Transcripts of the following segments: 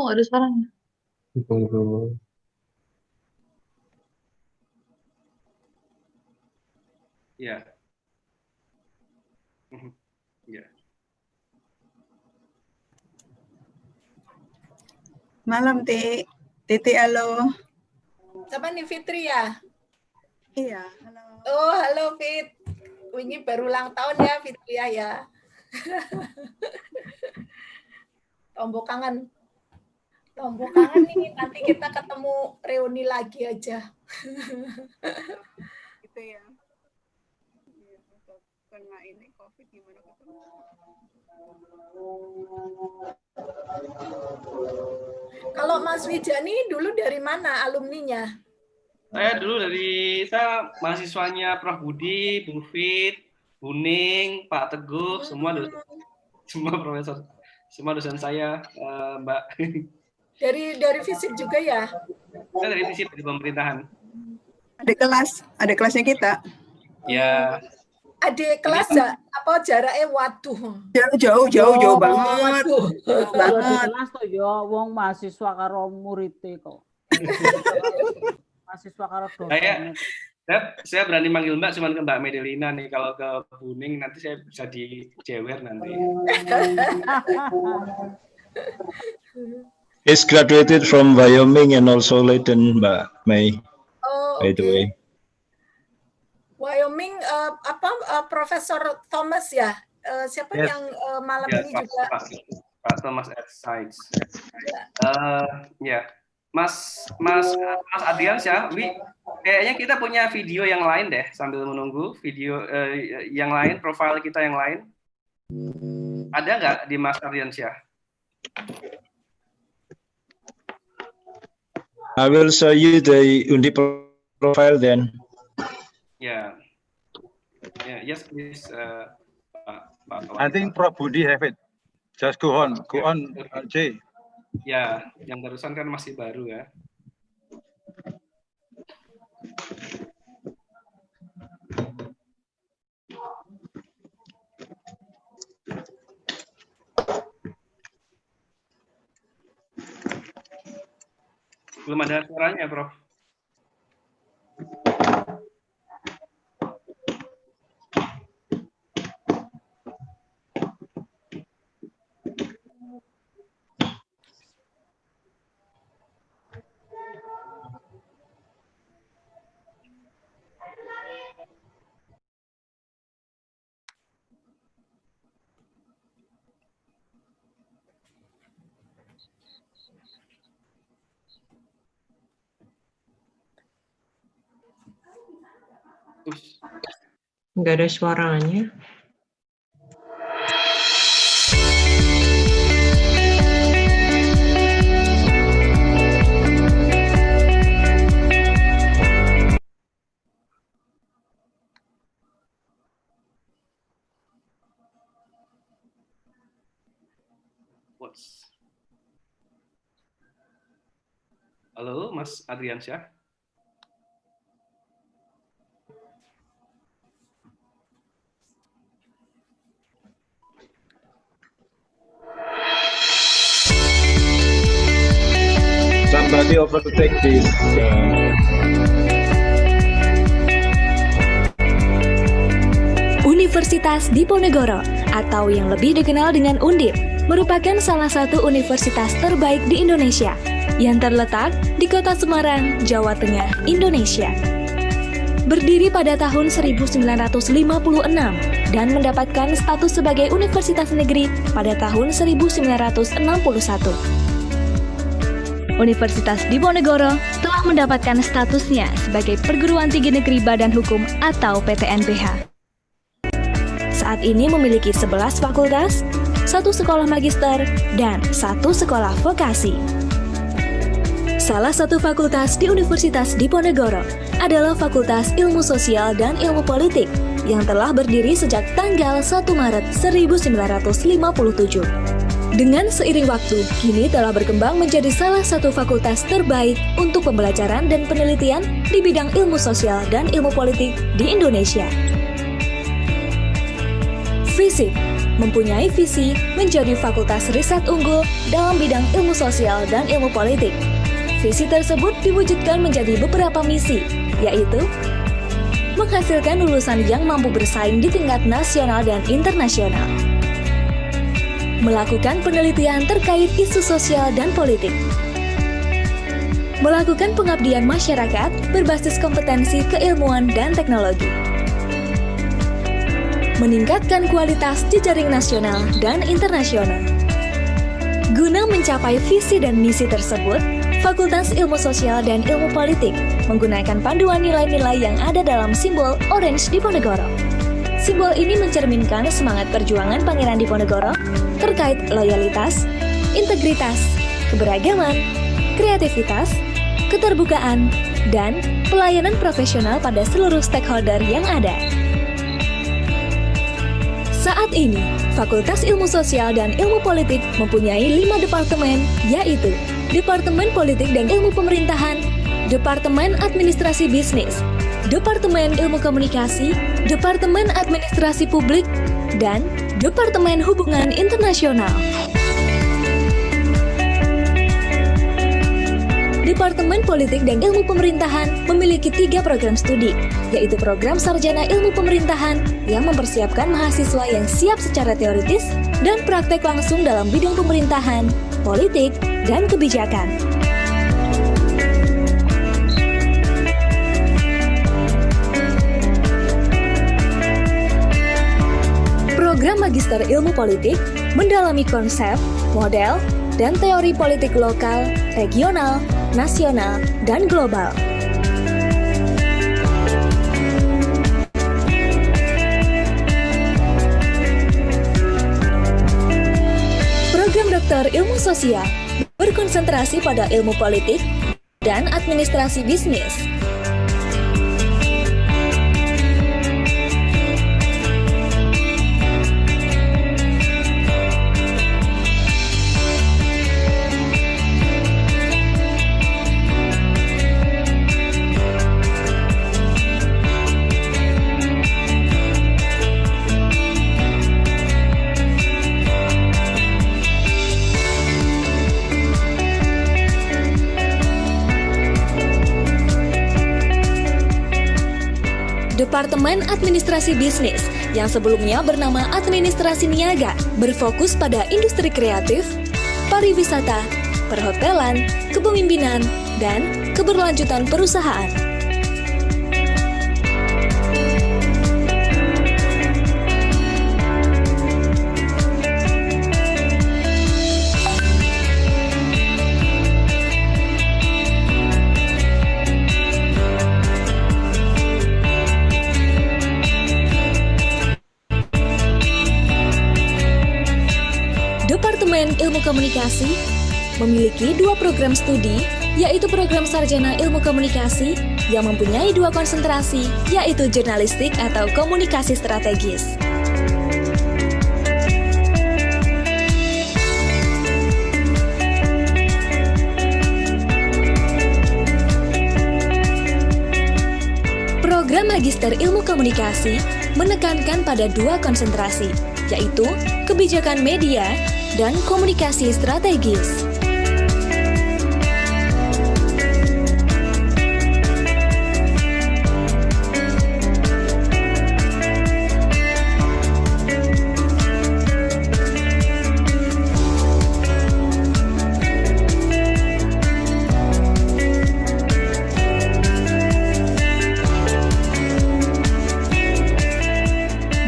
kok nggak ada suaranya. Tunggu. Ya. Ya. Malam, Titi, halo. Siapa nih, Fitri ya? Iya, halo. Oh, halo Fit. Ini baru ulang tahun ya, Fitri ya. Tombol kangen nih, nanti kita ketemu reuni lagi aja. Gitu ya. Kena ini COVID gimana ketemu? Kalau Mas Wijani dulu dari mana alumninya? Saya mahasiswanya Prof Budi, Bu Fit, Buning, Pak Teguh, semua profesor, semua dosen saya, Mbak. Dari FISIP juga ya? Saya dari FISIP, dari pemerintahan. Ada kelasnya kita. Ya. Adik kelas apa jaraknya? Waduh. Jauh banget. Banget. Kelas tuh ya wong mahasiswa karo murid kok. Mahasiswa karo dosen. Saya berani manggil Mbak, cuman ke Mbak Medelina nih. Kalau ke Buning nanti saya bisa dijewer nanti. He's graduated from Wyoming and also Leiden, Mbak May. Oh, by the way. Wyoming, Profesor Thomas ya? Siapa yang malam ini juga? Pak Thomas Sides. Ya, Mas Adrian ya, kayaknya kita punya video yang lain deh sambil menunggu video yang lain, profil kita yang lain. Ada nggak di Mas Adrian ya? I will show you the Undip profile then. Yeah. Yes, please. I think Prof Budi have it. Just go on, J. Ya, yang barusan kan masih baru ya. Belum ada suaranya, Prof. Nggak ada suaranya. Halo, Mas Adriansyah. Somebody overtake this. Universitas Diponegoro atau yang lebih dikenal dengan Undip merupakan salah satu universitas terbaik di Indonesia yang terletak di Kota Semarang, Jawa Tengah, Indonesia. Berdiri pada tahun 1956 dan mendapatkan status sebagai universitas negeri pada tahun 1961. Universitas Diponegoro telah mendapatkan statusnya sebagai perguruan tinggi negeri Badan Hukum atau PTNBH. Saat ini memiliki 11 fakultas, 1 sekolah magister, dan 1 sekolah vokasi. Salah satu fakultas di Universitas Diponegoro adalah Fakultas Ilmu Sosial dan Ilmu Politik yang telah berdiri sejak tanggal 1 Maret 1957. Dengan seiring waktu, kini telah berkembang menjadi salah satu fakultas terbaik untuk pembelajaran dan penelitian di bidang ilmu sosial dan ilmu politik di Indonesia. FISIP, mempunyai visi menjadi fakultas riset unggul dalam bidang ilmu sosial dan ilmu politik. Visi tersebut diwujudkan menjadi beberapa misi, yaitu menghasilkan lulusan yang mampu bersaing di tingkat nasional dan internasional, melakukan penelitian terkait isu sosial dan politik, melakukan pengabdian masyarakat berbasis kompetensi keilmuan dan teknologi, meningkatkan kualitas jejaring nasional dan internasional. Guna mencapai visi dan misi tersebut, Fakultas Ilmu Sosial dan Ilmu Politik menggunakan panduan nilai-nilai yang ada dalam simbol Orange Diponegoro. Simbol ini mencerminkan semangat perjuangan Pangeran Diponegoro terkait loyalitas, integritas, keberagaman, kreativitas, keterbukaan, dan pelayanan profesional pada seluruh stakeholder yang ada. Saat ini, Fakultas Ilmu Sosial dan Ilmu Politik mempunyai 5 departemen, yaitu Departemen Politik dan Ilmu Pemerintahan, Departemen Administrasi Bisnis, Departemen Ilmu Komunikasi, Departemen Administrasi Publik, dan Departemen Hubungan Internasional. Departemen Politik dan Ilmu Pemerintahan memiliki 3 program studi, yaitu program Sarjana Ilmu Pemerintahan yang mempersiapkan mahasiswa yang siap secara teoritis dan praktek langsung dalam bidang pemerintahan, politik, dan kebijakan. Program Magister Ilmu Politik mendalami konsep, model, dan teori politik lokal, regional, nasional, dan global. Program Doktor Ilmu Sosial berkonsentrasi pada ilmu politik dan administrasi bisnis. Departemen Administrasi Bisnis yang sebelumnya bernama Administrasi Niaga berfokus pada industri kreatif, pariwisata, perhotelan, kepemimpinan, dan keberlanjutan perusahaan. Departemen Ilmu Komunikasi memiliki 2 program studi, yaitu program Sarjana Ilmu Komunikasi yang mempunyai 2 konsentrasi, yaitu jurnalistik atau komunikasi strategis. Program Magister Ilmu Komunikasi menekankan pada 2 konsentrasi, yaitu kebijakan media dan komunikasi strategis.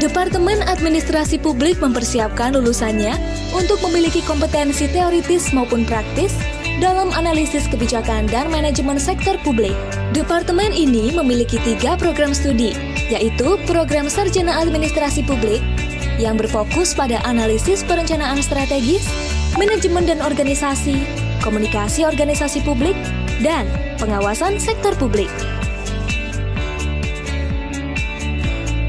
Departemen Administrasi Publik mempersiapkan lulusannya untuk memiliki kompetensi teoritis maupun praktis dalam analisis kebijakan dan manajemen sektor publik. Departemen ini memiliki 3 program studi, yaitu program Sarjana Administrasi Publik yang berfokus pada analisis perencanaan strategis, manajemen dan organisasi, komunikasi organisasi publik, dan pengawasan sektor publik.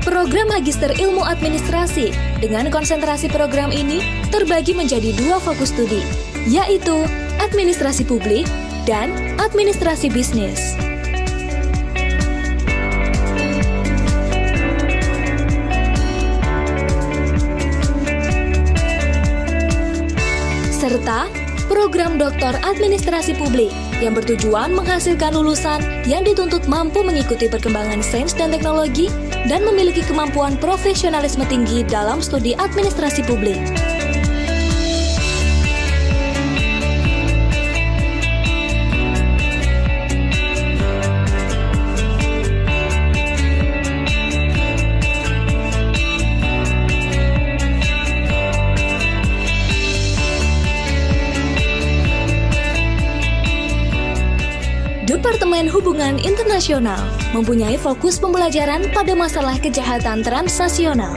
Program Magister Ilmu Administrasi dengan konsentrasi program ini terbagi menjadi 2 fokus studi, yaitu Administrasi Publik dan Administrasi Bisnis. serta program Doktor Administrasi Publik yang bertujuan menghasilkan lulusan yang dituntut mampu mengikuti perkembangan sains dan teknologi dan memiliki kemampuan profesionalisme tinggi dalam studi administrasi publik. Departemen Hubungan Internasional mempunyai fokus pembelajaran pada masalah kejahatan transnasional.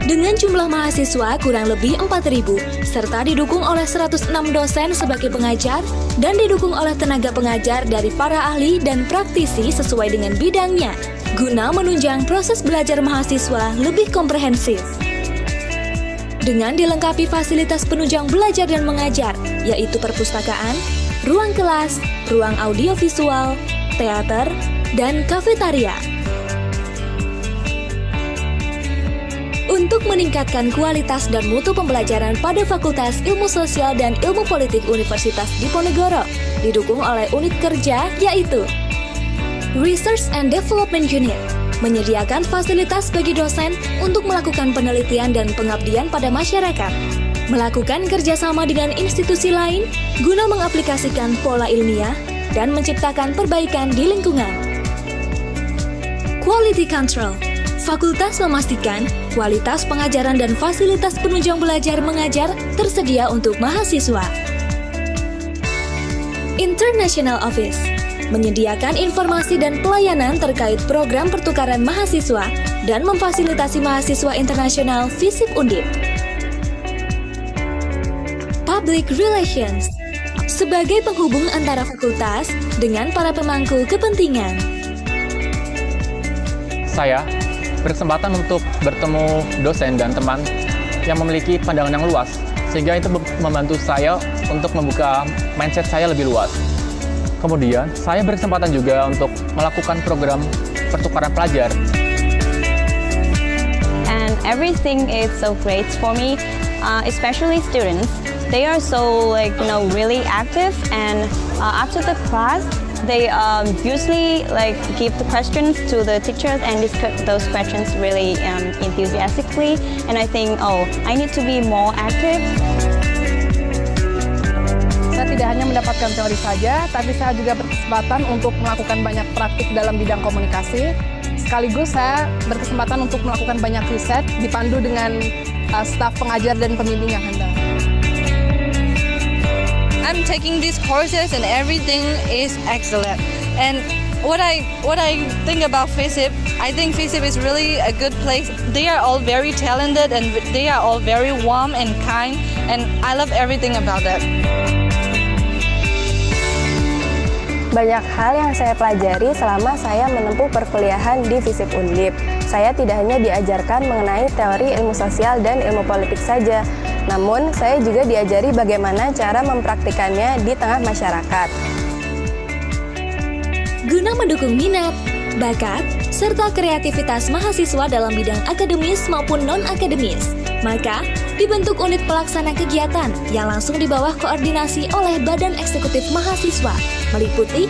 Dengan jumlah mahasiswa kurang lebih 4.000, serta didukung oleh 106 dosen sebagai pengajar dan didukung oleh tenaga pengajar dari para ahli dan praktisi sesuai dengan bidangnya, guna menunjang proses belajar mahasiswa lebih komprehensif. Dengan dilengkapi fasilitas penunjang belajar dan mengajar, yaitu perpustakaan, ruang kelas, ruang audiovisual, teater, dan kafetaria. Untuk meningkatkan kualitas dan mutu pembelajaran pada Fakultas Ilmu Sosial dan Ilmu Politik Universitas Diponegoro, didukung oleh unit kerja yaitu Research and Development Unit, menyediakan fasilitas bagi dosen untuk melakukan penelitian dan pengabdian pada masyarakat, melakukan kerjasama dengan institusi lain guna mengaplikasikan pola ilmiah dan menciptakan perbaikan di lingkungan. Quality Control. Fakultas memastikan kualitas pengajaran dan fasilitas penunjang belajar mengajar tersedia untuk mahasiswa. International Office menyediakan informasi dan pelayanan terkait program pertukaran mahasiswa dan memfasilitasi mahasiswa internasional FISIP Undip. Public Relations sebagai penghubung antara fakultas dengan para pemangku kepentingan. Saya berkesempatan untuk bertemu dosen dan teman yang memiliki pandangan yang luas, sehingga itu membantu saya untuk membuka mindset saya lebih luas. Kemudian, saya berkesempatan juga untuk melakukan program pertukaran pelajar. And everything is so great for me, especially students. They are so really active, and after the class, they usually give the questions to the teachers and discuss those questions really enthusiastically. And I think, I need to be more active. Saya tidak hanya mendapatkan teori saja, tapi saya juga berkesempatan untuk melakukan banyak praktik dalam bidang komunikasi. Sekaligus saya berkesempatan untuk melakukan banyak riset dipandu dengan staf pengajar dan pembimbing yang handal. I'm taking these courses and everything is excellent. And what I think about FISIP, I think FISIP is really a good place. They are all very talented and they are all very warm and kind, and I love everything about that. Banyak hal yang saya pelajari selama saya menempuh perkuliahan di FISIP Undip. Saya tidak hanya diajarkan mengenai teori ilmu sosial dan ilmu politik saja, namun saya juga diajari bagaimana cara mempraktikannya di tengah masyarakat. Guna mendukung minat, bakat, serta kreativitas mahasiswa dalam bidang akademis maupun non-akademis, maka dibentuk unit pelaksana kegiatan yang langsung di bawah koordinasi oleh Badan Eksekutif Mahasiswa, meliputi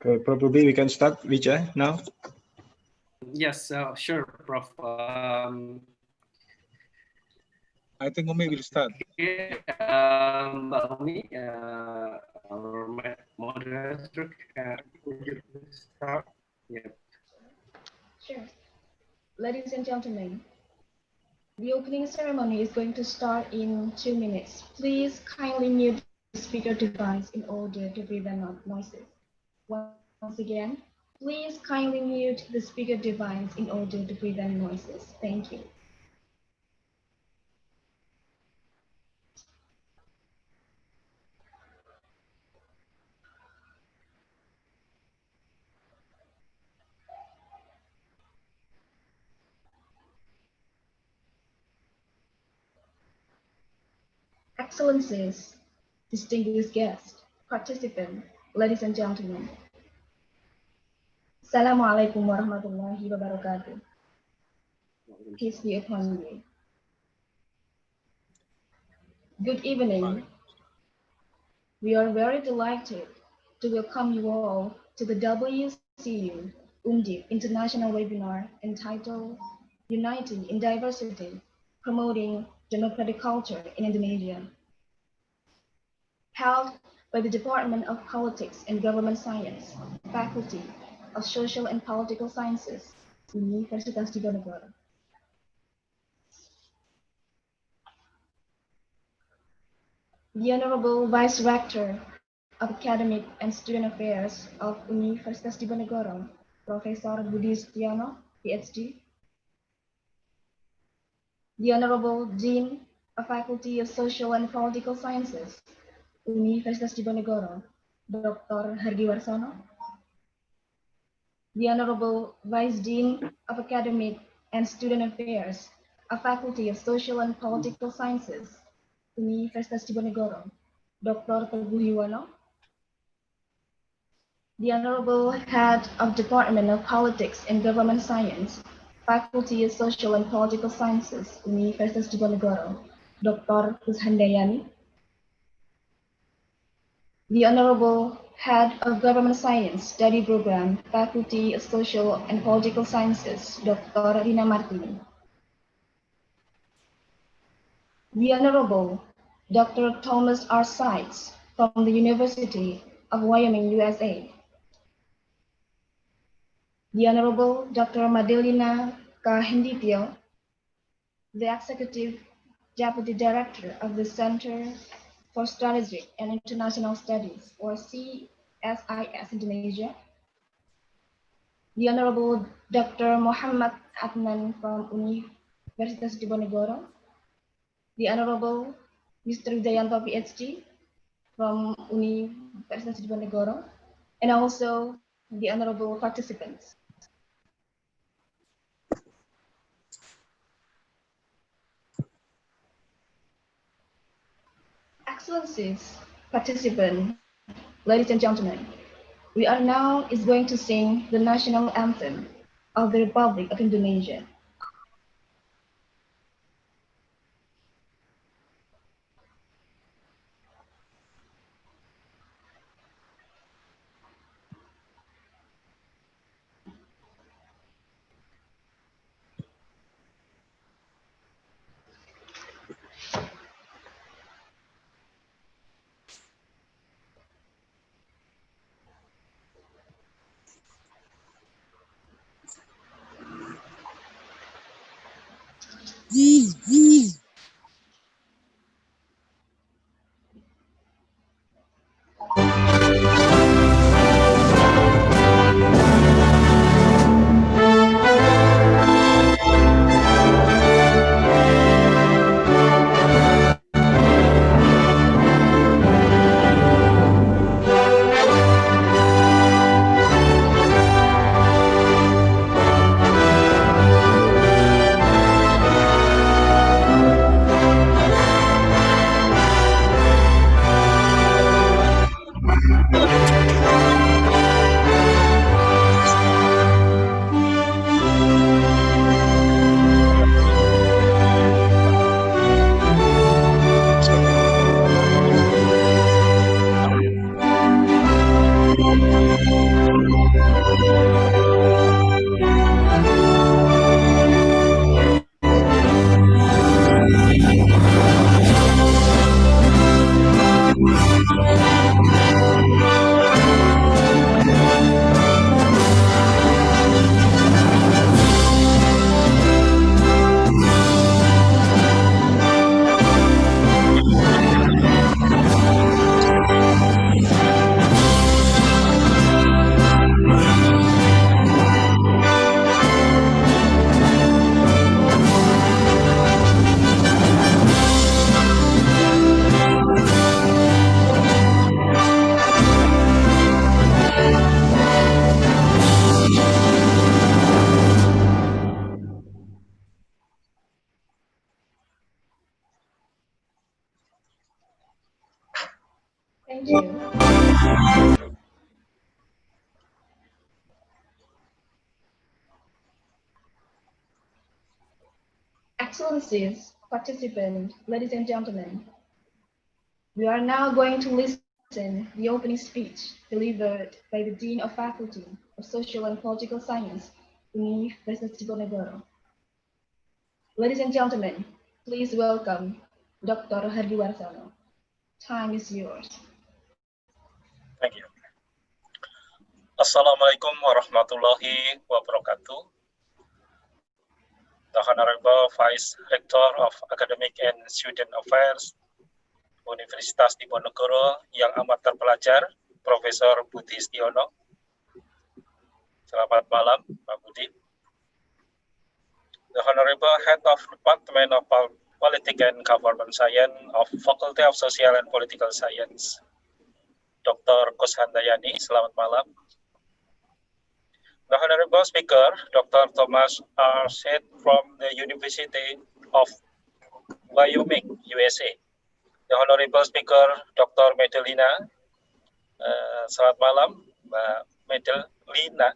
Okay, probably we can start, Vijay, now. Yes, sure, Prof. I think Umi will start. Okay, Mbak Umi, our moderator, could you please start? Yeah. Sure. Ladies and gentlemen, the opening ceremony is going to start in 2 minutes. Please kindly mute the speaker device in order to prevent noises. Once again, please kindly mute the speaker device in order to prevent noises. Thank you. Excellencies, distinguished guests, participants, ladies and gentlemen. Assalamualaikum warahmatullahi wabarakatuh. Peace be upon you. Good evening. We are very delighted to welcome you all to the WCU Undip International Webinar entitled Uniting in Diversity, Promoting Democratic Culture in Indonesia, held by the Department of Politics and Government Science, Faculty of Social and Political Sciences, Universitas Diponegoro. The Honorable Vice Rector of Academic and Student Affairs of Universitas Diponegoro, Professor Budi Setiano, PhD. The Honorable Dean of Faculty of Social and Political Sciences, Universitas Diponegoro, Dr. Hardiwarsono. The Honorable Vice Dean of Academic and Student Affairs of Faculty of Social and Political Sciences, Universitas Diponegoro, Dr. Teguh Yuwono. The Honorable Head of Department of Politics and Government Science, Faculty of Social and Political Sciences, Universitas Diponegoro, Dr. Kushandayani. The Honorable Head of Government Science Study Program, Faculty of Social and Political Sciences, Dr. Rina Martini. The Honorable Dr. Thomas R. Sykes from the University of Wyoming, USA. The Honorable Dr. Medelina, the Executive Deputy Director of the Center for Strategic and International Studies, or CSIS Indonesia. The Honorable Dr. Muhammad Adnan from Universitas Diponegoro. The Honorable Mr. Jayanto, PhD from Universitas Diponegoro, and also the honorable participants. Excellencies, participants, ladies and gentlemen, we are now going to sing the national anthem of the Republic of Indonesia. Thank you. Excellencies, participants, ladies and gentlemen, we are now going to listen the opening speech delivered by the Dean of Faculty of Social and Political Science, Universitas Diponegoro. Ladies and gentlemen, please welcome Dr. Hardiwarsono. Time is yours. Thank you. Assalamualaikum warahmatullahi wabarakatuh. The Honorable Vice Rector of Academic and Student Affairs, Universitas Diponegoro yang amat terpelajar, Profesor Budi Setiono. Selamat malam, Pak Budi. The Honorable Head of Department of Politics and Government Science of Faculty of Social and Political Science, Dr. Kushandayani, selamat malam. The Honorable Speaker, Dr. Thomas R. Shedd from the University of Wyoming, USA. The Honorable Speaker, Dr. Medelina, selamat malam, Mbak Medelina.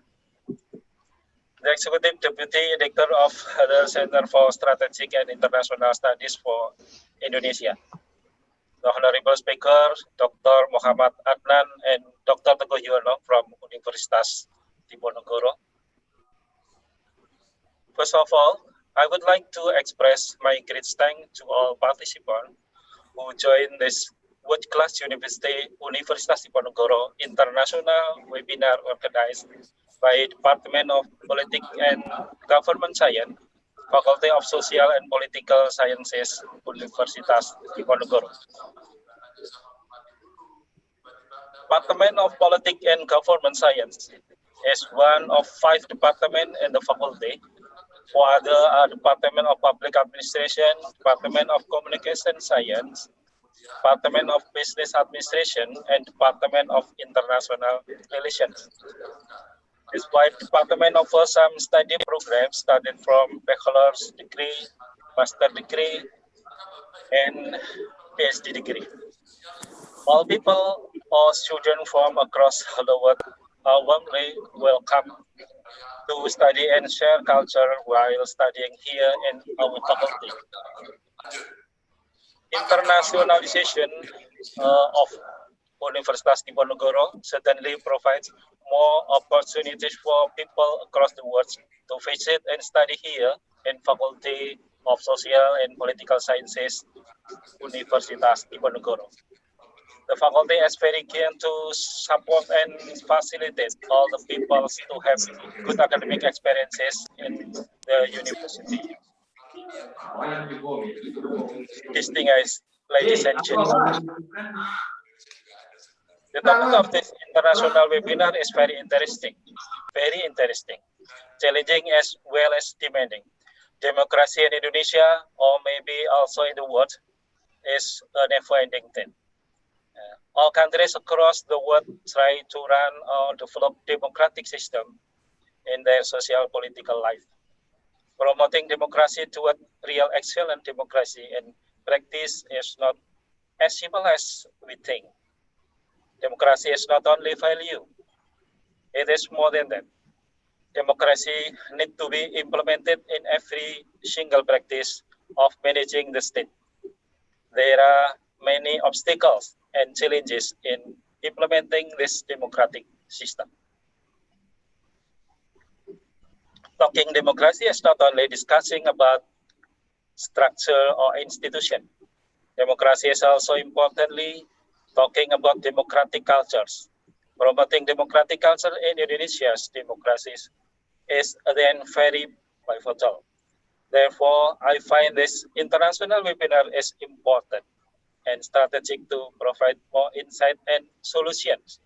The Executive Deputy Director of the Center for Strategic and International Studies for Indonesia. The Honorable Speaker, Dr. Muhammad Adnan and Dr. Teguh Yuwono from Universitas Diponegoro. First of all, I would like to express my great thanks to all participants who joined this world-class Universitas Diponegoro International Webinar organized by Department of Politics and Government Science, Faculty of Social and Political Sciences, Universitas Diponegoro. Department of Politics and Government Science is one of 5 departments in the faculty. 4 other are Department of Public Administration, Department of Communication Science, Department of Business Administration, and Department of International Relations. Despite department offers some study programs starting from bachelor's degree, master degree, and PhD degree. All people or students from across the world are warmly welcome to study and share culture while studying here in our faculty. Internationalization of Universitas Diponegoro certainly provides more opportunities for people across the world to visit and study here in Faculty of Social and Political Sciences, Universitas Diponegoro. The faculty is very keen to support and facilitate all the people to have good academic experiences in the university. Distinguished ladies and gentlemen, the topic of this international webinar is very interesting, challenging as well as demanding. Democracy in Indonesia, or maybe also in the world, is a never-ending thing. All countries across the world try to run or develop democratic system in their social political life. Promoting democracy toward real excellent democracy and practice is not as simple as we think. Democracy is not only value, it is more than that. Democracy needs to be implemented in every single practice of managing the state. There are many obstacles and challenges in implementing this democratic system. Talking democracy is not only discussing about structure or institution. Democracy is also importantly talking about democratic cultures. Promoting democratic culture in Indonesia's democracies is then very pivotal. Therefore, I find this international webinar is important and strategic to provide more insight and solutions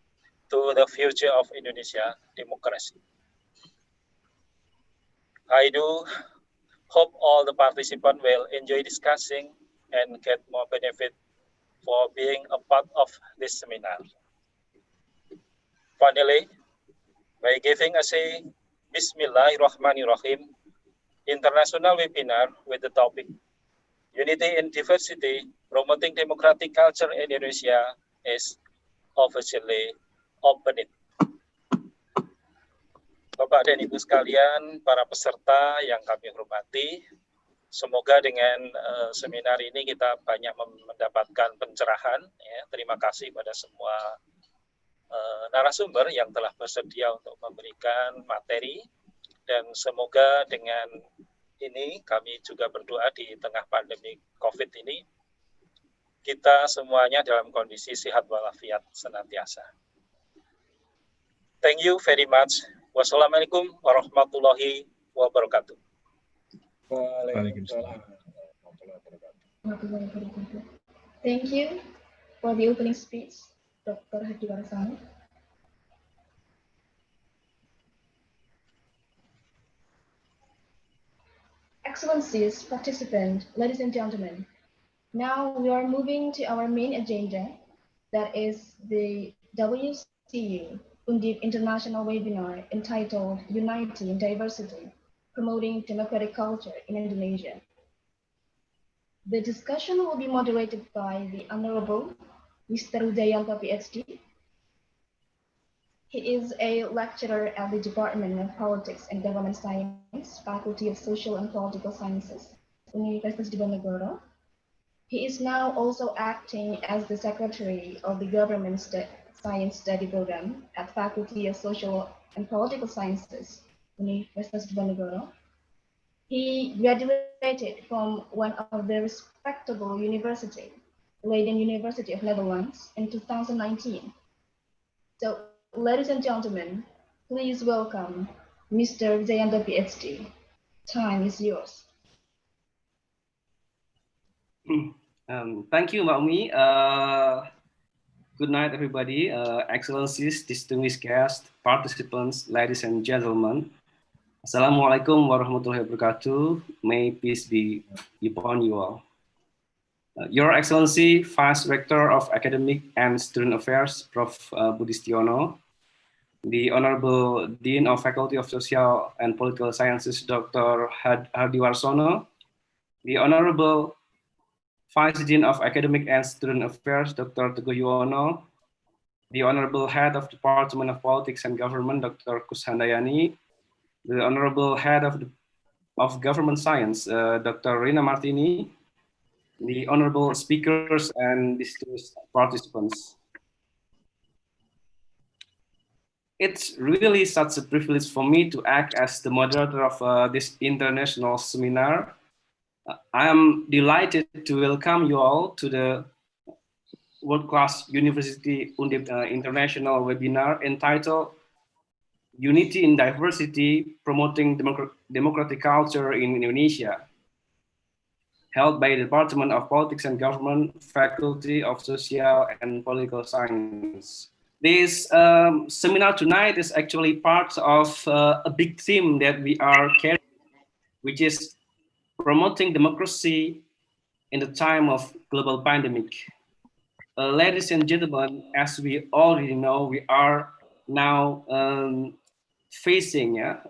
to the future of Indonesia democracy. I do hope all the participants will enjoy discussing and get more benefit for being a part of this seminar. Finally, by giving a say, Bismillahirrahmanirrahim, international webinar with the topic Unity in Diversity, Promoting Democratic Culture in Indonesia is officially open it. Bapak dan Ibu sekalian, para peserta yang kami hormati, semoga dengan seminar ini kita banyak mendapatkan pencerahan. Ya. Terima kasih pada semua narasumber yang telah bersedia untuk memberikan materi, dan semoga dengan ini kami juga berdoa di tengah pandemi COVID ini kita semuanya dalam kondisi sehat walafiat senantiasa. Thank you very much. Wassalamualaikum warahmatullahi wabarakatuh. Waalaikumsalam. Thank you for the opening speech, Dr. Hadiwarsana. Excellencies, participants, ladies and gentlemen, now we are moving to our main agenda, that is the WCU Undip International Webinar entitled Unity in Diversity, Promoting Democratic Culture in Indonesia. The discussion will be moderated by the Honorable Mr. Udayanto, PhD. He is a lecturer at the Department of Politics and Government Science, Faculty of Social and Political Sciences, Universitas Diponegoro. He is now also acting as the Secretary of the Government Science Study Program at Faculty of Social and Political Sciences, Universitas Diponegoro. He graduated from one of the respectable universities, Leiden University of Netherlands, in 2019. So, ladies and gentlemen, please welcome Mr. Udayanto, PhD. Time is yours. Thank you, Mbak Umi. Good night, everybody. Excellencies, distinguished guests, participants, ladies and gentlemen. Assalamualaikum warahmatullahi wabarakatuh. May peace be upon you all. Your Excellency, Vice Rector of Academic and Student Affairs, Prof. Budistiono, the Honorable Dean of Faculty of Social and Political Sciences, Dr. Hadiwarsono, the Honorable Vice Dean of Academic and Student Affairs, Dr. Teguh Yuwono, the Honorable Head of Department of Politics and Government, Dr. Kushandayani, the Honorable Head of Government Science, Dr. Rina Martini, the Honorable Speakers and distinguished participants. It's really such a privilege for me to act as the moderator of this international seminar. I am delighted to welcome you all to the world-class University Undip International Webinar entitled Unity in Diversity, Promoting Democratic Culture in Indonesia, held by the Department of Politics and Government, Faculty of Social and Political Science. This seminar tonight is actually part of a big theme that we are carrying, which is promoting democracy in the time of global pandemic. Ladies and gentlemen, as we already know, we are now facing a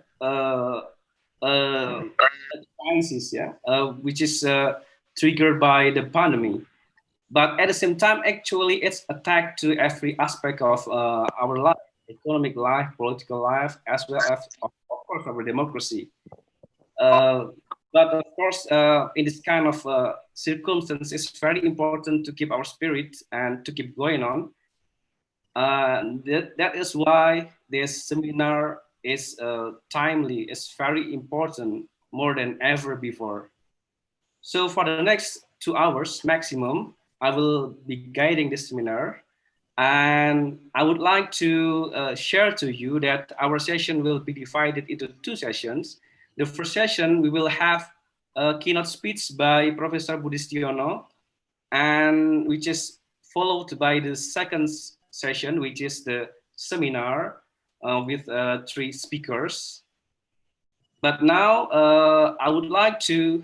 crisis, which is triggered by the pandemic. But at the same time, actually, it's attacked to every aspect of our life, economic life, political life, as well as, of course, our democracy. But of course, in this kind of circumstance, it's very important to keep our spirit and to keep going on. That is why this seminar is timely, it's very important, more than ever before. So for the next 2 hours maximum, I will be guiding this seminar. And I would like to share to you that our session will be divided into 2 sessions. The first session, we will have a keynote speech by Professor Budistiono, and which is followed by the second session, which is the seminar with 3 speakers. But now I would like to,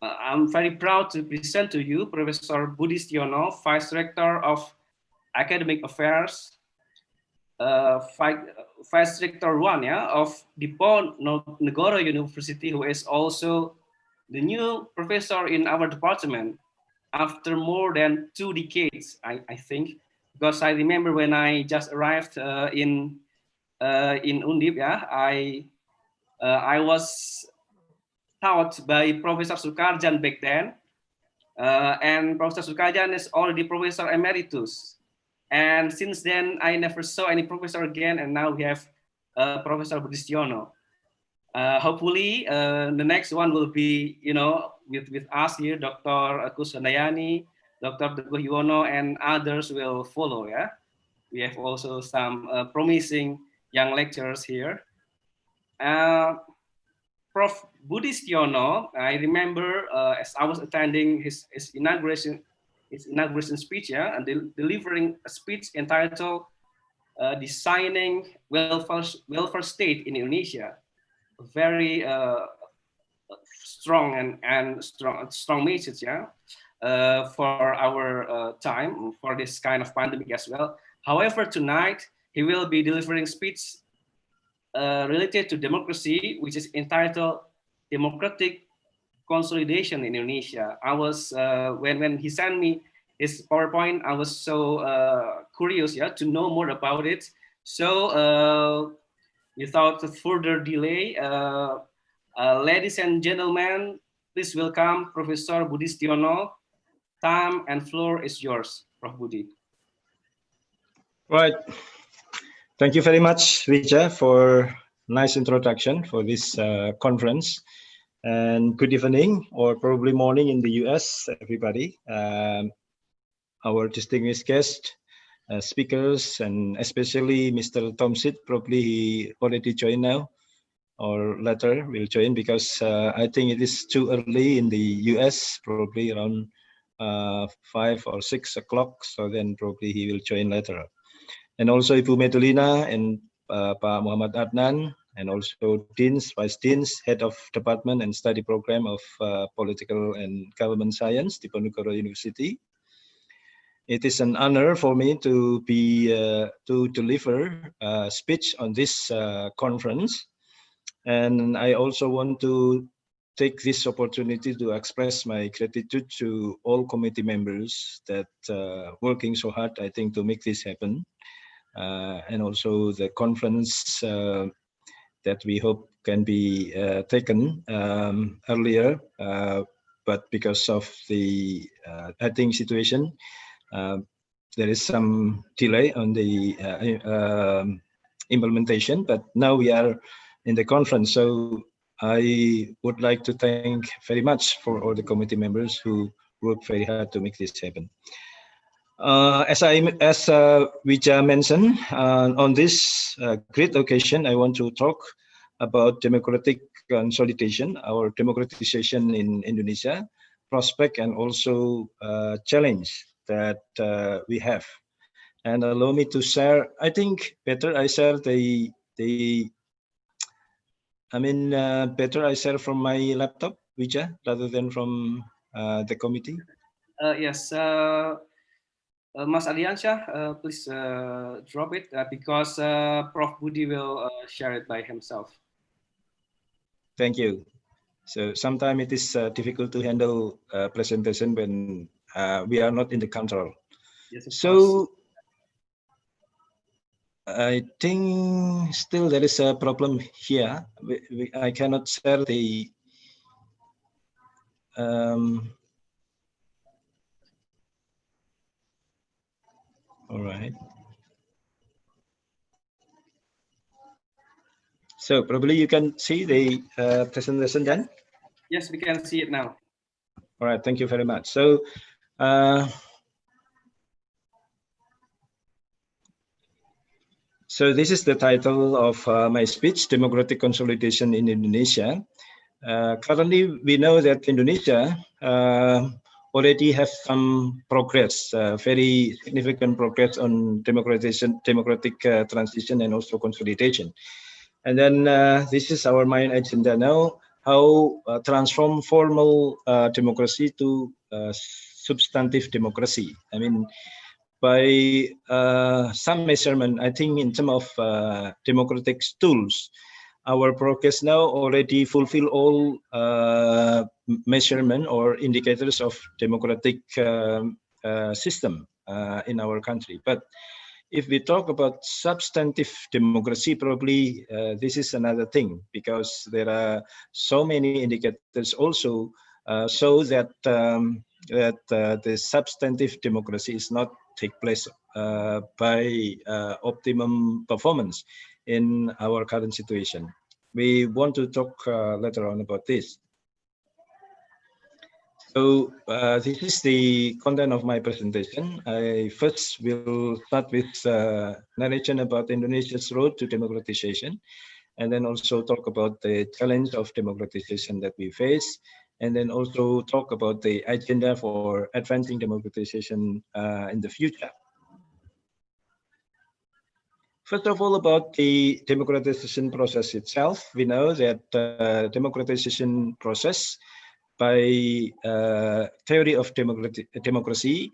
I'm very proud to present to you Professor Budistiono, Vice Rector of Academic Affairs, Vice Rector 1 of Diponegoro University, who is also the new professor in our department after more than 2 decades, I think. because I remember when I just arrived in Undip, yeah, I was taught by Professor Sukarjan back then, and Professor Sukarjan is already Professor Emeritus. And since then, I never saw any professor again, and now we have Professor Budistiono. Hopefully, the next one will be, with us here, Dr. Kusandayani, Dr. Teguh Yuwono, and others will follow. Yeah, we have also some promising young lecturers here. Prof. Budistiono, I remember as I was attending his inauguration speech, yeah, and delivering a speech entitled "Designing Welfare State in Indonesia." Very strong and strong message, yeah, for our time, for this kind of pandemic as well. However, tonight he will be delivering speech related to democracy, which is entitled "Democratic Consolidation in Indonesia." I was when he sent me his PowerPoint, I was so curious, yeah, to know more about it. So without further delay, ladies and gentlemen, please welcome Professor Budistiono. Time and floor is yours, Prof. Budi. Right. Thank you very much, Vijay, for nice introduction for this conference. And good evening, or probably morning in the US, everybody. Our distinguished guest, speakers, and especially Mr. Tom Sid, probably he already joined now, or later will join, because I think it is too early in the US, probably around 5 or 6 o'clock, so then probably he will join later. And also Ibu Medelina and Pak Muhammad Adnan, and also Deans, Vice Deans, Head of Department and Study Program of Political and Government Science, Diponegoro University. It is an honor for me to be to deliver a speech on this conference, and I also want to take this opportunity to express my gratitude to all committee members that working so hard, I think, to make this happen, and also the conference that we hope can be taken earlier, but because of the I think situation. There is some delay on the implementation, but now we are in the conference. So I would like to thank very much for all the committee members who worked very hard to make this happen. As Vijay mentioned, on this great occasion, I want to talk about democratic consolidation, our democratization in Indonesia, prospect and also challenge that we have. And allow me to share, I think better I share better I share from my laptop, Vijay, rather than from the committee. Yes, Mas Aliansyah, please drop it because Prof. Budi will share it by himself. Thank you. So sometimes it is difficult to handle presentation when we are not in the control. Yes, so I think still there is a problem here. I cannot share the all right. So probably you can see the presentation then? Yes, we can see it now. All right, thank you very much. So so this is the title of my speech, Democratic Consolidation in Indonesia. Currently, we know that Indonesia already have some progress, very significant progress on democratic transition and also consolidation. And then this is our main agenda now, how transform formal democracy to substantive democracy. I mean, by some measurement, I think in terms of democratic tools, our progress now already fulfill all measurement or indicators of democratic system. in our country. But if we talk about substantive democracy, probably this is another thing, because there are so many indicators also show that the substantive democracy is not take place by optimum performance in our current situation. We want to talk later on about this. So this is the content of my presentation. I first will start with narration about Indonesia's road to democratization, and then also talk about the challenge of democratization that we face, and then also talk about the agenda for advancing democratization in the future. First of all, about the democratization process itself, we know that democratization process by theory of democracy,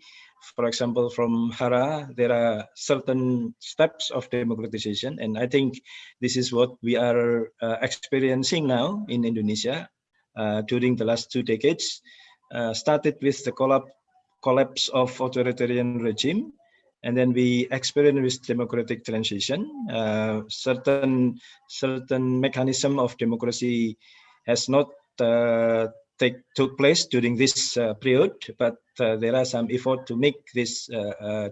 for example, from Hara, there are certain steps of democratization, and I think this is what we are experiencing now in Indonesia during the last 2 decades. Started with the collapse of authoritarian regime, and then we experience with democratic transition. Certain mechanism of democracy has not took place during this period, but there are some effort to make this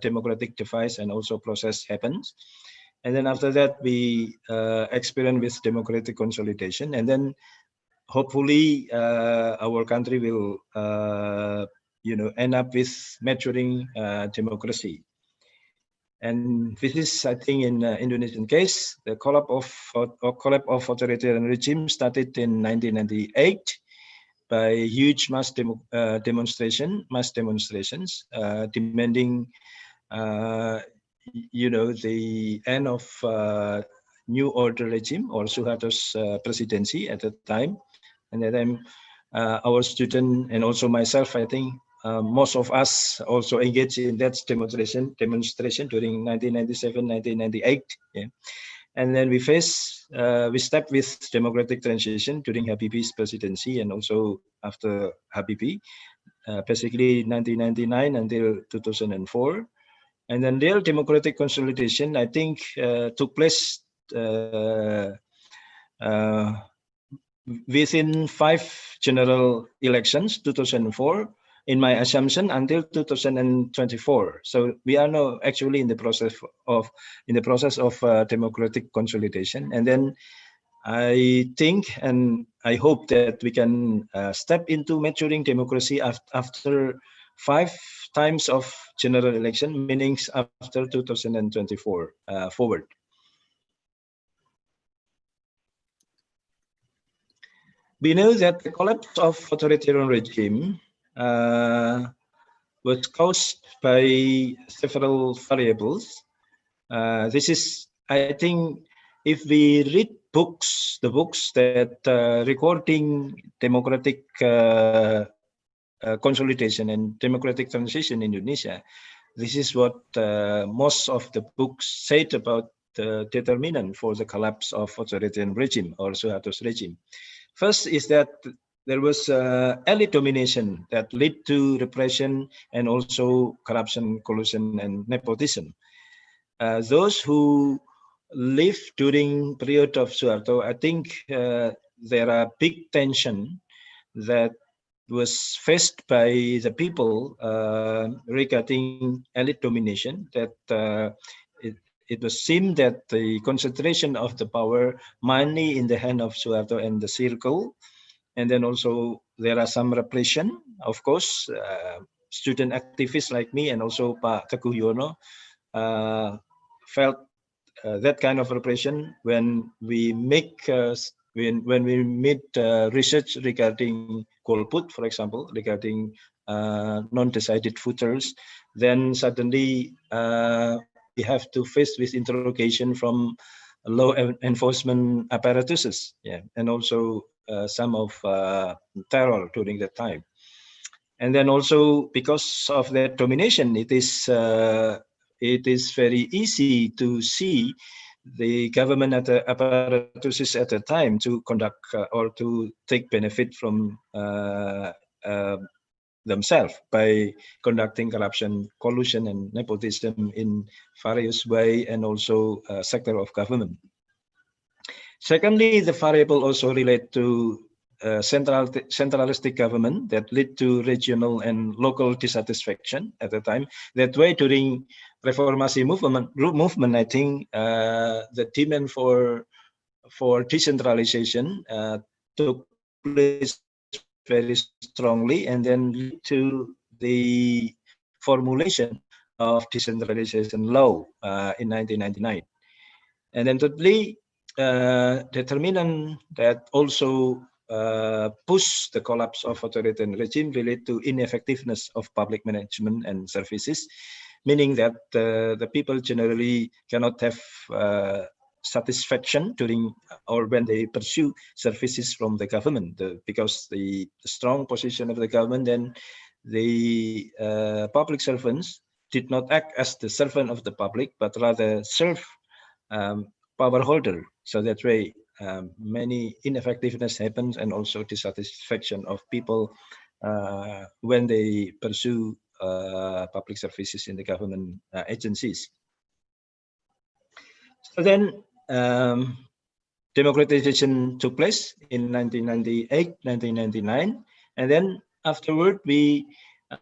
democratic device and also process happens. And then after that, we experience with democratic consolidation, and then hopefully our country will end up with maturing democracy. And this is, I think, in Indonesian case, the collapse of authoritarian regime started in 1998 by huge mass demonstrations demanding, the end of New Order regime or Suharto's presidency at the time. And then our student and also myself, I think, most of us also engaged in that demonstration during 1997, 1998. Yeah. And then we stepped with democratic transition during Habibie's presidency and also after Habibie, basically 1999 until 2004. And then real democratic consolidation, I think, took place within 5 general elections, 2004, in my assumption, until 2024. So we are now actually in the process of democratic consolidation. And then I think and I hope that we can step into maturing democracy after 5 times of general election, meaning after 2024 forward. We know that the collapse of authoritarian regime was caused by several variables. This is, I think, if we read the books that recording democratic consolidation and democratic transition in Indonesia, this is what most of the books said about the determinant for the collapse of authoritarian regime or Suharto's regime. First is that there was elite domination that led to repression and also corruption, collusion, and nepotism. Those who lived during period of Suharto, I think there are big tension that was faced by the people regarding elite domination, that it was seen that the concentration of the power mainly in the hand of Suharto and the circle. And then also there are some repression, of course. Student activists like me and also Pak Teguh Yono felt that kind of repression when we make when we made research regarding golput, for example, regarding non-decided voters. Then suddenly we have to face with interrogation from law enforcement apparatuses, yeah, and also some of terror during that time. And then also because of that domination, it is very easy to see the government apparatuses at the time to conduct or to take benefit from themselves by conducting corruption, collusion, and nepotism in various way and also sector of government. Secondly, the variable also relate to centralistic government that lead to regional and local dissatisfaction at the time. That way, during reformasi movement, I think the demand for decentralization took place very strongly, and then lead to the formulation of decentralization law in 1999. And then thirdly, determinant that also push the collapse of authoritarian regime relate to ineffectiveness of public management and services, meaning that the people generally cannot have satisfaction during or when they pursue services from the government, because the strong position of the government, then the public servants did not act as the servant of the public, but rather serve power holder. So that way, many ineffectiveness happens, and also dissatisfaction of people when they pursue public services in the government agencies. So then, democratization took place in 1998, 1999, and then afterward we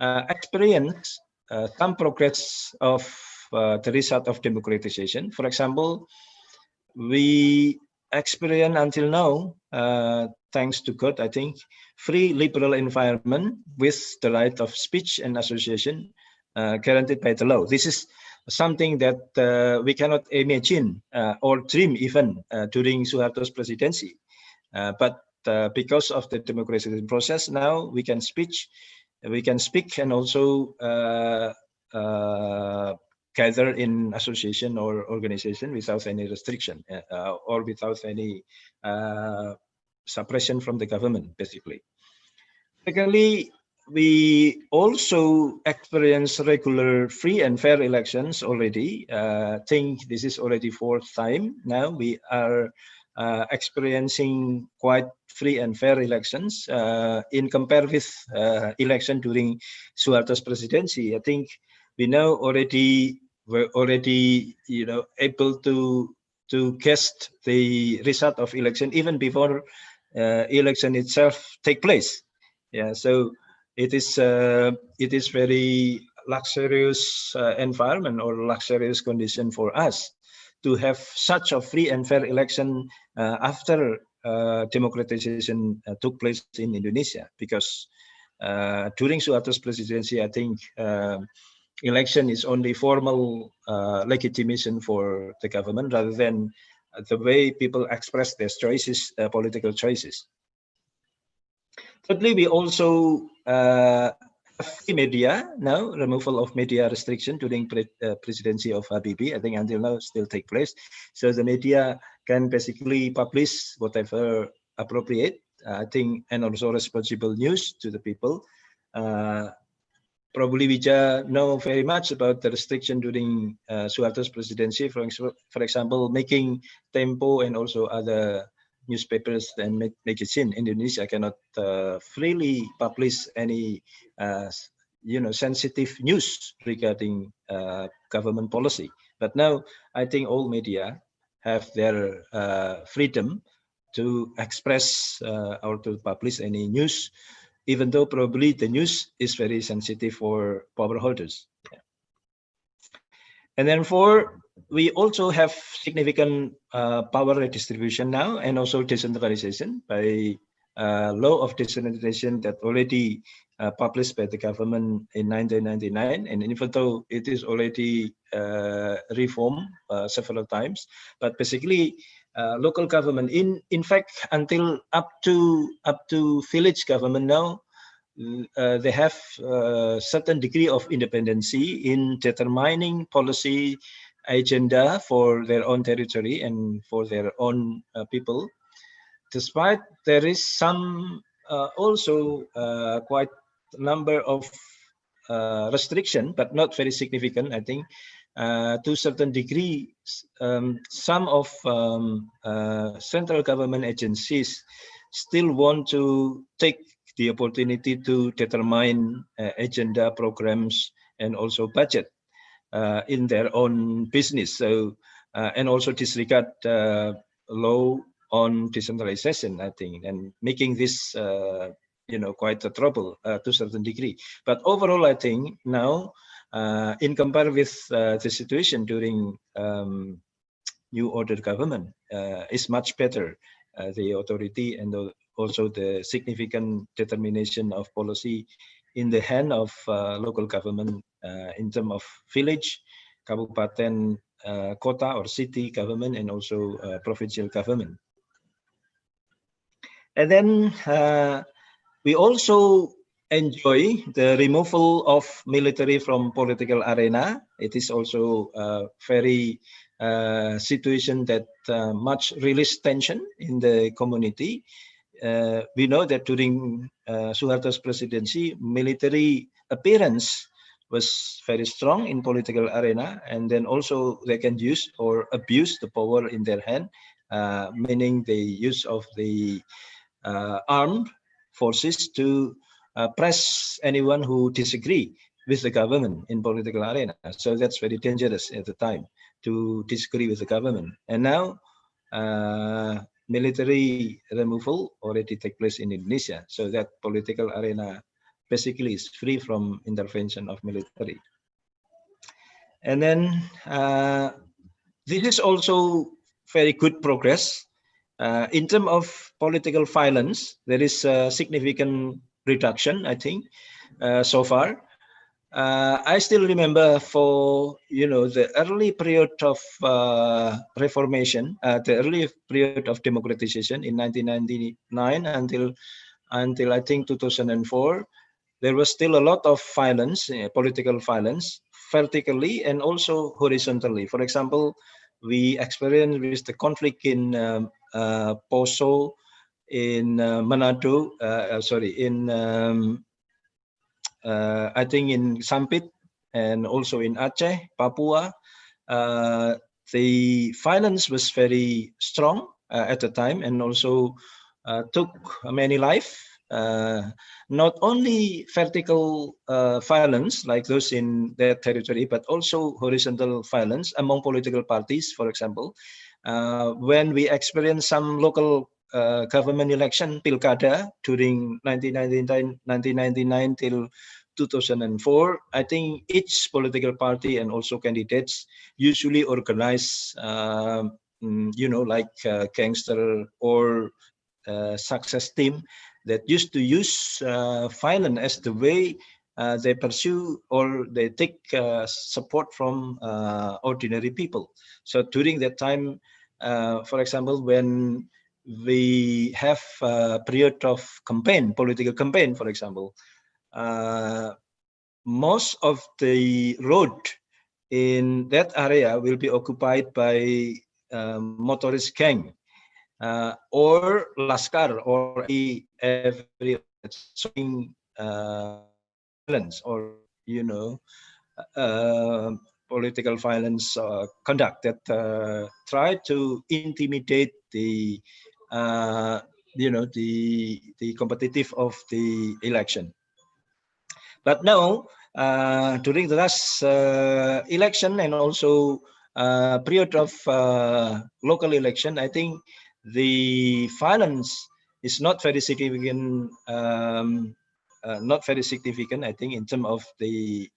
experienced some progress of the result of democratization. For example, we experience until now, thanks to God, I think, free liberal environment with the right of speech and association guaranteed by the law. This is something that we cannot imagine or dream even during Suharto's presidency. But because of the democratization process, now we can speak, and also gather in association or organization without any restriction or without any suppression from the government, basically. Secondly, we also experience regular free and fair elections already. I think this is already fourth time now we are experiencing quite free and fair elections in compare with election during Suharto's presidency. I think we know already, we're already able to guess the result of election even before election itself take place. Yeah, so it is very luxurious environment or luxurious condition for us to have such a free and fair election after democratization took place in Indonesia, because during Suharto's presidency, I think election is only formal legitimation for the government rather than the way people express their choices, political choices. Thirdly, we also have free media now, removal of media restriction during presidency of Habibie. I think until now still take place. So the media can basically publish whatever appropriate, I think, and also responsible news to the people. Probably we know very much about the restriction during Suharto's presidency. For example, making Tempo and also other newspapers and magazine in Indonesia cannot freely publish any sensitive news regarding government policy. But now I think all media have their freedom to express or to publish any news, even though probably the news is very sensitive for power holders. Yeah. And then we also have significant power redistribution now, and also decentralization by law of decentralization that already published by the government in 1999. And even though it is already reformed several times, but basically local government, in fact, until up to village government now, they have a certain degree of independency in determining policy agenda for their own territory and for their own people. Despite there is some also quite number of restriction, but not very significant, I think. To a certain degree, some of central government agencies still want to take the opportunity to determine agenda, programs, and also budget in their own business. So and also disregard law on decentralization, I think, and making this quite a trouble to a certain degree. But overall, I think now, in compare with the situation during New Order government, is much better. The authority and also the significant determination of policy in the hand of local government in terms of village, kabupaten, kota or city government, and also provincial government. And then we also enjoy the removal of military from political arena. It is also a very situation that much release tension in the community. We know that during Suharto's presidency, military appearance was very strong in political arena, and then also they can use or abuse the power in their hand, meaning the use of the armed forces to press anyone who disagree with the government in political arena. So that's very dangerous at the time to disagree with the government. And now military removal already take place in Indonesia. So that political arena basically is free from intervention of military. And then this is also very good progress. In terms of political violence, there is a significant reduction, I think, so far. I still remember for the early period of reformation, the early period of democratization in 1999 until I think 2004, there was still a lot of violence, political violence, vertically and also horizontally. For example, we experienced with the conflict in Poso, in Manado, I think in Sampit, and also in Aceh, Papua. The violence was very strong at the time, and also took many lives. Not only vertical violence like those in their territory, but also horizontal violence among political parties. For example, when we experienced some local government election, Pilkada, during 1999 till 2004, I think each political party and also candidates usually organize, like gangster or success team that used to use violence as the way they pursue or they take support from ordinary people. So during that time, for example, when we have a period of campaign, political campaign, for example, most of the road in that area will be occupied by motorist gang or Laskar or every violence or political violence conduct that try to intimidate the the competitive of the election. But now during the last election and also period of local election, I think the violence is not very significant. Not very significant, I think, in terms of the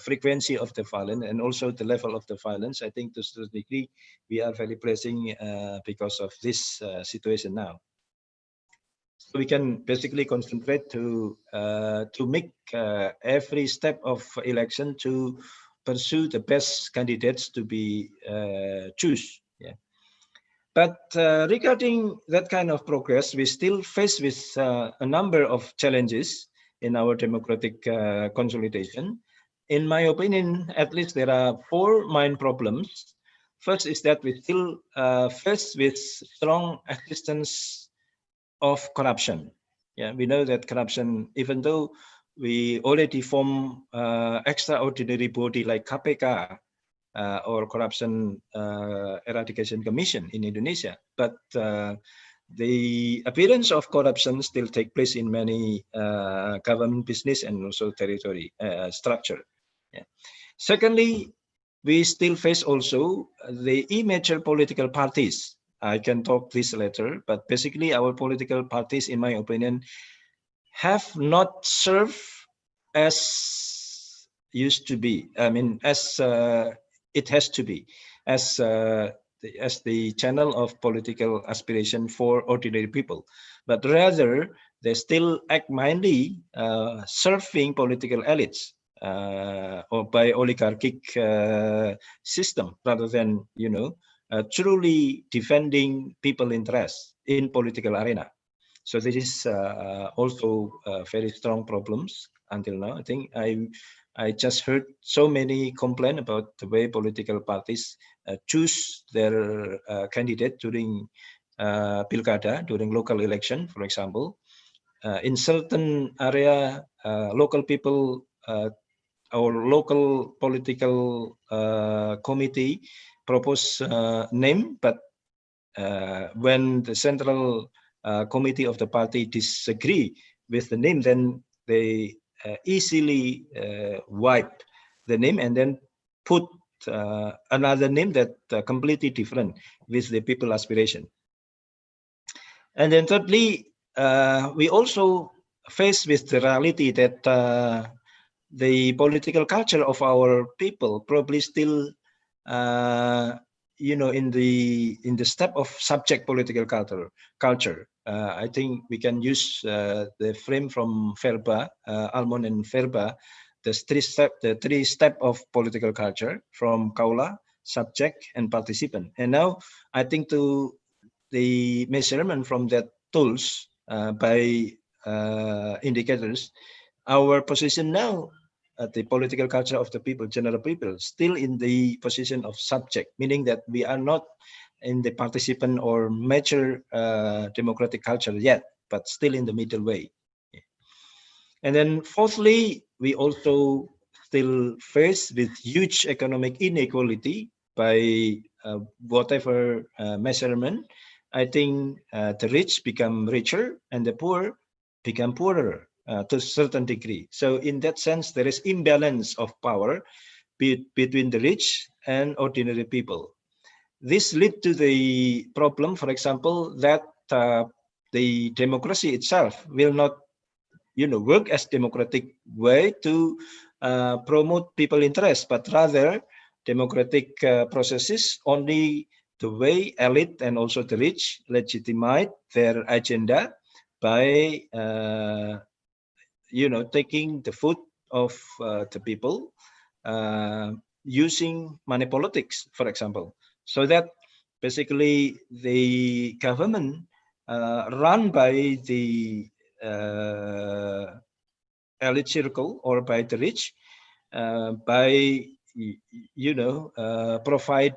frequency of the violence and also the level of the violence. I think to a certain degree we are very blessing because of this situation now. So we can basically concentrate to make every step of election to pursue the best candidates to be choose. Yeah. But regarding that kind of progress, we still face with a number of challenges in our democratic consolidation. In my opinion, at least there are 4 main problems. First is that we still face with strong existence of corruption. Yeah, we know that corruption, even though we already form extraordinary body like KPK or Corruption Eradication Commission in Indonesia, but the appearance of corruption still take place in many government business and also territory structure. Yeah. Secondly, we still face also the immature political parties. I can talk this later, but basically our political parties, in my opinion, have not served as used to be. I mean, as it has to be, as the channel of political aspiration for ordinary people, but rather they still act mainly serving political elites or by oligarchic system, rather than truly defending people interests in political arena. So this is also very strong problems until now. I think I just heard so many complaint about the way political parties choose their candidate during Pilkada, during local election, for example. In certain area, local people or local political committee propose name, but when the central committee of the party disagree with the name, then they easily wipe the name and then put another name that completely different with the people aspiration. And then thirdly, we also face with the reality that the political culture of our people probably still in the step of subject political culture. I think we can use the frame from Verba, Almond and Verba, the three step of political culture, from Kaula, subject, and participant. And now I think to the measurement from that tools by indicators, our position now at the political culture of the people, general people, still in the position of subject, meaning that we are not in the participant or mature democratic culture yet, but still in the middle way. And then fourthly, we also still face with huge economic inequality by whatever measurement. I think the rich become richer and the poor become poorer to a certain degree. So in that sense, there is imbalance of power between the rich and ordinary people. This lead to the problem, for example, that the democracy itself will not work as democratic way to promote people interest, but rather democratic processes only the way elite and also the rich legitimize their agenda by taking the food of the people using money politics, for example, so that basically the government run by the elite circle or by the rich by provide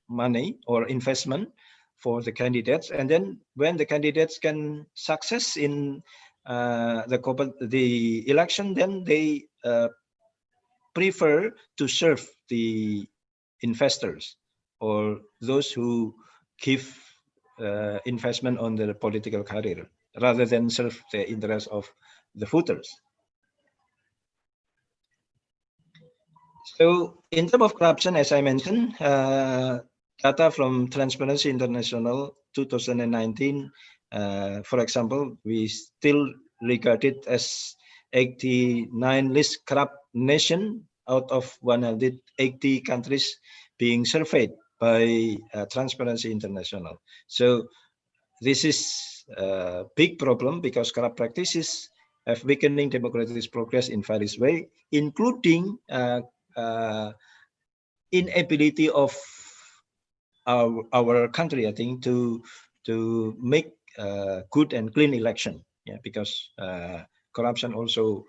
money or investment for the candidates, and then when the candidates can success in the election, then they prefer to serve the investors or those who give investment on their political career rather than serve the interest of the voters. So in terms of corruption, as I mentioned, data from Transparency International 2019, for example, we still regard it as 89 least corrupt nation out of 180 countries being surveyed by Transparency International. So this is a big problem because corrupt practices have weakening democratic progress in various ways, including inability of our country, I think, to make good and clean election. Yeah, because corruption also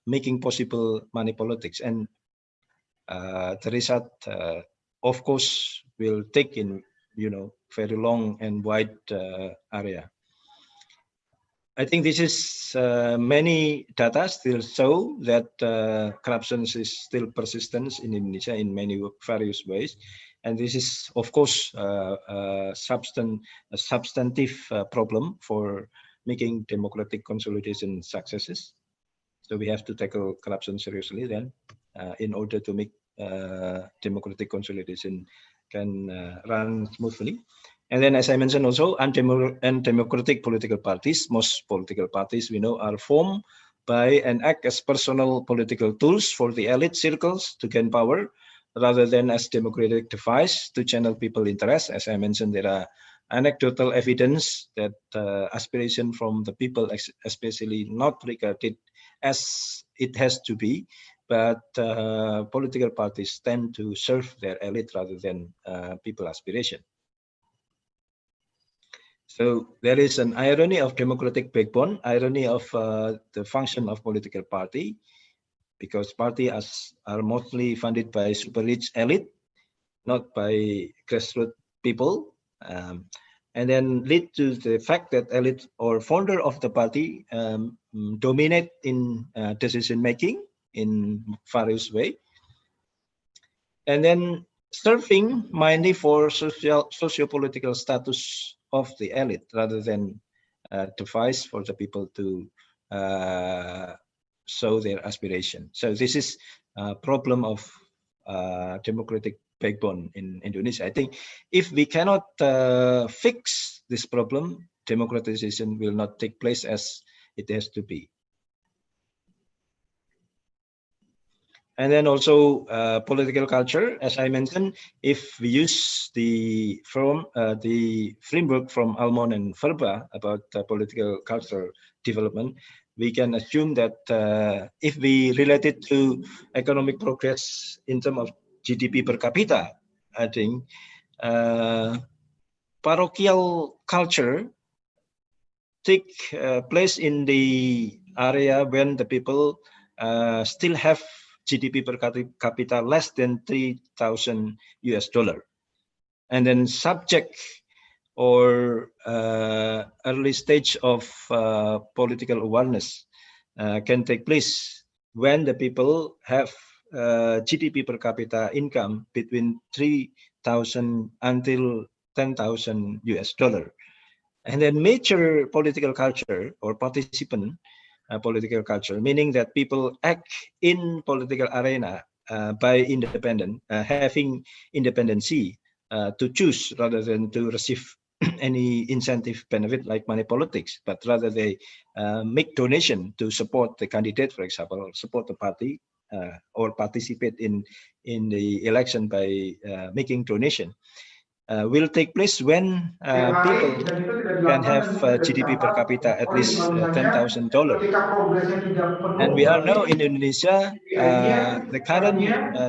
making possible money politics, and the result, of course, will take in very long and wide area. I think this is many data still show that corruption is still persistent in Indonesia in many various ways, And this is, of course, a substantive problem for making democratic consolidation successes. So we have to tackle corruption seriously then, in order to make democratic consolidation can run smoothly. And then, as I mentioned also, undemocratic political parties, most political parties we know are formed by and act as personal political tools for the elite circles to gain power, rather than as democratic device to channel people interest. As I mentioned, there are anecdotal evidence that aspiration from the people, especially not regarded as it has to be, but political parties tend to serve their elite rather than people aspiration. So there is an irony of democratic backbone, irony of the function of political party, because parties are mostly funded by super rich elite, not by grassroots people, and then lead to the fact that elite or founder of the party dominate in decision making in various ways, and then serving mainly for socio-political status of the elite rather than device for the people to show their aspiration. So this is a problem of democratic backbone in Indonesia. I think if we cannot fix this problem, democratization will not take place as it has to be. And then also political culture, as I mentioned, if we use the framework from Almond and Verba about political culture development, we can assume that if we relate it to economic progress in terms of GDP per capita, I think parochial culture take place in the area when the people still have GDP per capita less than $3,000 US, and then subject or early stage of political awareness can take place when the people have GDP per capita income between 3,000 until 10,000 US dollar. And then major political culture or participant political culture, meaning that people act in political arena by independent, having independency to choose rather than to receive any incentive benefit like money politics, but rather they make donation to support the candidate, for example, or support the party, or participate in the election by making donation. Will take place when people can have GDP per capita at least $10,000. And we are now in Indonesia, the current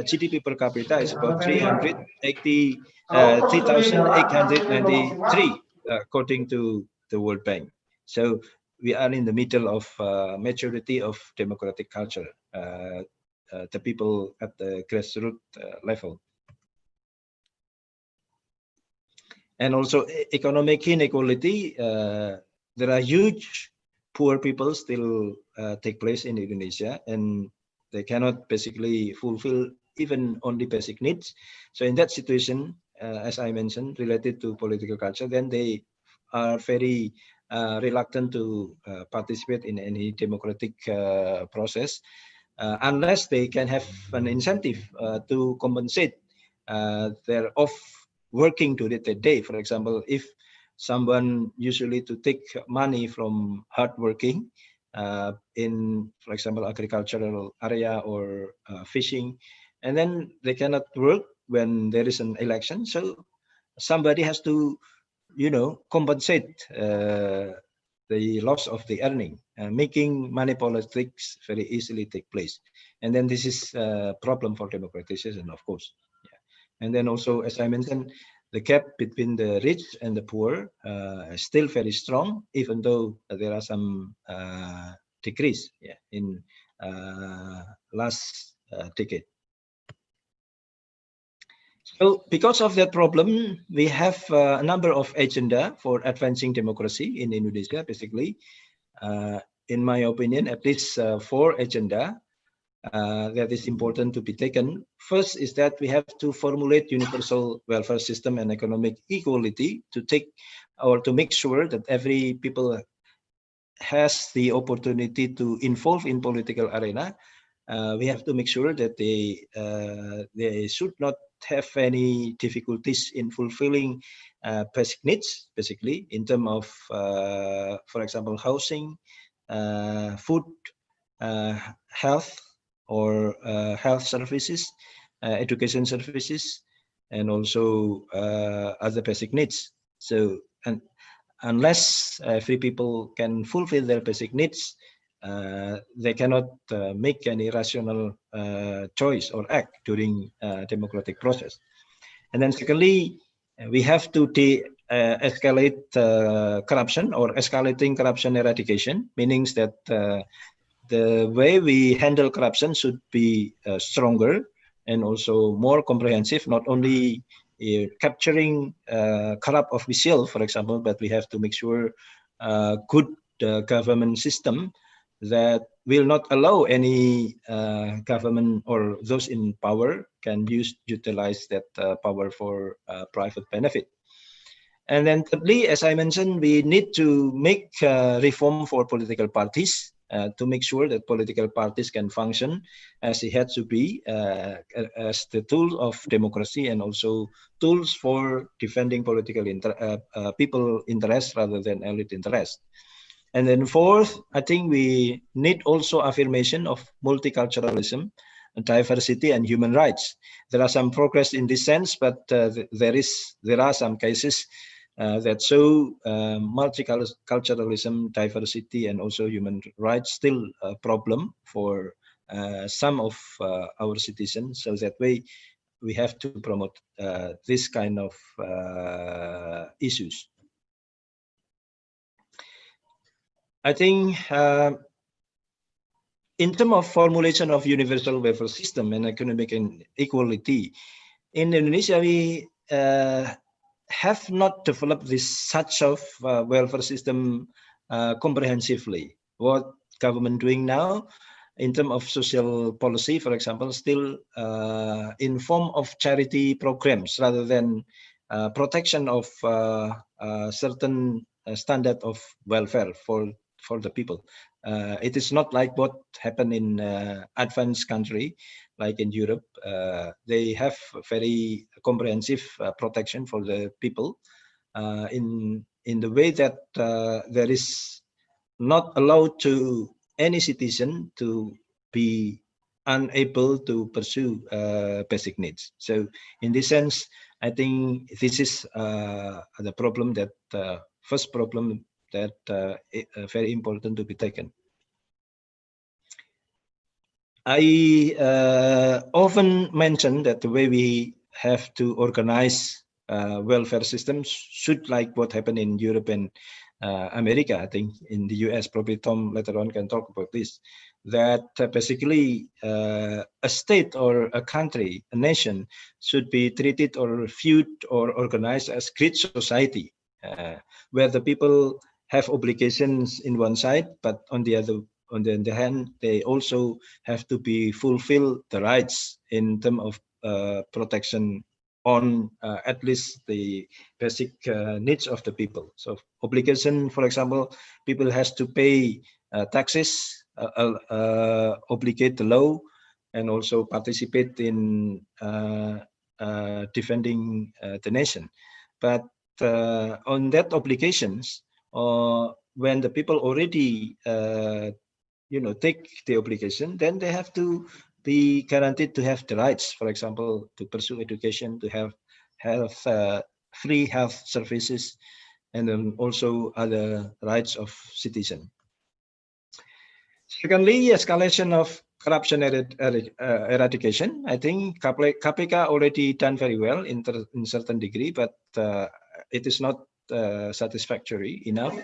GDP per capita is about 3,893, according to the World Bank. So we are in the middle of maturity of democratic culture, the people at the grassroots level. And also economic inequality, there are huge poor people still take place in Indonesia, and they cannot basically fulfill even only basic needs. So in that situation, as I mentioned, related to political culture, then they are very reluctant to participate in any democratic process unless they can have an incentive to compensate their off working during the day. For example, if someone usually to take money from hard working in, for example, agricultural area or fishing, and then they cannot work when there is an election, so somebody has to, compensate the loss of the earning, making money politics very easily take place. And then this is a problem for democratization, of course. And then also, as I mentioned, the gap between the rich and the poor is still very strong, even though there are some decrease in last decade. So because of that problem, we have a number of agenda for advancing democracy in Indonesia, basically. In my opinion, at least 4 agenda. that is important to be taken. First is that we have to formulate universal welfare system and economic equality to take or to make sure that every people has the opportunity to involve in political arena. We have to make sure that they should not have any difficulties in fulfilling basic needs, basically in terms of, for example, housing, food, health or health services, education services, and also other basic needs. So, and unless every people can fulfill their basic needs, they cannot make any rational choice or act during democratic process. And then secondly, we have to escalate corruption or escalating corruption eradication, meaning that the way we handle corruption should be stronger and also more comprehensive, not only capturing corrupt officials, for example, but we have to make sure good government system that will not allow any government or those in power can utilize that power for private benefit. And then thirdly, as I mentioned, we need to make reform for political parties to make sure that political parties can function as it had to be as the tool of democracy and also tools for defending political people interest rather than elite interest. And then fourth, I think we need also affirmation of multiculturalism, diversity, and human rights. There are some progress in this sense, but there are some cases that show multiculturalism, diversity, and also human rights still a problem for some of our citizens. So that way, we have to promote this kind of issues. I think in terms of formulation of universal welfare system and economic inequality, in Indonesia, we have not developed this such of welfare system comprehensively. What government doing now in terms of social policy, for example, still in form of charity programs rather than protection of certain standard of welfare for the people. It is not like what happened in advanced country, like in Europe. They have very comprehensive protection for the people in the way that there is not allowed to any citizen to be unable to pursue basic needs. So in this sense, I think this is the problem that first problem that very important to be taken. I often mention that the way we have to organize welfare systems should like what happened in Europe and America. I think in the US, probably Tom later on can talk about this, that basically a state or a country, a nation should be treated or viewed or organized as great society, where the people have obligations in one side, but on the other hand, they also have to be fulfill the rights in terms of protection on at least the basic needs of the people. So obligation, for example, people has to pay taxes, obligate the law, and also participate in defending the nation. But on that obligations, when the people already take the obligation, then they have to be guaranteed to have the rights, for example, to pursue education, to have free health services, and then also other rights of citizen. Secondly, escalation of corruption eradication. I think KPK already done very well in certain degree, but it is not satisfactory enough.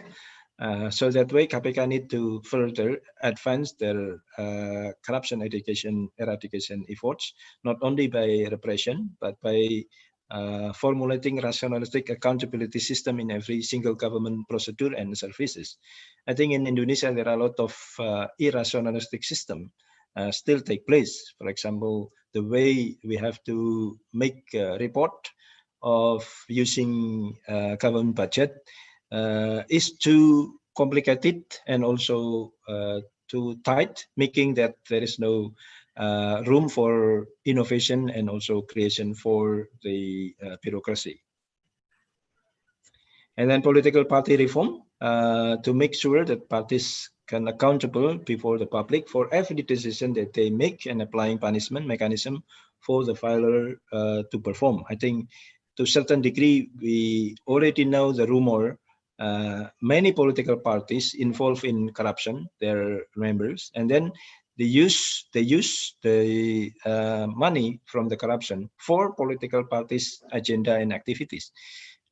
So that way, KPK need to further advance their corruption eradication efforts, not only by repression, but by formulating rationalistic accountability system in every single government procedure and services. I think in Indonesia, there are a lot of irrationalistic system still take place. For example, the way we have to make a report of using government budget is too complicated and also too tight, making that there is no room for innovation and also creation for the bureaucracy. And then political party reform to make sure that parties can accountable before the public for every decision that they make, and applying punishment mechanism for the filer to perform. I think to a certain degree, we already know the rumor. Many political parties involved in corruption, their members, and then they use the money from the corruption for political parties' agenda and activities,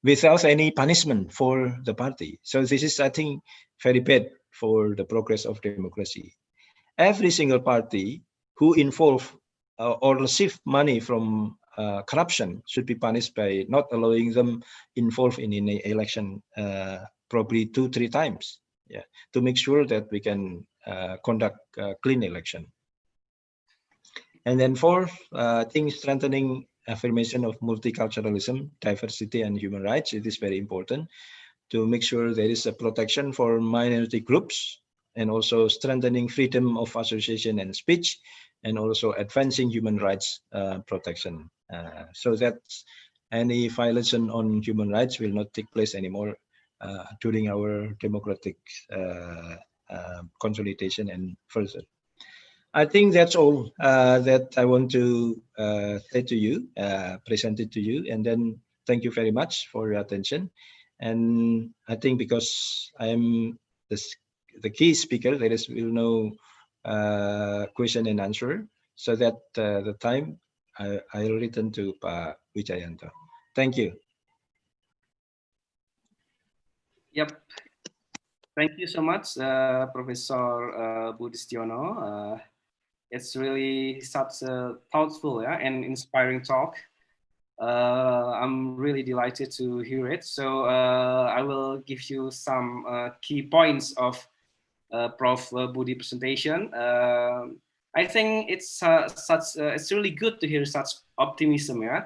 without any punishment for the party. So this is, I think, very bad for the progress of democracy. Every single party who involve or receive money from corruption should be punished by not allowing them involved in an election probably 2-3 times, yeah, to make sure that we can conduct a clean election. And then fourth, I think strengthening affirmation of multiculturalism, diversity, and human rights. It is very important to make sure there is a protection for minority groups, and also strengthening freedom of association and speech, and also advancing human rights protection, so that any violation on human rights will not take place anymore during our democratic consolidation and further. I think that's all that I want to say to you, present it to you, and then thank you very much for your attention. And I think because I am the key speaker, there is will no question and answer, so that the time I'll return to Pak Wijayanto. Thank you. Yep. Thank you so much, Professor Budistiono. It's really such a thoughtful, yeah, and inspiring talk. I'm really delighted to hear it. So I will give you some key points of Prof. Budi presentation. I think it's it's really good to hear such optimism, yeah,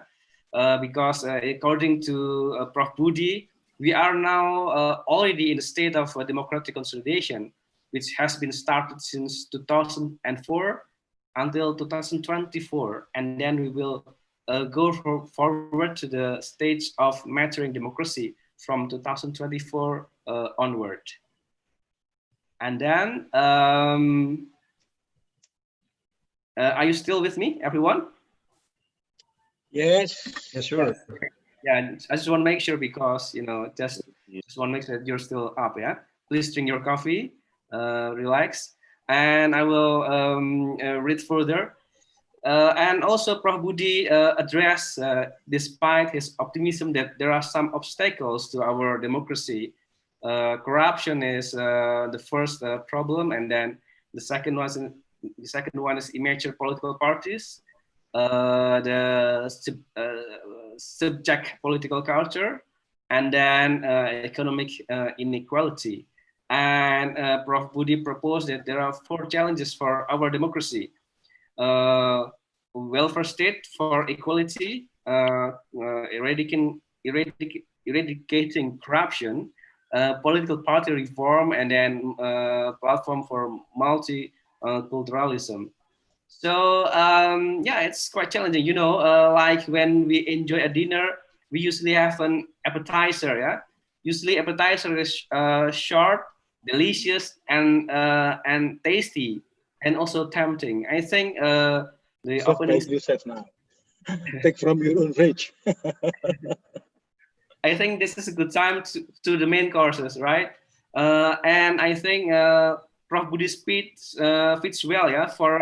because according to Prof. Budi, we are now already in the state of democratic consolidation, which has been started since 2004 until 2024, and then we will go forward to the stage of maturing democracy from 2024 onward. And then, are you still with me, everyone? Yes, yes, sure. Yeah, I just want to make sure, because just want to make sure that you're still up. Yeah, please drink your coffee, relax, and I will read further. And also, Prof. Budi addressed, despite his optimism, that there are some obstacles to our democracy. Corruption is the first problem, and then the second one is immature political parties, the subject political culture, and then economic inequality. And Prof. Budi proposed that there are 4 challenges for our democracy: welfare state for equality, eradicating corruption, political party reform, and then platform for multiculturalism. So yeah, it's quite challenging. Like when we enjoy a dinner, we usually have an appetizer. Yeah, usually appetizer is short, delicious, and tasty, and also tempting. I think the opening. You said now. Take from your own fridge. I think this is a good time to the main courses, right? And I think Prof. Budi's speech fits well, yeah, for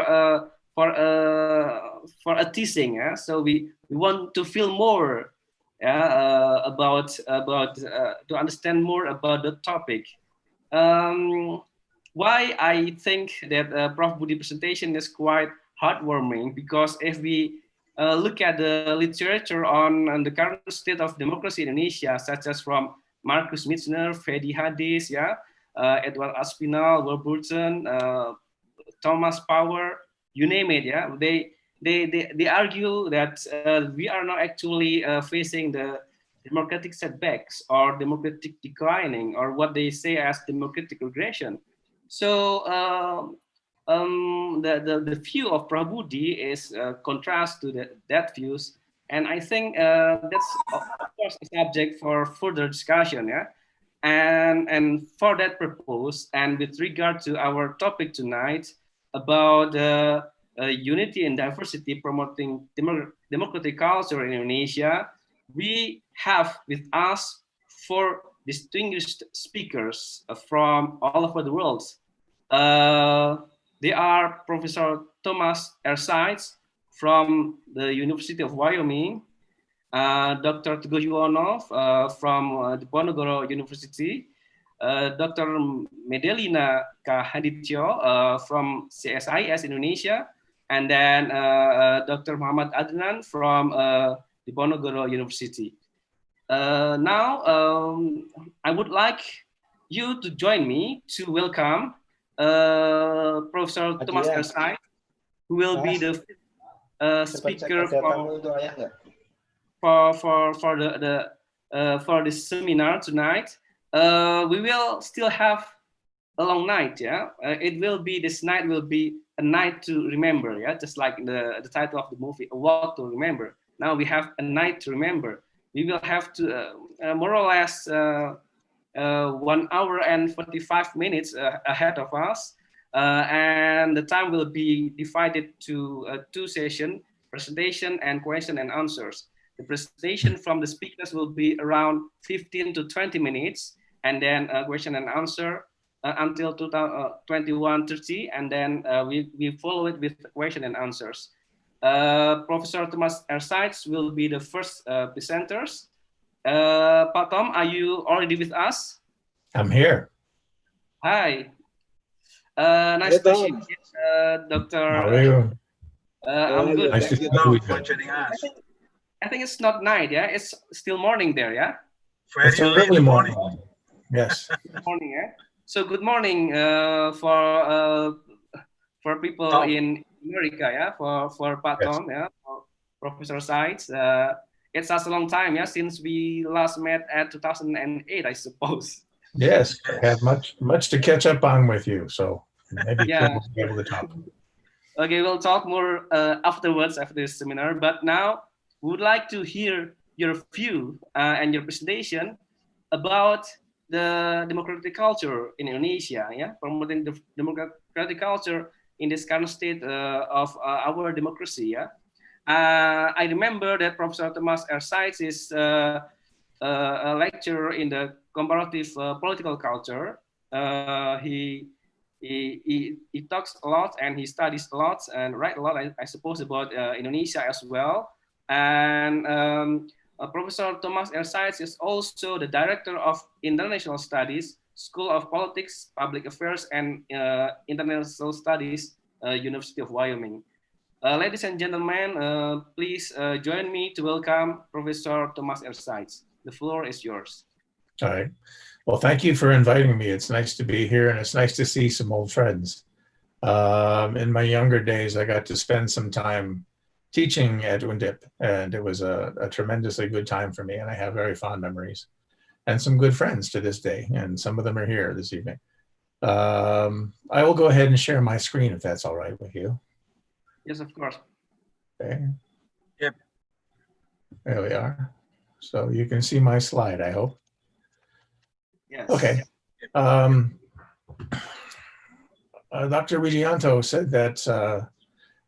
a teasing. Yeah? So we want to feel more, yeah, about to understand more about the topic. Why I think that Prof. Budi presentation is quite heartwarming, because if we look at the literature on the current state of democracy in Indonesia, such as from Marcus Michener, Fedi Hadis, yeah, Edward Aspinall, Warburton, Thomas Power, you name it. Yeah, they argue that we are not actually facing the democratic setbacks or democratic declining or what they say as democratic regression. So the view of Prabhuji is contrast to that views, and I think that's of course a subject for further discussion. Yeah, and for that purpose, and with regard to our topic tonight about unity and diversity, promoting democratic culture in Indonesia, we have with us 4 distinguished speakers from all over the world. They are Professor Thomas Ersites from the University of Wyoming, Dr. Teguh Yuwono from Diponegoro University, Dr. Medelina from CSIS Indonesia, and then Dr. Muhammad Adnan from Diponegoro University. Now, I would like you to join me to welcome Professor Thomas Ersites, who will be the speaker for this seminar tonight. We will still have a long night. Yeah, this night will be a night to remember. Yeah, just like the title of the movie, A Walk to Remember. Now we have a night to remember. We will have to more or less 1 hour and 45 minutes ahead of us, and the time will be divided to 2 sessions: presentation and question and answers. The presentation from the speakers will be around 15 to 20 minutes, and then question and answer until 21:30, and then we follow it with question and answers. Professor Thomas Ersites will be the first presenters. Pak Tom, are you already with us? I'm here. Hi. Nice to see you, Dr. How are you? I'm good. Nice to see you. I think it's not night, yeah? It's still morning there, yeah? It's early morning. Yes. Good morning, yeah? So good morning for people in America, yeah? For Pak Tom, yeah? For Professor Sides. It's such a long time, yeah? Since we last met at 2008, I suppose. Yes, I have much to catch up on with you, so maybe Yeah. we'll be able to talk. Okay, we'll talk more afterwards after this seminar, but now we would like to hear your view and your presentation about the democratic culture in Indonesia, yeah, promoting the democratic culture in this current state of our democracy, yeah. I remember that Professor Thomas Ersites is a lecturer in the comparative political culture. He talks a lot and he studies a lot and writes a lot, I suppose, about Indonesia as well. And Professor Thomas Ersites is also the director of International Studies, School of Politics, Public Affairs, and International Studies, University of Wyoming. Ladies and gentlemen, please join me to welcome Professor Thomas Ersites. The floor is yours. All right. Well, thank you for inviting me. It's nice to be here, and it's nice to see some old friends. In my younger days, I got to spend some time teaching at Undip, and it was a tremendously good time for me, and I have very fond memories and some good friends to this day, and some of them are here this evening. I will go ahead and share my screen if that's all right with you. Yes, of course. Okay. Yep. There we are. So you can see my slide, I hope. Yes. Okay. Dr. Wijayanto said that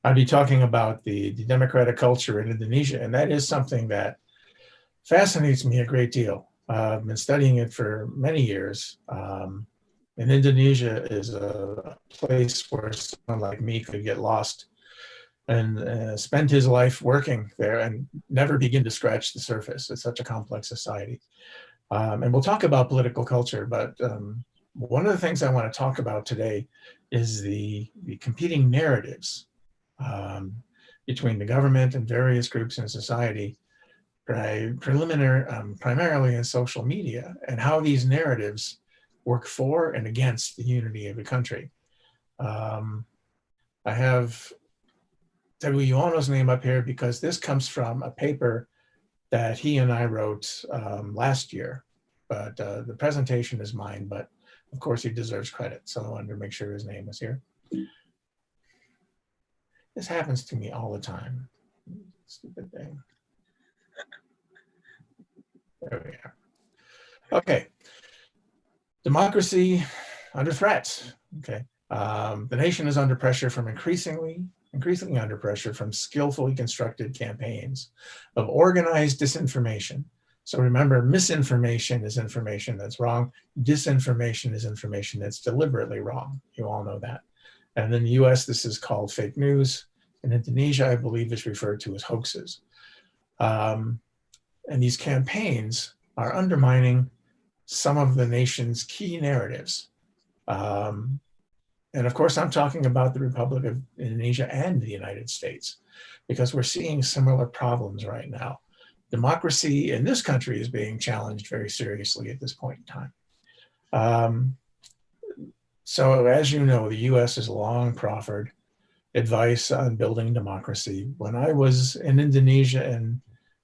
I'd be talking about the democratic culture in Indonesia, and that is something that fascinates me a great deal. I've been studying it for many years. And Indonesia is a place where someone like me could get lost and spend his life working there and never begin to scratch the surface. It's such a complex society. And we'll talk about political culture, but one of the things I want to talk about today is the competing narratives between the government and various groups in society, primarily in social media, and how these narratives work for and against the unity of the country. I have Taguyuono's name up here because this comes from a paper that he and I wrote last year, but the presentation is mine, but of course he deserves credit. So I wanted to make sure his name was here. This happens to me all the time. Stupid thing. There we are. Okay. Democracy under threat. Okay. The nation is under pressure from increasingly under pressure from skillfully constructed campaigns of organized disinformation. So remember, misinformation is information that's wrong. Disinformation is information that's deliberately wrong. You all know that. And in the US, this is called fake news. In Indonesia, I believe it's referred to as hoaxes. And these campaigns are undermining some of the nation's key narratives. And of course, I'm talking about the Republic of Indonesia and the United States, because we're seeing similar problems right now. Democracy in this country is being challenged very seriously at this point in time. So as you know, the US has long proffered advice on building democracy. When I was in Indonesia in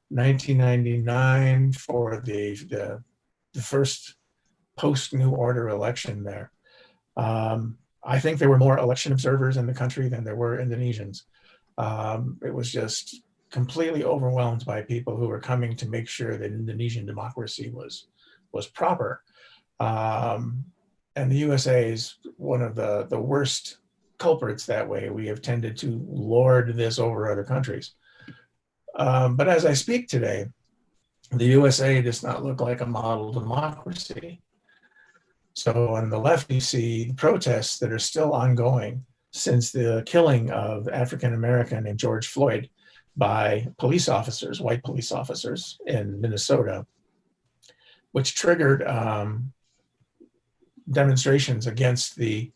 1999 for the first post-New Order election there, I think there were more election observers in the country than there were Indonesians. It was just completely overwhelmed by people who were coming to make sure that Indonesian democracy was proper. And the USA is one of the worst culprits that way. We have tended to lord this over other countries. But as I speak today, the USA does not look like a model democracy. So on the left, you see the protests that are still ongoing since the killing of African-American named George Floyd by police officers, white police officers in Minnesota, which triggered demonstrations against the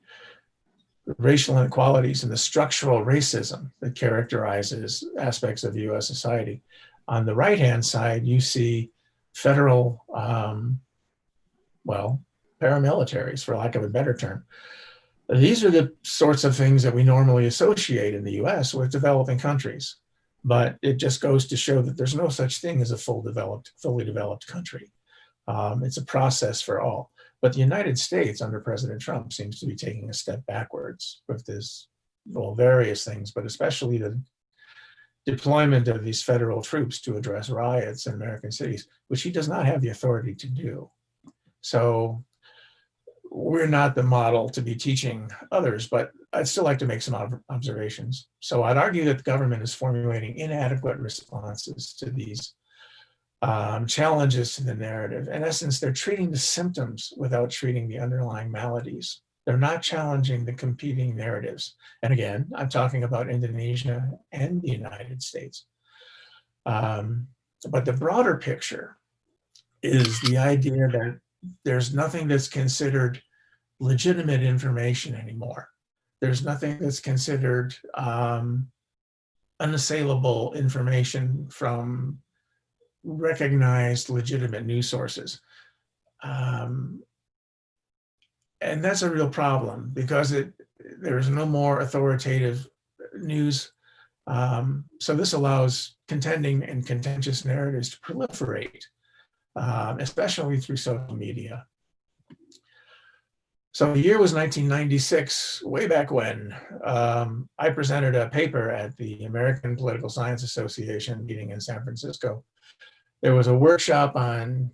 racial inequalities and the structural racism that characterizes aspects of US society. On the right-hand side, you see federal, paramilitaries, for lack of a better term. These are the sorts of things that we normally associate in the US with developing countries. But it just goes to show that there's no such thing as a fully developed country. It's a process for all. But the United States under President Trump seems to be taking a step backwards with this, various things, but especially the deployment of these federal troops to address riots in American cities, which he does not have the authority to do. So we're not the model to be teaching others, but I'd still like to make some observations. So I'd argue that the government is formulating inadequate responses to these challenges to the narrative. In essence, they're treating the symptoms without treating the underlying maladies. They're not challenging the competing narratives. And again, I'm talking about Indonesia and the United States. But the broader picture is the idea that there's nothing that's considered legitimate information anymore. There's nothing that's considered unassailable information from recognized legitimate news sources. And that's a real problem because there's no more authoritative news. So this allows contending and contentious narratives to proliferate, especially through social media. So the year was 1996, way back when. I presented a paper at the American Political Science Association meeting in San Francisco. There was a workshop on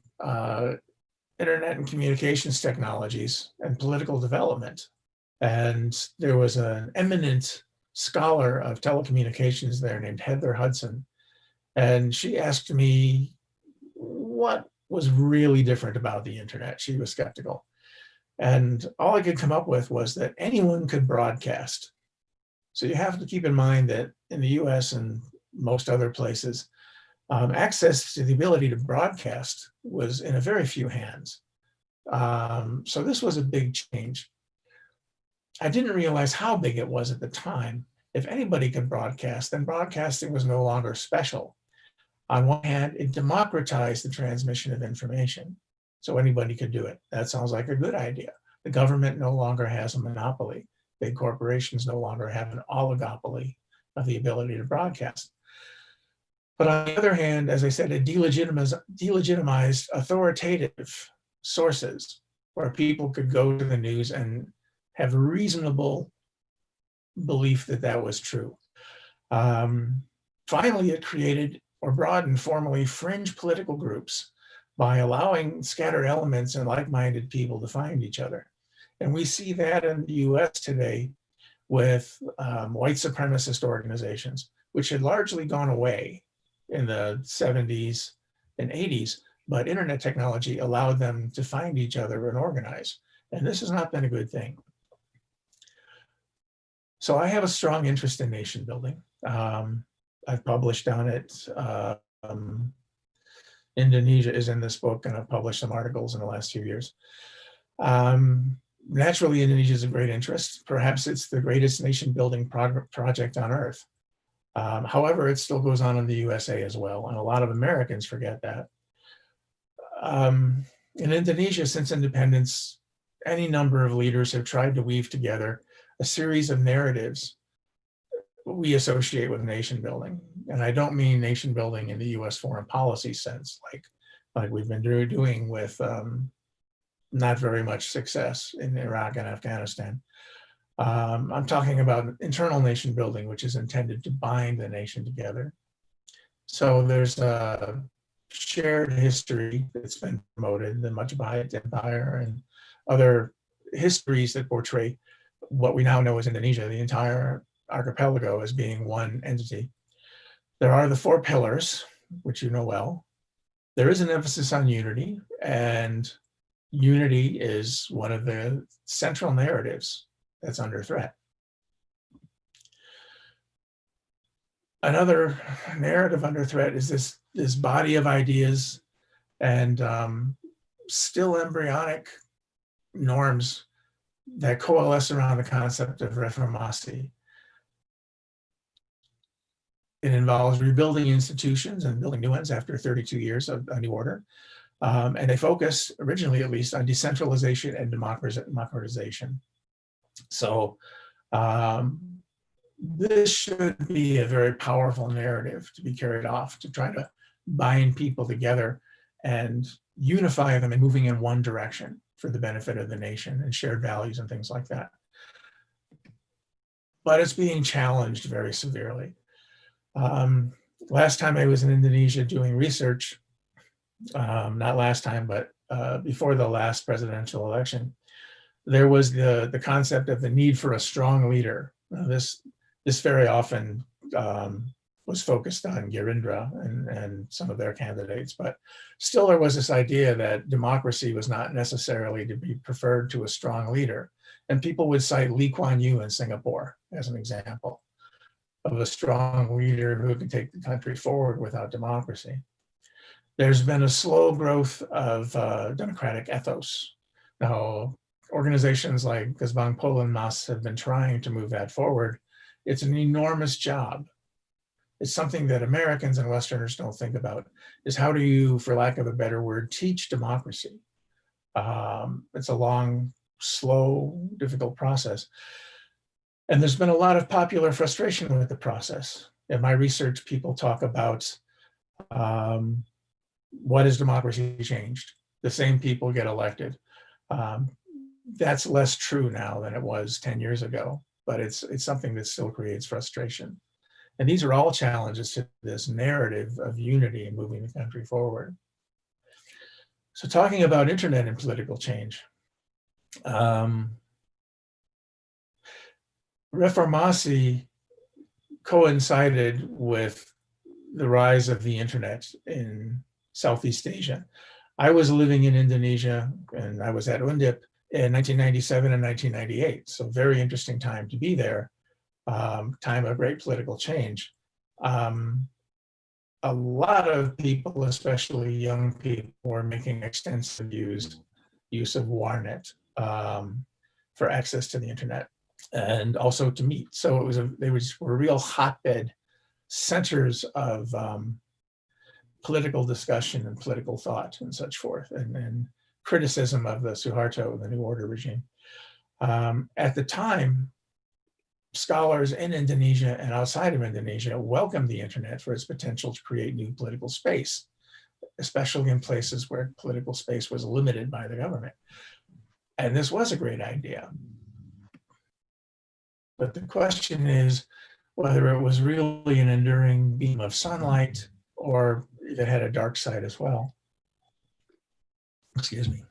internet and communications technologies and political development. And there was an eminent scholar of telecommunications there named Heather Hudson. And she asked me what was really different about the internet. She was skeptical. And all I could come up with was that anyone could broadcast. So you have to keep in mind that in the US and most other places, access to the ability to broadcast was in a very few hands. So this was a big change. I didn't realize how big it was at the time. If anybody could broadcast, then broadcasting was no longer special. On one hand, it democratized the transmission of information, so anybody could do it. That sounds like a good idea. The government no longer has a monopoly. Big corporations no longer have an oligopoly of the ability to broadcast. But on the other hand, as I said, it delegitimized authoritative sources where people could go to the news and have reasonable belief that that was true. Finally, it created or broadened formally fringe political groups by allowing scattered elements and like-minded people to find each other. And we see that in the US today with white supremacist organizations, which had largely gone away in the 70s and 80s, but internet technology allowed them to find each other and organize. And this has not been a good thing. So I have a strong interest in nation building. I've published on it. Indonesia is in this book, and I've published some articles in the last few years. Naturally, Indonesia is of great interest. Perhaps it's the greatest nation building project on earth. However, it still goes on in the USA as well, and a lot of Americans forget that. In Indonesia, since independence, any number of leaders have tried to weave together a series of narratives we associate with nation building. And I don't mean nation building in the US foreign policy sense, like we've been doing with not very much success in Iraq and Afghanistan. I'm talking about internal nation building, which is intended to bind the nation together. So there's a shared history that's been promoted, the Majapahit Empire and other histories that portray what we now know as Indonesia, the entire archipelago, as being one entity. There are the 4 pillars, which you know well. There is an emphasis on unity, and unity is one of the central narratives that's under threat. Another narrative under threat is this body of ideas and still embryonic norms that coalesce around the concept of reformasi. It involves rebuilding institutions and building new ones after 32 years of a new order. And they focus, originally at least, on decentralization and democratization. So this should be a very powerful narrative to be carried off, to try to bind people together and unify them and moving in one direction for the benefit of the nation and shared values and things like that. But it's being challenged very severely. Last time I was in Indonesia doing research, not last time, but before the last presidential election, there was the concept of the need for a strong leader. This very often was focused on Gerindra and some of their candidates, but still there was this idea that democracy was not necessarily to be preferred to a strong leader. And people would cite Lee Kuan Yew in Singapore as an example of a strong leader who can take the country forward without democracy. There's been a slow growth of democratic ethos. Now, organizations like Gazbang Pol and Mas have been trying to move that forward. It's an enormous job. It's something that Americans and Westerners don't think about, is how do you, for lack of a better word, teach democracy? It's a long, slow, difficult process. And there's been a lot of popular frustration with the process. In my research, people talk about what has democracy changed? The same people get elected. That's less true now than it was 10 years ago, but it's something that still creates frustration. And these are all challenges to this narrative of unity and moving the country forward. So talking about internet and political change, reformasi coincided with the rise of the internet in Southeast Asia. I was living in Indonesia and I was at Undip in 1997 and 1998. So very interesting time to be there, time of great political change. A lot of people, especially young people, were making extensive use of Warnet for access to the internet and also to meet. So they were real hotbed centers of political discussion and political thought and such forth, and criticism of the Suharto, the New Order regime. At the time, scholars in Indonesia and outside of Indonesia welcomed the internet for its potential to create new political space, especially in places where political space was limited by the government. And this was a great idea. But the question is whether it was really an enduring beam of sunlight or if it had a dark side as well. Excuse me.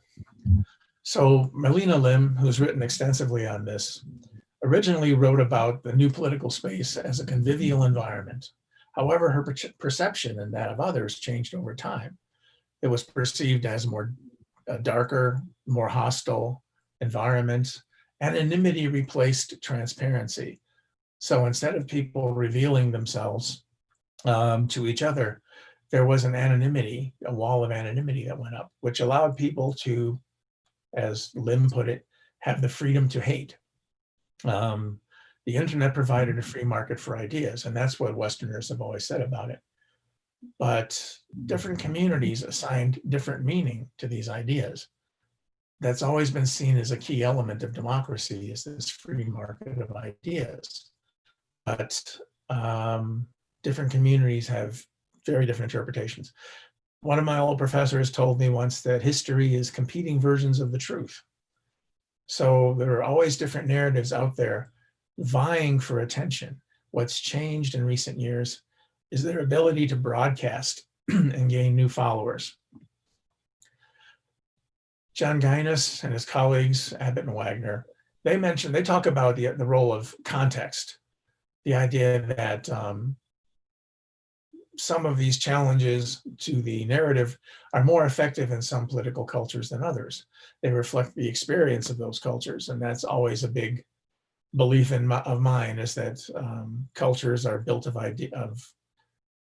So Medelina Lim, who's written extensively on this, originally wrote about the new political space as a convivial environment. However, her perception and that of others changed over time. It was perceived as a darker, more hostile environment. Anonymity replaced transparency. So instead of people revealing themselves to each other, there was an anonymity, a wall of anonymity that went up, which allowed people to, as Lim put it, have the freedom to hate. The internet provided a free market for ideas, and that's what Westerners have always said about it. But different communities assigned different meaning to these ideas. That's always been seen as a key element of democracy, is this free market of ideas. But different communities have very different interpretations. One of my old professors told me once that history is competing versions of the truth. So there are always different narratives out there vying for attention. What's changed in recent years is their ability to broadcast and gain new followers. John Guinness and his colleagues, Abbott and Wagner, they talk about the role of context, the idea that some of these challenges to the narrative are more effective in some political cultures than others. They reflect the experience of those cultures, and that's always a big belief of mine, is that cultures are built of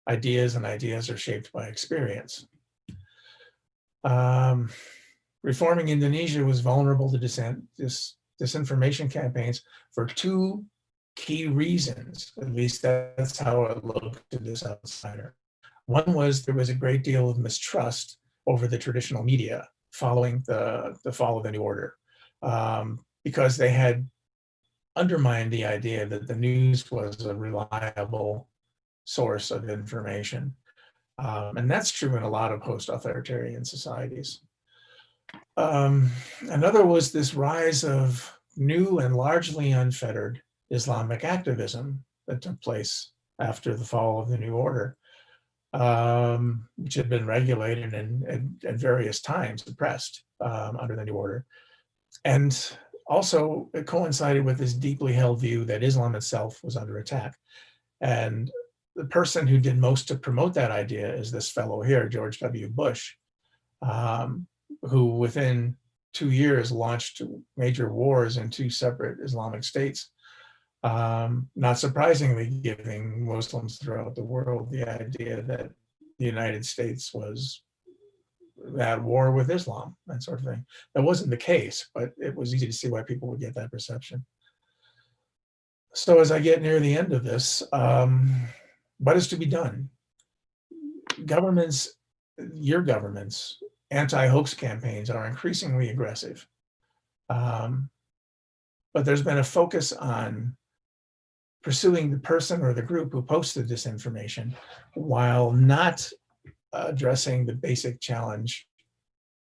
ideas, and ideas are shaped by experience. Reforming Indonesia was vulnerable to disinformation campaigns for two key reasons. At least that's how it looked to this outsider. One was there was a great deal of mistrust over the traditional media following the fall of the New Order, because they had undermined the idea that the news was a reliable source of information. And that's true in a lot of post-authoritarian societies. Another was this rise of new and largely unfettered Islamic activism that took place after the fall of the New Order, which had been regulated and at various times suppressed under the New Order. And also it coincided with this deeply held view that Islam itself was under attack. And the person who did most to promote that idea is this fellow here, George W. Bush, who within 2 years launched major wars in 2 separate Islamic states. Not surprisingly, giving Muslims throughout the world the idea that the United States was at war with Islam, that sort of thing. That wasn't the case, but it was easy to see why people would get that perception. So as I get near the end of this, what is to be done? Governments, your governments, anti-hoax campaigns are increasingly aggressive. But there's been a focus on pursuing the person or the group who posted disinformation while not addressing the basic challenge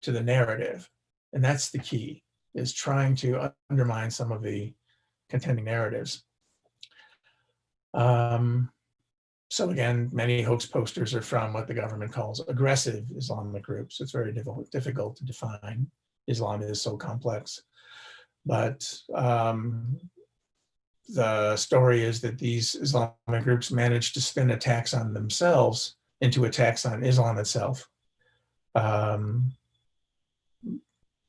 to the narrative. And that's the key, is trying to undermine some of the contending narratives. So again, many hoax posters are from what the government calls aggressive Islamic groups. It's very difficult to define. Islam is so complex. But the story is that these Islamic groups managed to spin attacks on themselves into attacks on Islam itself.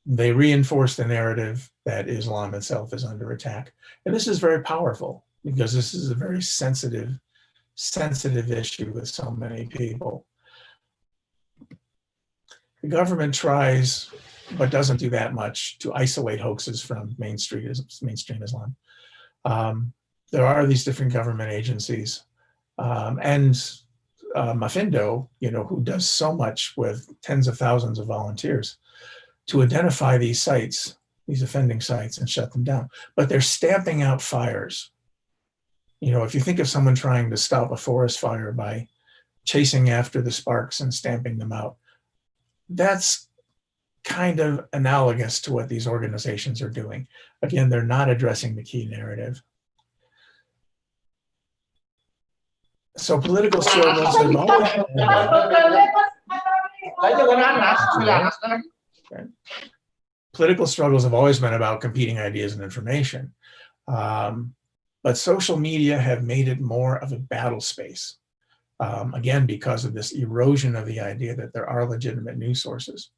They reinforce the narrative that Islam itself is under attack. And this is very powerful because this is a very sensitive issue with so many people. The government tries, but doesn't do that much, to isolate hoaxes from mainstream Islam. There are these different government agencies, and Mafindo, who does so much with tens of thousands of volunteers to identify these sites, these offending sites, and shut them down. But they're stamping out fires You know, if you think of someone trying to stop a forest fire by chasing after the sparks and stamping them out, that's kind of analogous to what these organizations are doing. Again, they're not addressing the key narrative. So political struggles have political struggles have always been about competing ideas and information. But social media have made it more of a battle space. Again, because of this erosion of the idea that there are legitimate news sources.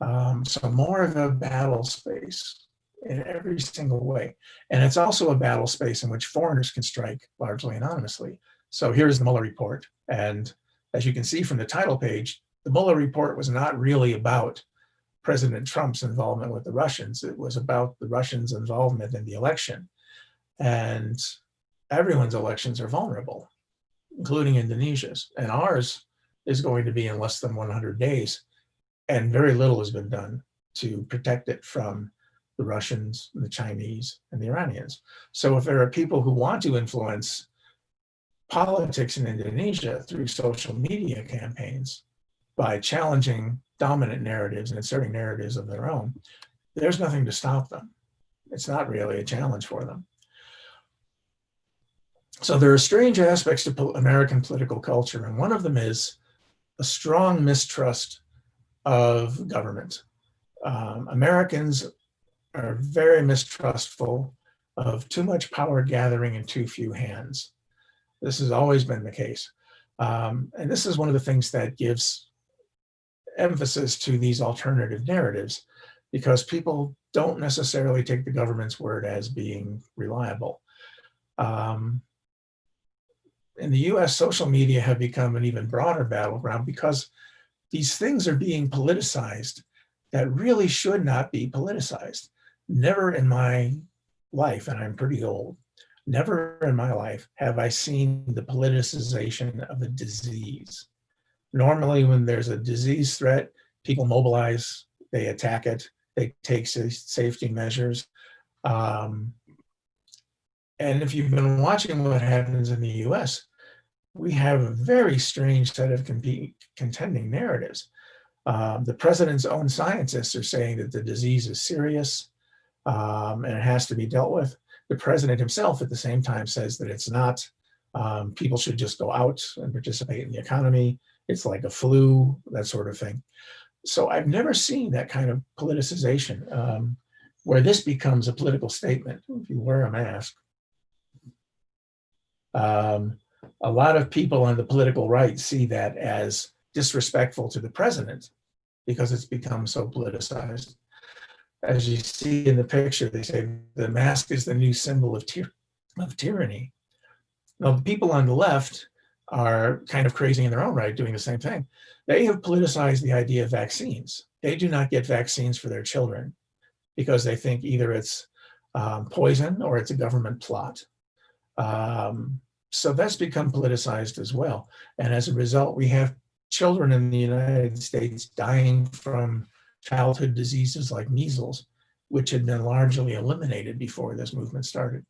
So more of a battle space in every single way. And it's also a battle space in which foreigners can strike largely anonymously. So here's the Mueller report. And as you can see from the title page, the Mueller report was not really about President Trump's involvement with the Russians. It was about the Russians' involvement in the election. And everyone's elections are vulnerable, including Indonesia's. And ours is going to be in less than 100 days. And very little has been done to protect it from the Russians, the Chinese, and the Iranians. So if there are people who want to influence politics in Indonesia through social media campaigns by challenging dominant narratives and inserting narratives of their own, there's nothing to stop them. It's not really a challenge for them. So there are strange aspects to American political culture, and one of them is a strong mistrust of government. Americans are very mistrustful of too much power gathering in too few hands. This has always been the case. And this is one of the things that gives emphasis to these alternative narratives, because people don't necessarily take the government's word as being reliable. In the US, social media have become an even broader battleground because these things are being politicized that really should not be politicized. Never in my life, and I'm pretty old, never in my life have I seen the politicization of a disease. Normally, when there's a disease threat, people mobilize, they attack it, they take safety measures. And if you've been watching what happens in the US, we have a very strange set of contending narratives. The president's own scientists are saying that the disease is serious and it has to be dealt with. The president himself at the same time says that it's not. People should just go out and participate in the economy. It's like a flu, that sort of thing. So I've never seen that kind of politicization where this becomes a political statement. If you wear a mask. A lot of people on the political right see that as disrespectful to the president because it's become so politicized. As you see in the picture, they say the mask is the new symbol of tyranny. Now, the people on the left are kind of crazy in their own right, doing the same thing. They have politicized the idea of vaccines. They do not get vaccines for their children because they think either it's poison or it's a government plot. So that's become politicized as well. And as a result, we have children in the United States dying from childhood diseases like measles, which had been largely eliminated before this movement started.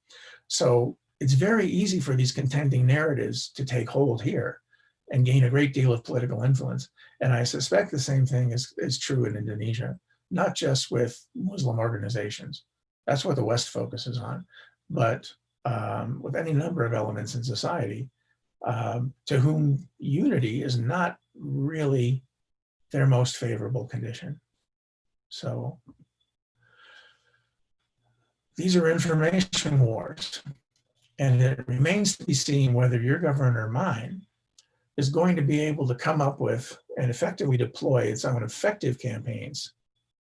So it's very easy for these contending narratives to take hold here and gain a great deal of political influence. And I suspect the same thing is true in Indonesia, not just with Muslim organizations. That's what the West focuses on, but with any number of elements in society to whom unity is not really their most favorable condition. So these are information wars, and it remains to be seen whether your government or mine is going to be able to come up with and effectively deploy its own effective campaigns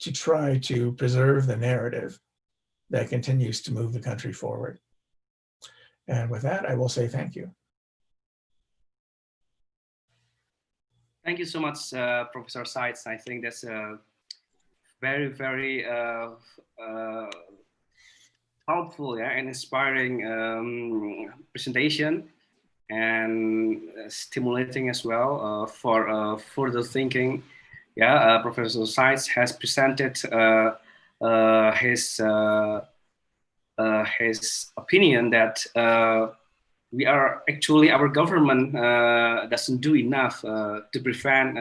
to try to preserve the narrative that continues to move the country forward. And with that, I will say thank you. Thank you so much, Professor Seitz. I think that's a very, very helpful, yeah, and inspiring presentation, and stimulating as well for further thinking. Yeah, Professor Seitz has presented his opinion that we are actually, our government doesn't do enough to prevent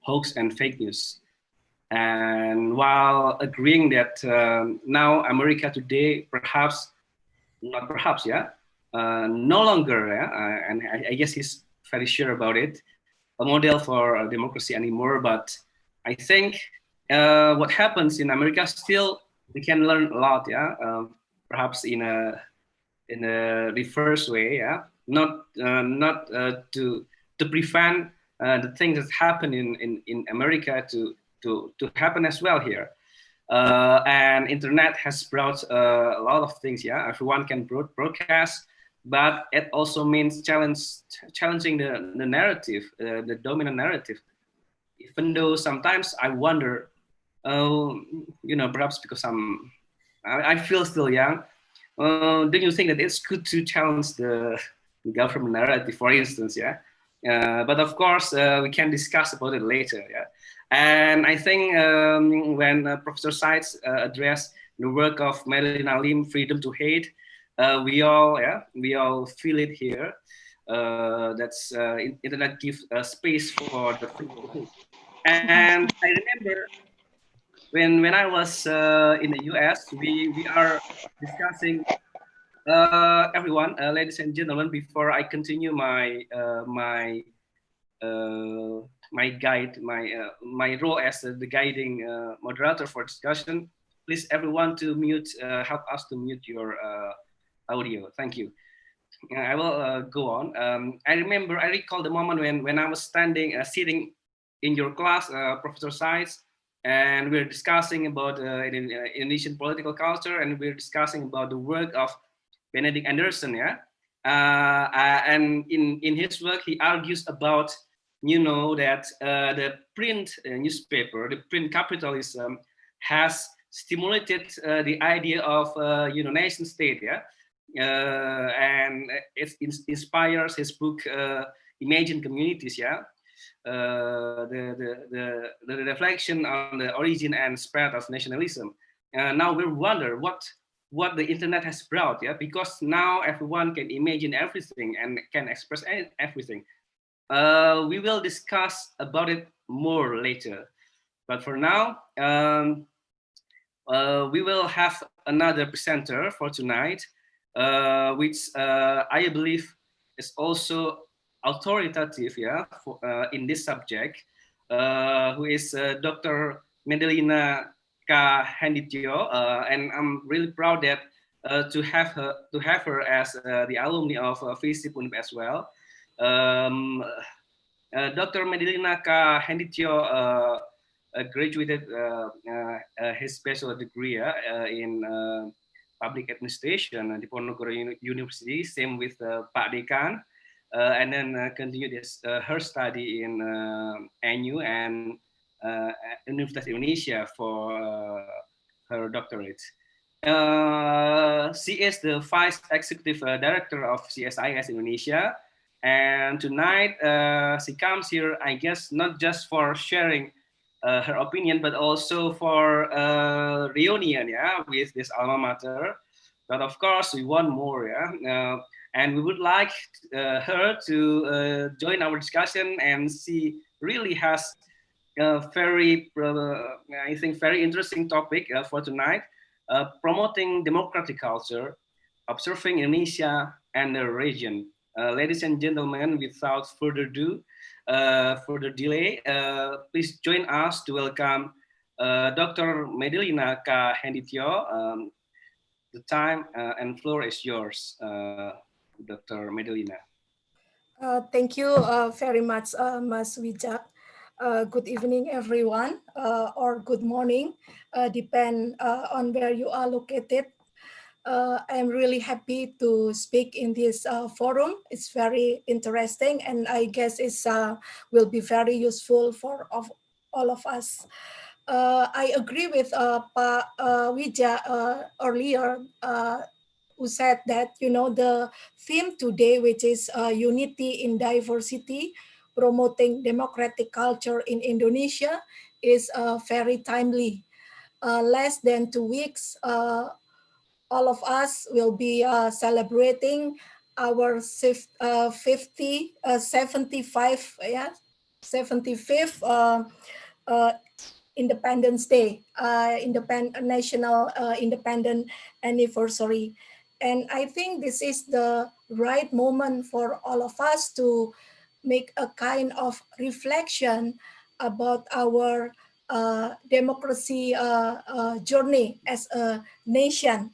hoax and fake news. And while agreeing that now America today, perhaps, not perhaps, no longer, and I guess he's very sure about it, a model for democracy anymore. But I think what happens in America still, we can learn a lot, perhaps in a reverse way, not to prevent the things that happen in America to happen as well here. And internet has brought a lot of things. Everyone can broadcast, but it also means challenging the narrative, the dominant narrative. Even though sometimes I wonder, perhaps because I feel still young. Don't you think that it's good to challenge the government narrative, for instance? But of course, we can discuss about it later. And I think when Professor Seitz addressed the work of Medelina Lim, Freedom to Hate, we all feel it here. That's internet gives space for the freedom to hate. And I remember when I was in the US, we are discussing, everyone, ladies and gentlemen, before I continue my role as the guiding moderator for discussion, please everyone to mute, help us to mute your audio. Thank you. I will go on. I recall the moment when I was sitting in your class, Professor Seitz, and we're discussing about Indonesian political culture, and we're discussing about the work of Benedict Anderson, and in his work, he argues about, that the print newspaper, the print capitalism has stimulated the idea of, nation state, and it inspires his book, Imagine Communities, the reflection on the origin and spread of nationalism. Now we wonder what the internet has brought, because now everyone can imagine everything and can express everything. We will discuss about it more later, but for now, we will have another presenter for tonight, which I believe is also authoritative, in this subject, who is Dr. Medelina Handityo, and I'm really proud that to have her as the alumni of FISIP Undip as well. Dr. Medelina Handityo graduated his bachelor degree in public administration at Diponegoro University, same with Pak Dekan, and then continued her study in ANU and Universitas Indonesia for her doctorate. She is the Vice Executive Director of CSIS Indonesia, and tonight she comes here, I guess, not just for sharing her opinion, but also for reunion, with this alma mater. But of course, we want more, and we would like her to join our discussion, and she really has a very, I think, very interesting topic for tonight, promoting democratic culture, observing Indonesia and the region. Ladies and gentlemen, without further delay, please join us to welcome Dr. Medelina Handityo. The time and floor is yours, Dr. Medelina. Thank you very much, Mas Wijak. Good evening, everyone, or good morning, depend on where you are located. I'm really happy to speak in this forum. It's very interesting, and I guess it will be very useful for all of us. I agree with Pak Wija earlier, who said that, the theme today, which is unity in diversity, promoting democratic culture in Indonesia, is very timely. Less than 2 weeks, all of us will be celebrating our 75th Independence Day, National Independent Anniversary. And I think this is the right moment for all of us to make a kind of reflection about our democracy journey as a nation.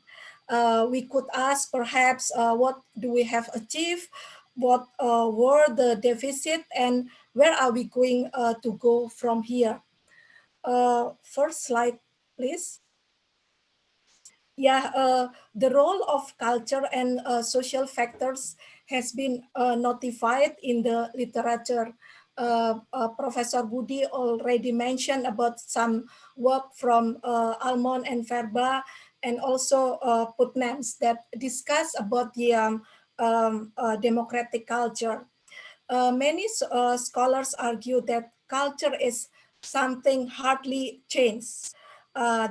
We could ask perhaps what do we have achieved, what were the deficit, and where are we going to go from here. First slide, please. Yeah, the role of culture and social factors has been notified in the literature. Professor Budi already mentioned about some work from Almond and Verba, and also Putnams that discuss about the democratic culture. Many scholars argue that culture is something hardly changed.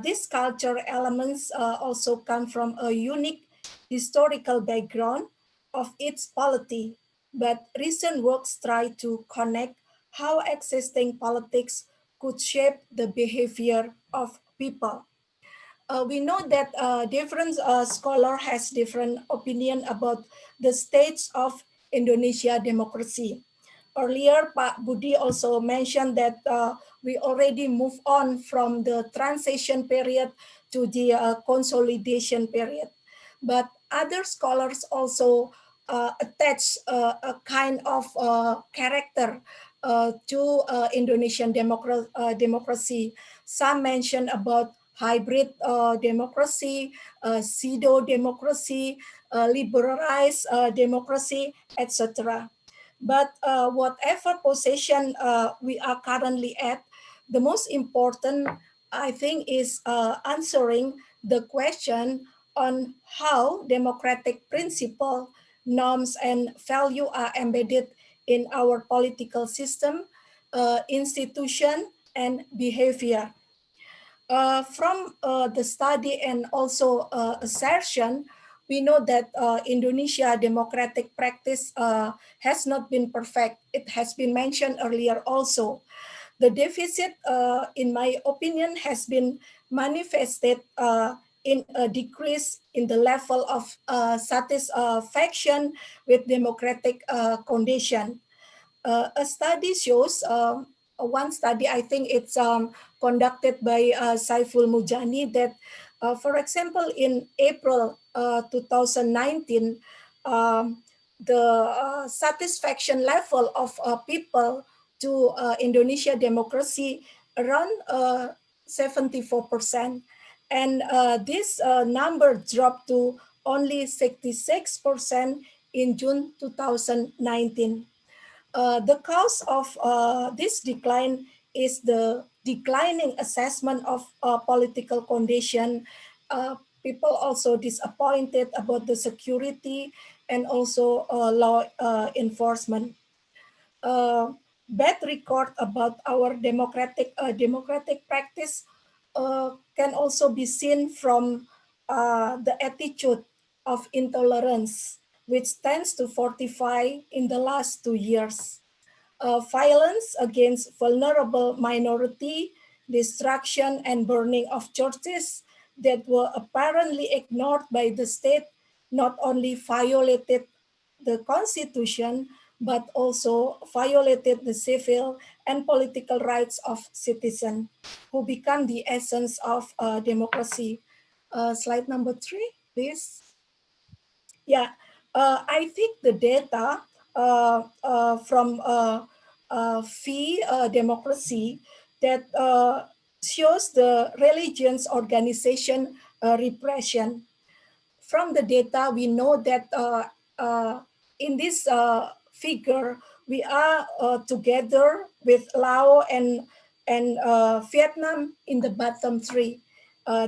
These culture elements also come from a unique historical background of its polity, but recent works try to connect how existing politics could shape the behavior of people. We know that different scholar has different opinion about the stage of Indonesia democracy. Earlier, Pak Budi also mentioned that we already moved on from the transition period to the consolidation period. But other scholars also attach a kind of character to Indonesian democracy. Some mention about hybrid democracy, pseudo-democracy, liberalized democracy, etc. But whatever position we are currently at, the most important, I think, is answering the question on how democratic principle, norms, and value are embedded in our political system, institution, and behavior. From the study and also assertion, we know that Indonesia democratic practice has not been perfect. It has been mentioned earlier also. The deficit, in my opinion, has been manifested in a decrease in the level of satisfaction with democratic condition. A study shows, one study, I think it's conducted by Saiful Mujani, that, for example, in April 2019, the satisfaction level of people to Indonesia democracy around 74%. And this number dropped to only 66% in June 2019. The cause of this decline is the declining assessment of political condition. People also disappointed about the security and also law enforcement. Bad record about our democratic practice can also be seen from the attitude of intolerance, which tends to fortify in the last 2 years. Violence against vulnerable minority, destruction and burning of churches that were apparently ignored by the state not only violated the constitution, but also violated the civil and political rights of citizens, who become the essence of democracy. Slide number 3, please. Yeah, I think the data from fee democracy that shows the religions organization repression. From the data, we know that in this figure, we are together with Laos and Vietnam in the bottom 3.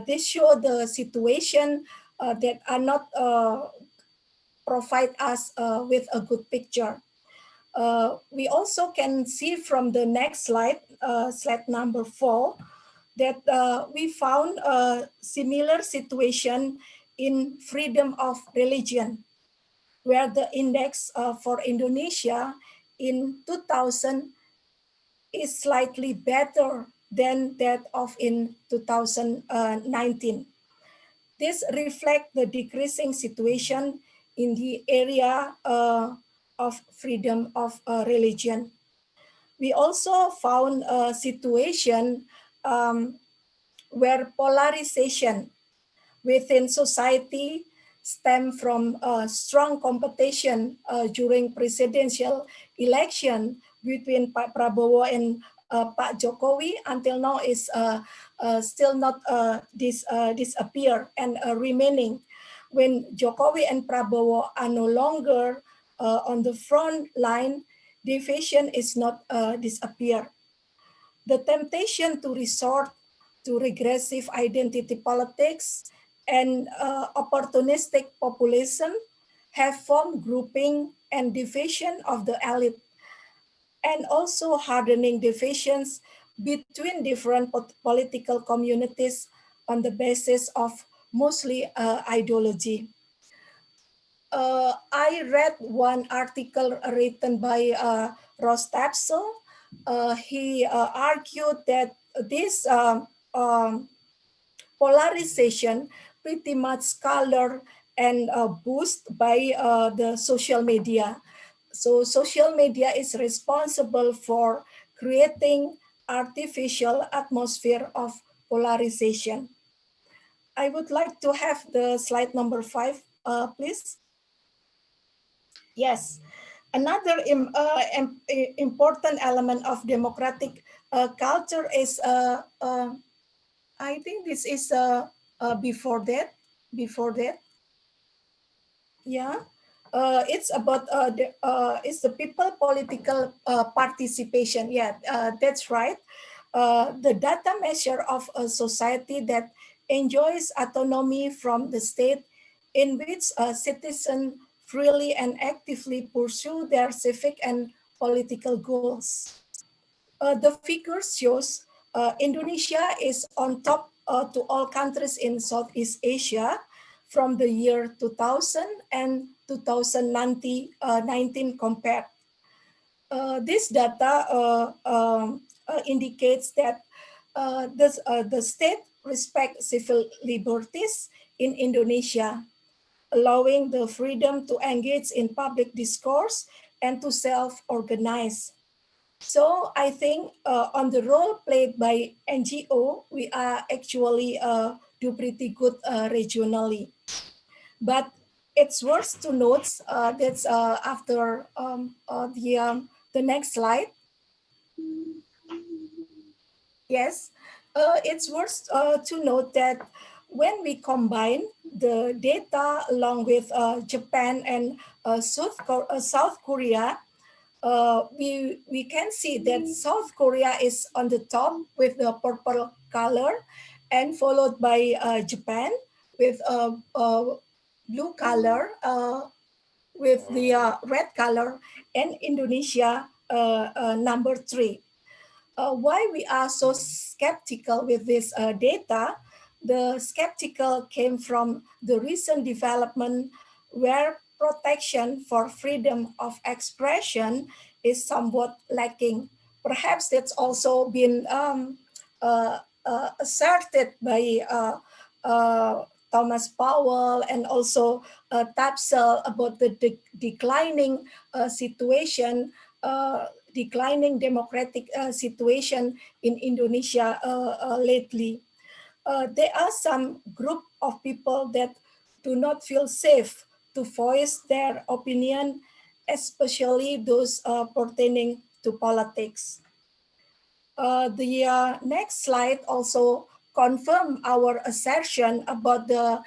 This show the situation that are not provide us with a good picture. We also can see from the next slide, slide number 4, that we found a similar situation in freedom of religion. where the index for Indonesia in 2000 is slightly better than that of in 2019. This reflects the decreasing situation in the area of freedom of religion. We also found a situation where polarization within society stem from strong competition during presidential election between Pak Prabowo and Pak Jokowi. Until now is still not disappear and remaining. When Jokowi and Prabowo are no longer on the front line, division is not disappear. The temptation to resort to regressive identity politics and opportunistic populism have formed grouping and division of the elite, and also hardening divisions between different political communities on the basis of mostly ideology. I read one article written by Ross Tapsell. He argued that this polarization pretty much colored and boosted by the social media. So social media is responsible for creating artificial atmosphere of polarization. I would like to have the slide number 5, please. Yes, another important element of democratic culture is, I think this is before that, yeah. It's about it's the people political participation. Yeah, that's right. The data measure of a society that enjoys autonomy from the state, in which citizens freely and actively pursue their civic and political goals. The figure shows Indonesia is on top to all countries in Southeast Asia from the year 2000 and 2019 compared. This data indicates that the state respects civil liberties in Indonesia, allowing the freedom to engage in public discourse and to self-organize. So I think on the role played by NGO, we are actually do pretty good regionally. But it's worth to note that after the next slide. Yes, it's worth to note that when we combine the data along with Japan and South Korea, we can see that South Korea is on the top with the purple color, and followed by Japan with blue color, with the red color, and Indonesia number 3. Why we are so skeptical with this data? The skeptical came from the recent development where protection for freedom of expression is somewhat lacking. Perhaps that's also been asserted by Thomas Powell and also Tapsell about the declining situation, declining democratic situation in Indonesia lately. There are some group of people that do not feel safe to voice their opinion, especially those pertaining to politics. The next slide also confirm our assertion about the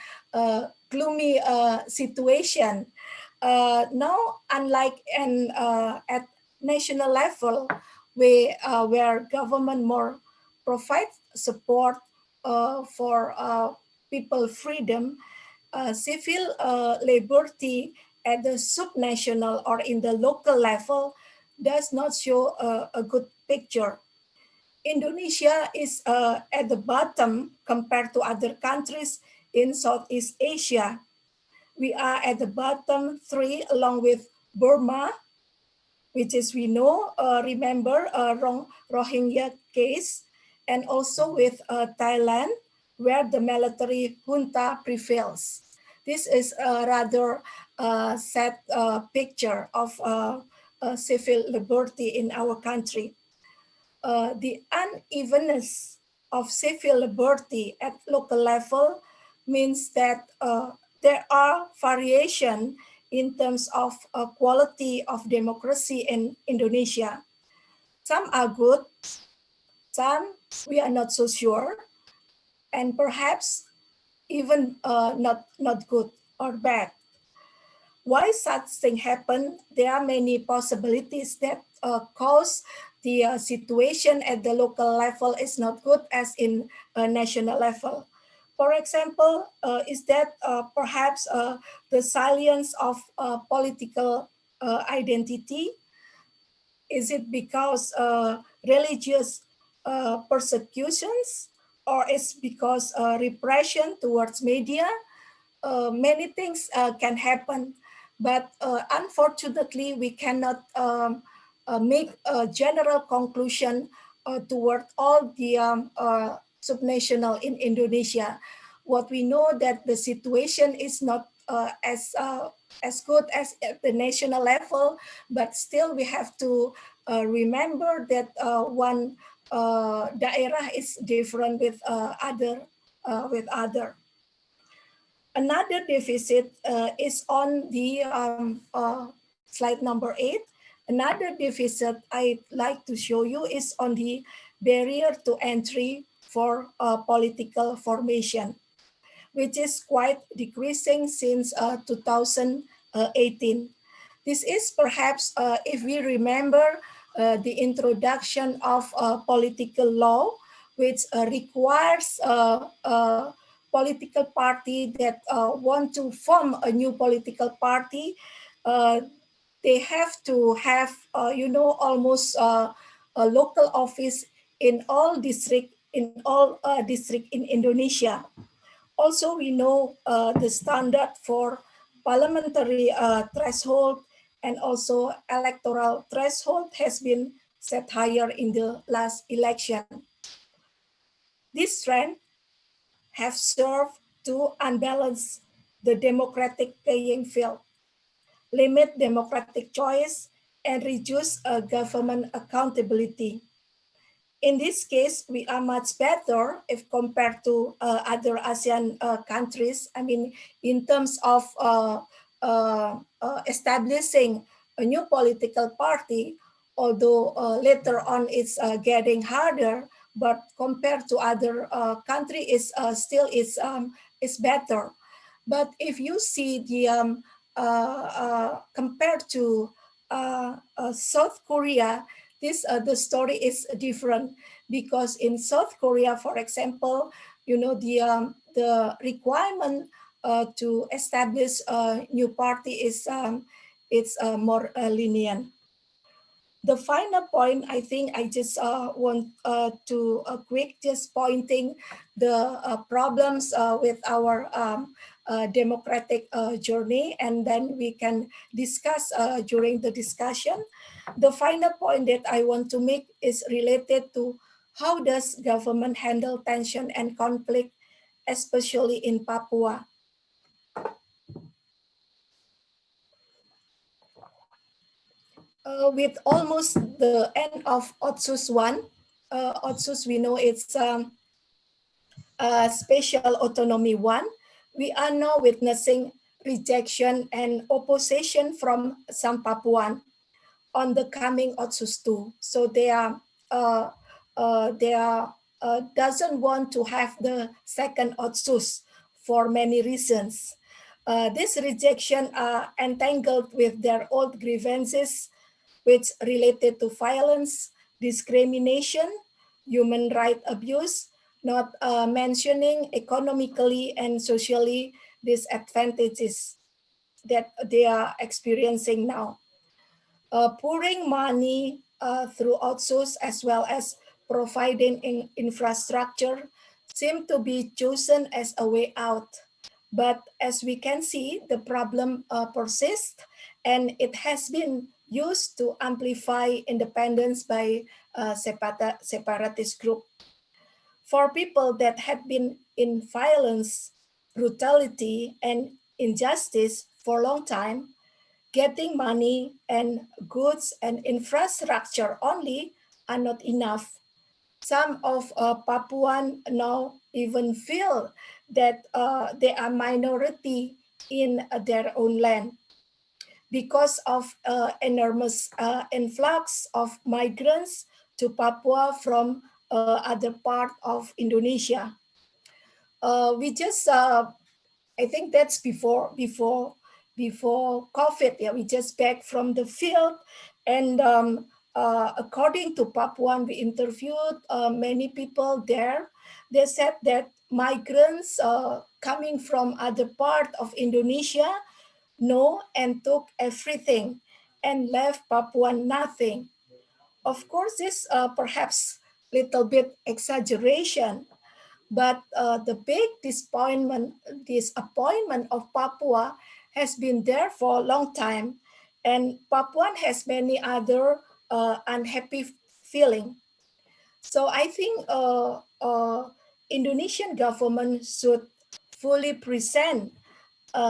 gloomy situation. Now, unlike at national level, where government more provides support for people freedom, civil liberty at the subnational or in the local level does not show a good picture. Indonesia is at the bottom compared to other countries in Southeast Asia. We are at the bottom 3 along with Burma, which is we know, remember Rohingya case, and also with Thailand, where the military junta prevails. This is a rather sad picture of civil liberty in our country. The unevenness of civil liberty at local level means that there are variation in terms of quality of democracy in Indonesia. Some are good, some we are not so sure, and perhaps even not good or bad. Why such thing happen? There are many possibilities that cause the situation at the local level is not good as in a national level. For example, is that perhaps the salience of political identity? Is it because religious persecutions, or is because repression towards media? Many things can happen, but unfortunately, we cannot make a general conclusion toward all the subnational in Indonesia. What we know that the situation is not as good as at the national level, but still we have to remember that one daerah is different with other. Another deficit is on the slide number 8. Another deficit I'd like to show you is on the barrier to entry for political formation, which is quite decreasing since 2018. This is perhaps, if we remember the introduction of political law, which requires political party that want to form a new political party, they have to have, almost a local office in all district in Indonesia. Also, we know the standard for parliamentary threshold and also electoral threshold has been set higher in the last election. This trend have served to unbalance the democratic playing field, limit democratic choice, and reduce government accountability. In this case, we are much better if compared to other ASEAN countries. I mean, in terms of establishing a new political party, although later on it's getting harder, but compared to other countries, still is better. But if you see the compared to South Korea, the story is different, because in South Korea, for example, the requirement to establish a new party is it's more lenient. The final point, I think I just want to quick just pointing the problems with our democratic journey, and then we can discuss during the discussion. The final point that I want to make is related to how does government handle tension and conflict, especially in Papua. With almost the end of Otsus 1, Otsus we know it's Special Autonomy 1, we are now witnessing rejection and opposition from some Papuan on the coming Otsus 2. So they doesn't want to have the second Otsus for many reasons. This rejection are entangled with their old grievances, which related to violence, discrimination, human rights abuse, not mentioning economically and socially disadvantages that they are experiencing now. Pouring money through Otsus as well as providing infrastructure seem to be chosen as a way out. But as we can see, the problem persists, and it has been used to amplify independence by separatist group. For people that had been in violence, brutality, and injustice for a long time, getting money and goods and infrastructure only are not enough. Some of Papuan now even feel that they are minority in their own land because of enormous influx of migrants to Papua from other part of Indonesia. We just, I think that's before COVID. Yeah, we just back from the field, and according to Papuan, we interviewed many people there. They said that migrants coming from other part of Indonesia know and took everything and left Papua nothing. Of course, this perhaps little bit exaggeration, but the big disappointment of Papua has been there for a long time, and Papuan has many other unhappy feeling. So I think Indonesian government should fully present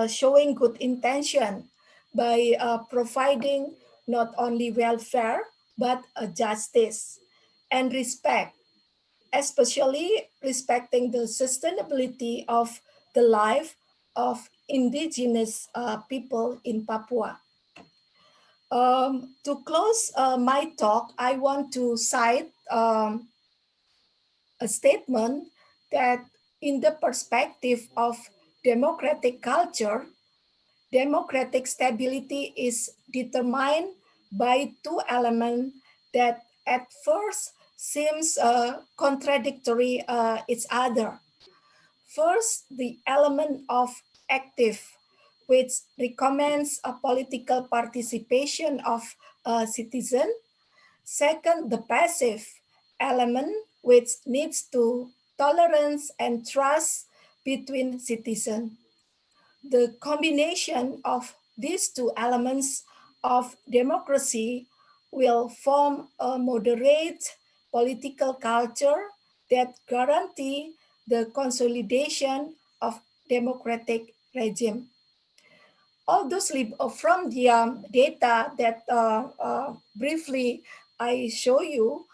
showing good intention by providing not only welfare but justice and respect, especially respecting the sustainability of the life of indigenous people in Papua. To close my talk, I want to cite a statement that in the perspective of democratic culture, democratic stability is determined by two elements that at first seems contradictory each other. First, the element of active, which recommends a political participation of a citizen. Second, the passive element, which needs to tolerance and trust between citizens. The combination of these two elements of democracy will form a moderate political culture that guarantee the consolidation of democratic regime. All those from the data that briefly I show you,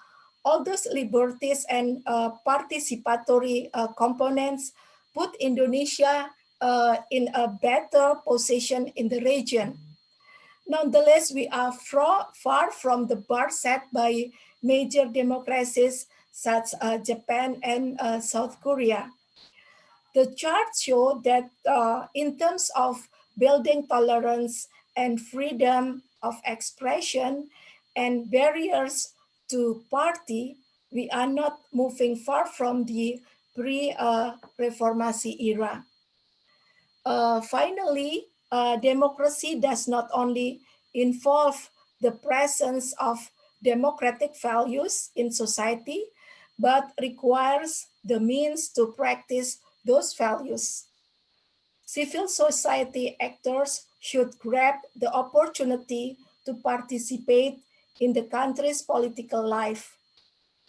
all those liberties and participatory components put Indonesia in a better position in the region. Nonetheless, we are far from the bar set by major democracies such as Japan and South Korea. The charts show that in terms of building tolerance and freedom of expression and barriers to party, we are not moving far from the pre-reformasi era. Finally, democracy does not only involve the presence of democratic values in society, but requires the means to practice those values. Civil society actors should grab the opportunity to participate in the country's political life,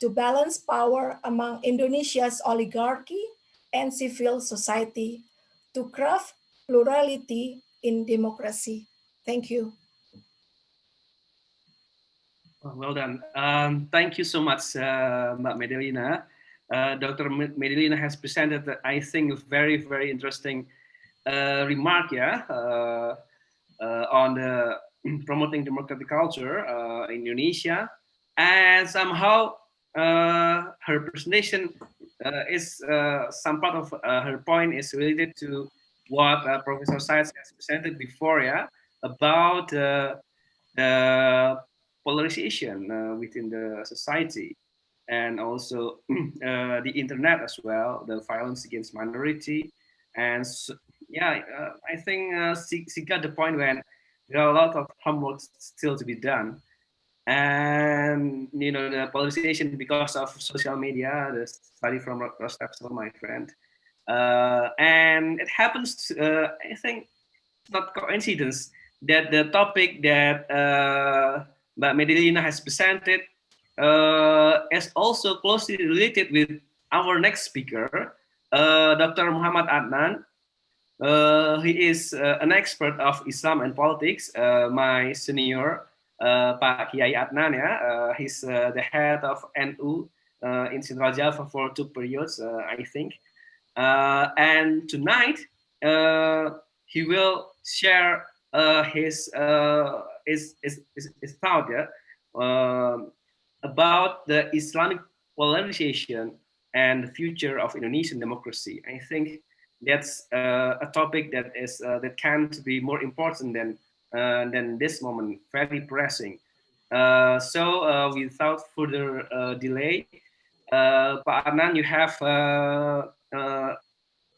to balance power among Indonesia's oligarchy and civil society, to craft plurality in democracy. Thank you. Well done. Thank you so much, Mbak Medelina. Dr. Medelina has presented, I think, a very, very interesting remark, on the promoting democratic culture in Indonesia, and somehow her presentation is some part of her point is related to what Professor Said has presented before, about the polarization within the society, and also the internet as well, the violence against minority, and I think she got the point when there are a lot of homework still to be done, and the polarization because of social media. The study from Rostepsel, my friend, And it happens, I think, it's not coincidence that the topic that Mbak Medelina has presented is also closely related with our next speaker, Dr. Muhammad Adnan. He is an expert of Islam and politics, my senior, Pak Kiai Adnan. He's the head of NU in Central Java for 2 periods, I think. And tonight, he will share his thought about the Islamic polarization and the future of Indonesian democracy. I think that's a topic that is that can't be more important than this moment, very pressing. So without further delay, Pak Adnan, you have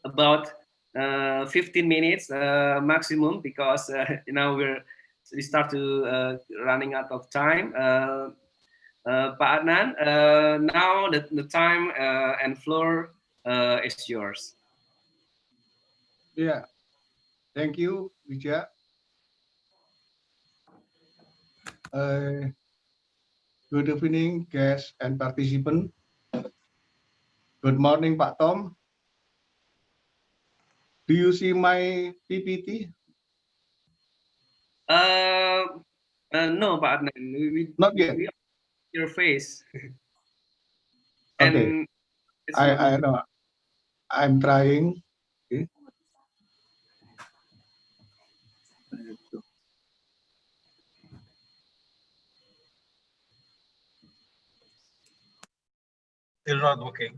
about 15 minutes maximum, because now we start to running out of time. Pak Adnan, now the time and floor is yours. Yeah, thank you, Vijay. Good evening, guests and participants. Good morning, Pak Tom. Do you see my PPT? No, Pak Adnan. Not yet. We your face. Okay. I know. I'm trying. Okay. Still not working.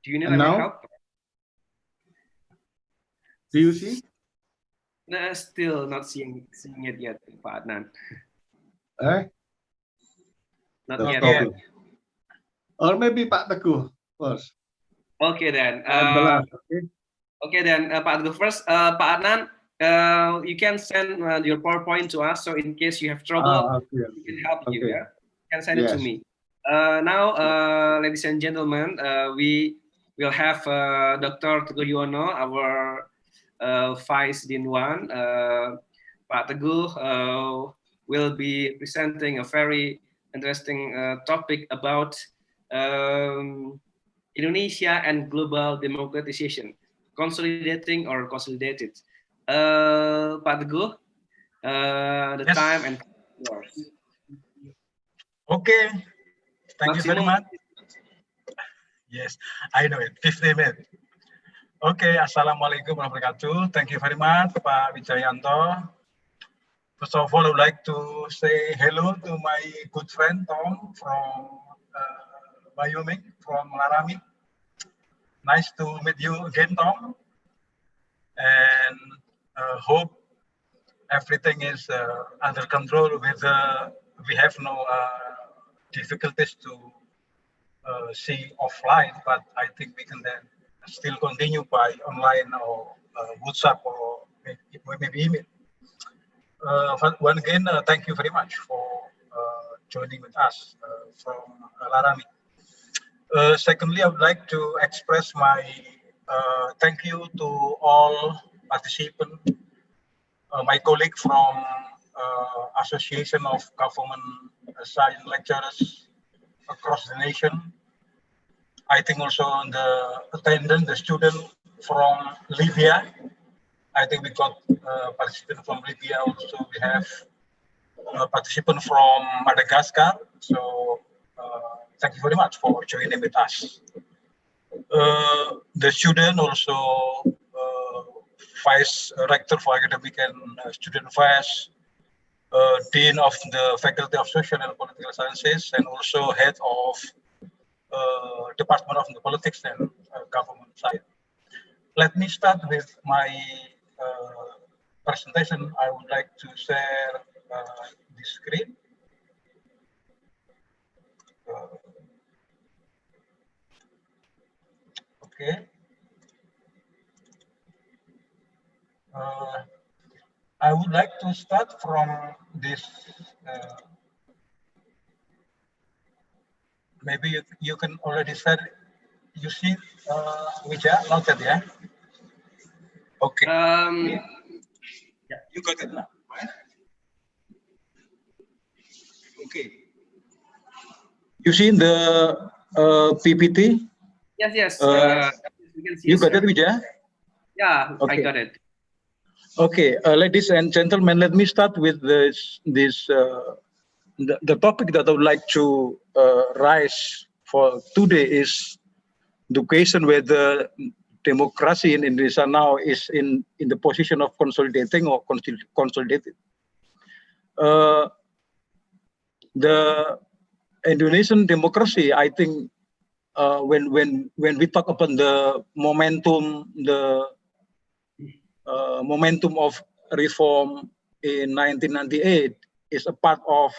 Do you need And our now? help? Do you see? No, still not seeing it yet, Pak Adnan. Not No yet. problem. Or maybe Pak Teguh first. Okay then. I'm the last. Okay. Okay then, Pak Teguh first. Pak Adnan, you can send your PowerPoint to us. So in case you have trouble, Okay. we can help you. Okay. Yeah, you can send it to Yes. me. Now, ladies and gentlemen, we will have Dr. Teguh Yuwono, our Vice Dean 1. Pak Teguh will be presenting a very interesting topic about Indonesia and global democratization, consolidating or consolidated. Pak Teguh, the Yes. time and yours. Okay, thank you very Maximum. much. Yes, I know it, 15 minutes. Okay, Assalamualaikum warahmatullahi wabarakatuh. Thank you very much, Pak Wijayanto. First of all, I would like to say hello to my good friend Tom from Wyoming, from Laramie. Nice to meet you again, Tom. And hope everything is under control. With we have no difficulties to see offline, but I think we can then still continue by online or WhatsApp or maybe email. Once again, thank you very much for joining with us from Laramie. Secondly, I would like to express my thank you to all participants, my colleague from Association of Government Science Lecturers across the nation. I think also the attendant, the student from Libya. I think we got participants from Libya also. We have participants from Madagascar. So thank you very much for joining with us. The student also, Vice Rector for Academic and Student Affairs, Dean of the Faculty of Social and Political Sciences, and also Head of Department of the Politics and Government side. Let me start with my presentation. I would like to share the screen. Okay. would like to start from this. Maybe you can already start. You see, Wija, noted, yeah? Okay. Yeah, you got it now, right? Okay. You see in the PPT? Yes. We can see You got it, Wija? Yeah, okay. I got it. Okay, ladies and gentlemen, let me start with the topic that I would like to raise for today is the question whether democracy in Indonesia now is in the position of consolidating or consolidated. The Indonesian democracy, I think, when we talk about the momentum, momentum of reform in 1998 is a part of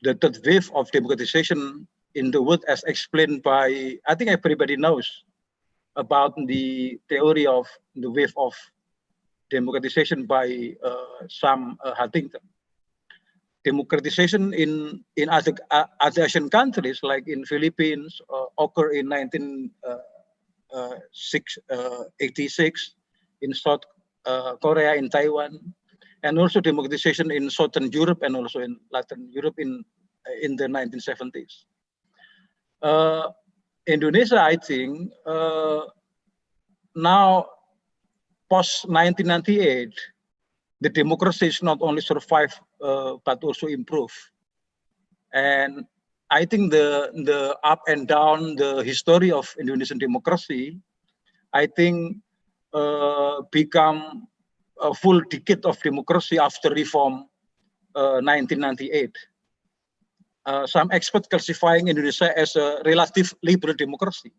the third wave of democratization in the world, as explained by, I think everybody knows about the theory of the wave of democratization by Sam Huntington. Democratization in other Asian countries, like in Philippines, occurred in 1986, in South Korea, in Taiwan, and also democratization in Southern Europe and also in Latin Europe in the 1970s. Indonesia, I think, now post 1998, the democracy is not only survive but also improve. And I think the up and down, the history of Indonesian democracy, I think become a full decade of democracy after reform 1998. Some experts classifying Indonesia as a relative liberal democracy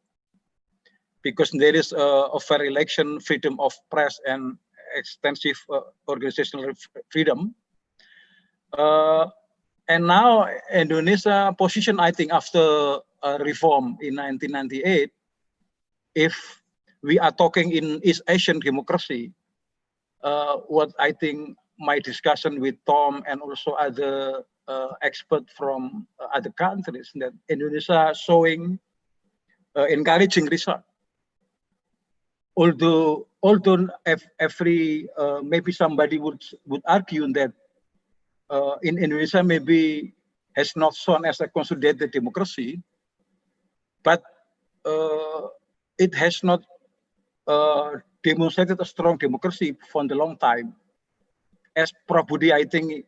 because there is a fair election, freedom of press, and extensive organizational freedom. And now Indonesia position, I think, after reform in 1998, if we are talking in East Asian democracy, what I think my discussion with Tom and also other experts from other countries, that Indonesia showing encouraging result. Although every maybe somebody would argue that in Indonesia maybe has not shown as a consolidated democracy, but it has not demonstrated a strong democracy for a long time. As Prof Budi, I think,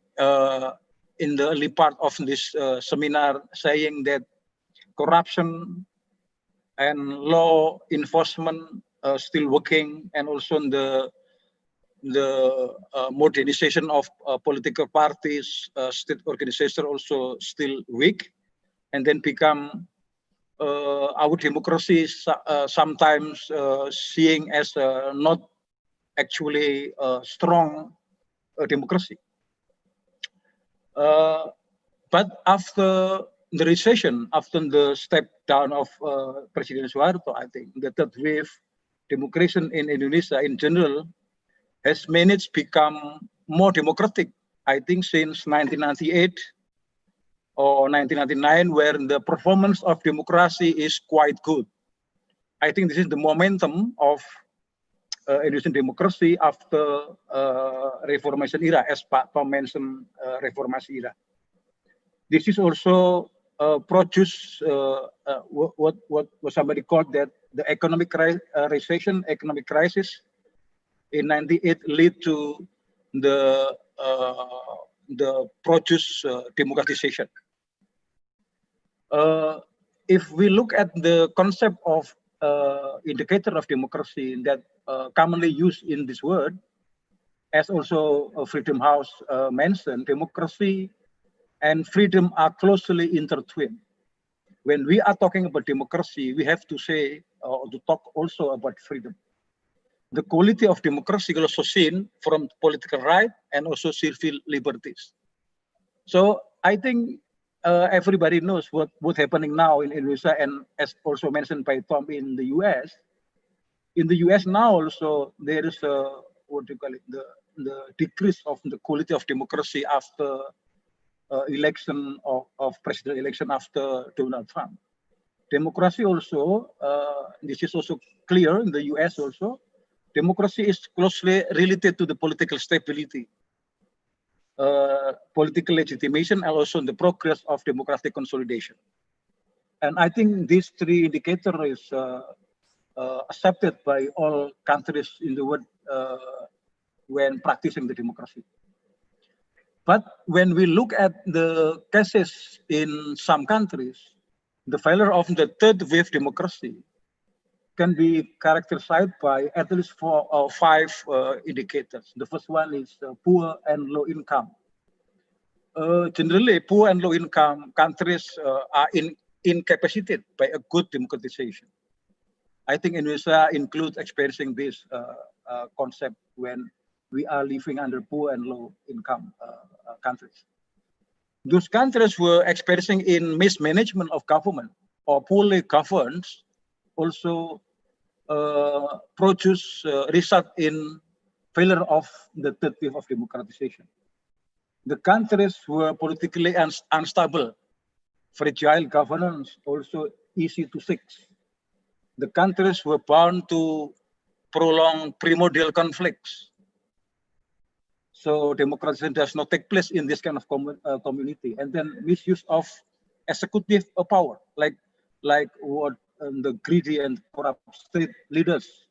in the early part of this seminar, saying that corruption and law enforcement still working, and also the modernization of political parties, state organization also still weak, and then become our democracy sometimes seeing as not actually strong democracy. But after the recession, after the step down of President Suharto, I think the third wave democracy in Indonesia in general has managed to become more democratic, I think, since 1998 or 1999, where the performance of democracy is quite good. I think this is the momentum of Indonesian democracy after Reformation era, as Pak Tom mentioned, Reformasi era. This is also produce what somebody called that the economic recession, economic crisis in 98 lead to the produce democratization. If we look at the concept of indicator of democracy that commonly used in this word, as also Freedom House mentioned, democracy and freedom are closely intertwined. When we are talking about democracy, we have to say or to talk also about freedom. The quality of democracy is also seen from political right and also civil liberties. So I think everybody knows what's happening now in Indonesia, and as also mentioned by Tom in the US. In the US now also there is what do you call it, the decrease of the quality of democracy after election of president election after Donald Trump. Democracy also, this is also clear in the US also, democracy is closely related to the political stability, political legitimation, and also the progress of democratic consolidation. And I think these three indicators is accepted by all countries in the world when practicing the democracy. But when we look at the cases in some countries, the failure of the third wave democracy can be characterized by at least 4 or 5 indicators. The first one is poor and low income. Generally, poor and low income countries are incapacitated by a good democratization. I think Indonesia includes experiencing this concept when we are living under poor and low income countries. Those countries were experiencing in mismanagement of government or poorly governed also result in failure of the third wave of democratization. The countries were politically unstable, fragile governance also easy to fix. The countries were bound to prolong primordial conflicts. So democratization does not take place in this kind of community. And then misuse of executive power, like what the greedy and corrupt state leaders.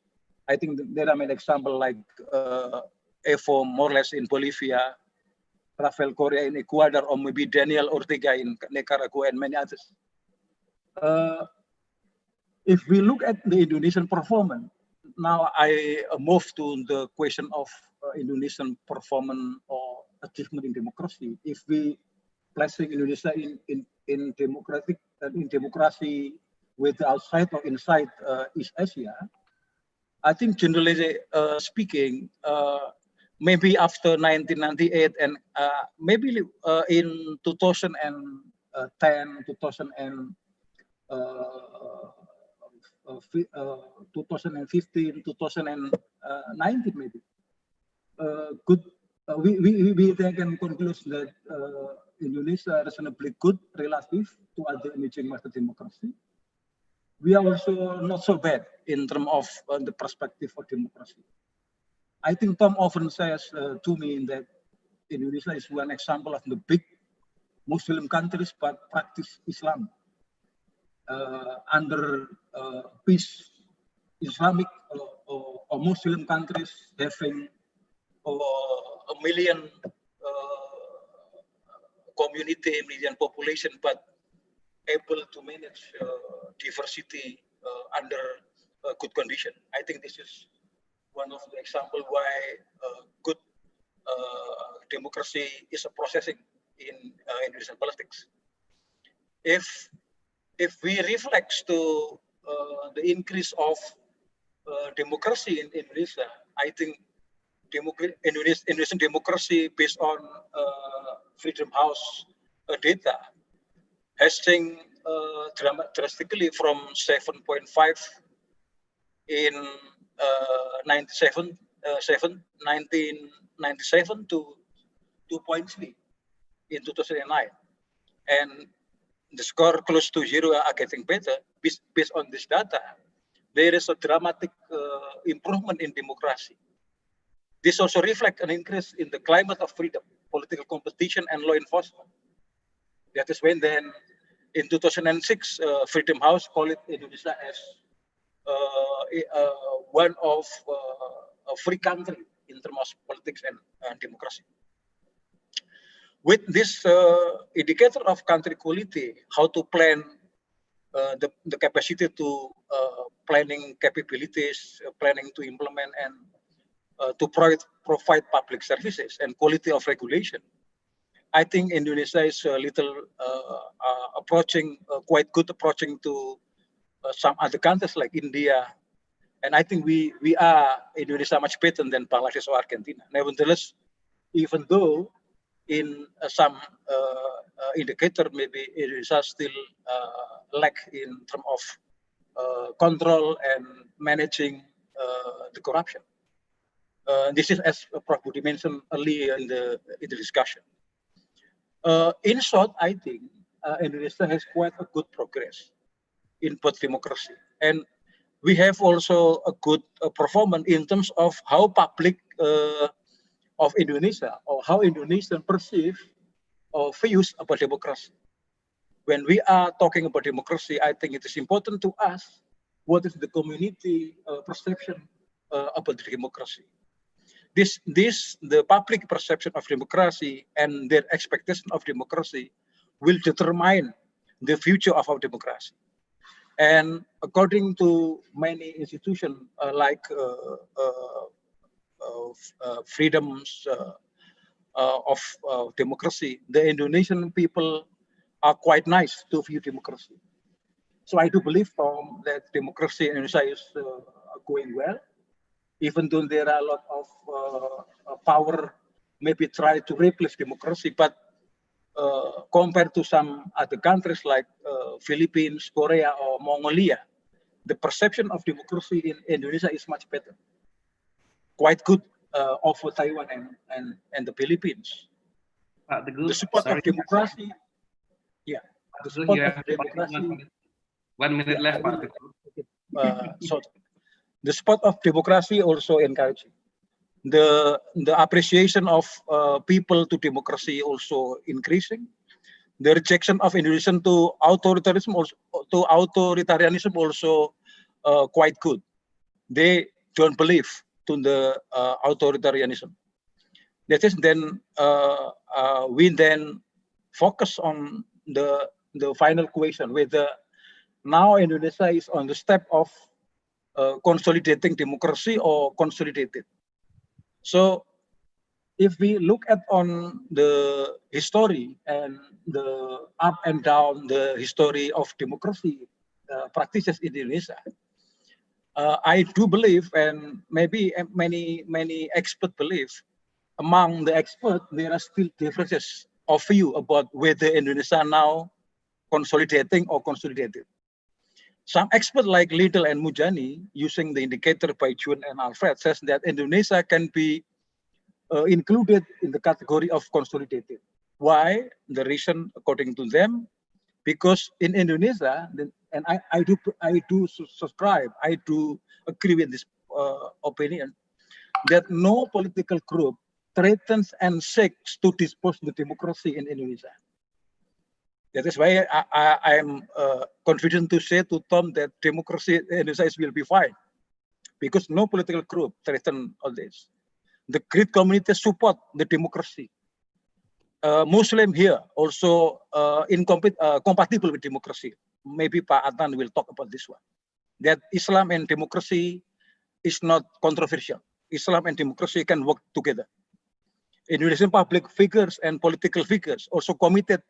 I think there are many examples like Evo Morales in Bolivia, Rafael Correa in Ecuador, or maybe Daniel Ortega in Nicaragua, and many others. If we look at the Indonesian performance, now I move to the question of Indonesian performance or achievement in democracy. If we placing Indonesia in democracy whether outside or inside East Asia, I think generally speaking, maybe after 1998 and maybe in 2010, 2015, 2019 maybe. We can conclude that Indonesia reasonably good relative to other emerging market democracy. We are also not so bad in terms of the perspective of democracy. I think Tom often says to me that Indonesia is one example of the big Muslim countries but practice Islam under peace. Islamic or Muslim countries having a million community, a million population, but able to manage diversity under good condition. I think this is one of the examples why good democracy is a processing in Indonesian politics. If we reflect to the increase of democracy in Indonesia, I think Indonesian democracy based on Freedom House data has changed drastically from 7.5 in 1997 to 2.3 in 2009, and the score close to 0 are getting better. Based on this data, there is a dramatic improvement in democracy. This also reflects an increase in the climate of freedom, political competition, and law enforcement. That is when then, in 2006, Freedom House called it Indonesia as one of a free country in terms of politics and democracy. With this indicator of country quality, how to plan the capacity to planning capabilities, planning to implement and to provide public services and quality of regulation. I think Indonesia is a little quite good approaching to some other countries like India. And I think we are Indonesia much better than Bangladesh or Argentina. Nevertheless, even though in some indicator maybe Indonesia still lack in terms of control and managing the corruption. This is as Prof. Budi mentioned earlier in the discussion. In short, I think Indonesia has quite a good progress in both democracy, and we have also a good performance in terms of how public of Indonesia or how Indonesians perceive or views about democracy. When we are talking about democracy, I think it is important to ask what is the community perception about democracy. The public perception of democracy and their expectation of democracy will determine the future of our democracy. And according to many institutions like freedoms of democracy, the Indonesian people are quite nice to view democracy. So I do believe, Tom, that democracy in Indonesia is going well, even though there are a lot of power maybe try to replace democracy, but compared to some other countries like Philippines, Korea, or Mongolia, the perception of democracy in Indonesia is much better, quite good over Taiwan and the Philippines. The support of democracy, the support of democracy. 1 minute left, Pak. So the support of democracy also encouraging. The appreciation of people to democracy also increasing. The rejection of Indonesian to authoritarianism also quite good. They don't believe to the authoritarianism. That is then we then focus on the final question whether now Indonesia is on the step of consolidating democracy or consolidated. So if we look at on the history and the up and down the history of democracy practices in Indonesia, I do believe, and maybe many experts believe, among the experts there are still differences of view about whether Indonesia now consolidating or consolidated. Some experts like Liddell and Mujani, using the indicator by Jun and Alfred, says that Indonesia can be included in the category of consolidated. Why? The reason, according to them, because in Indonesia, and I do subscribe, I do agree with this opinion, that no political group threatens and seeks to dispose the democracy in Indonesia. That is why I am confident to say to Tom that democracy in Indonesia will be fine, because no political group threatens all this. The Greek community support the democracy. Muslim here also compatible with democracy. Maybe Pak Adnan will talk about this one. That Islam and democracy is not controversial. Islam and democracy can work together. Indonesian public figures and political figures also committed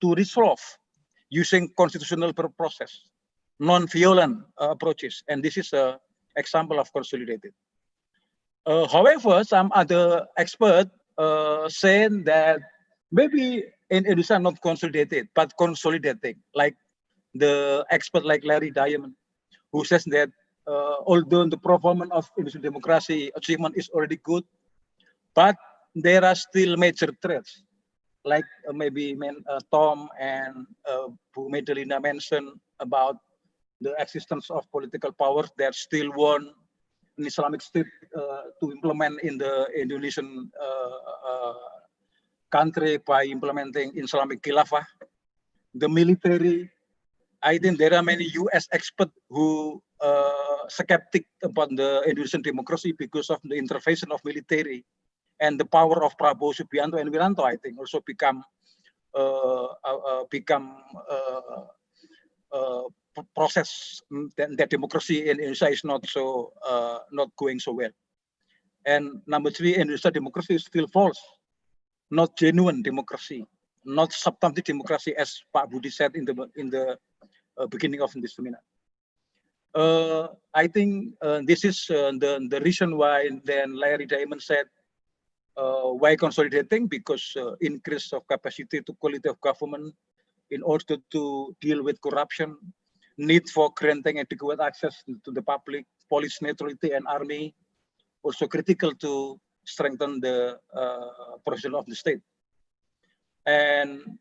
to resolve using constitutional process, non-violent approaches, and this is an example of consolidated. However, some other experts saying that maybe in Indonesia not consolidated, but consolidating, like the expert like Larry Diamond, who says that although the performance of Indonesian democracy achievement is already good, but there are still major threats, like maybe Tom and Bu Medelina mentioned about the existence of political powers that still want an Islamic state to implement in the Indonesian country by implementing Islamic Khilafah. The military, I think there are many US experts who skeptic about the Indonesian democracy because of the intervention of military and the power of Prabowo Subianto and Wiranto. I think also become process that democracy in Indonesia is not so not going so well. And number three, Indonesia democracy is still false, not genuine democracy, not substantive democracy, as Pak Budi said in the beginning of this seminar. I think this is the reason why then Larry Diamond said why consolidating, because increase of capacity to quality of government in order to deal with corruption, need for granting adequate access to the public, police neutrality and army, also critical to strengthen the professional of the state. And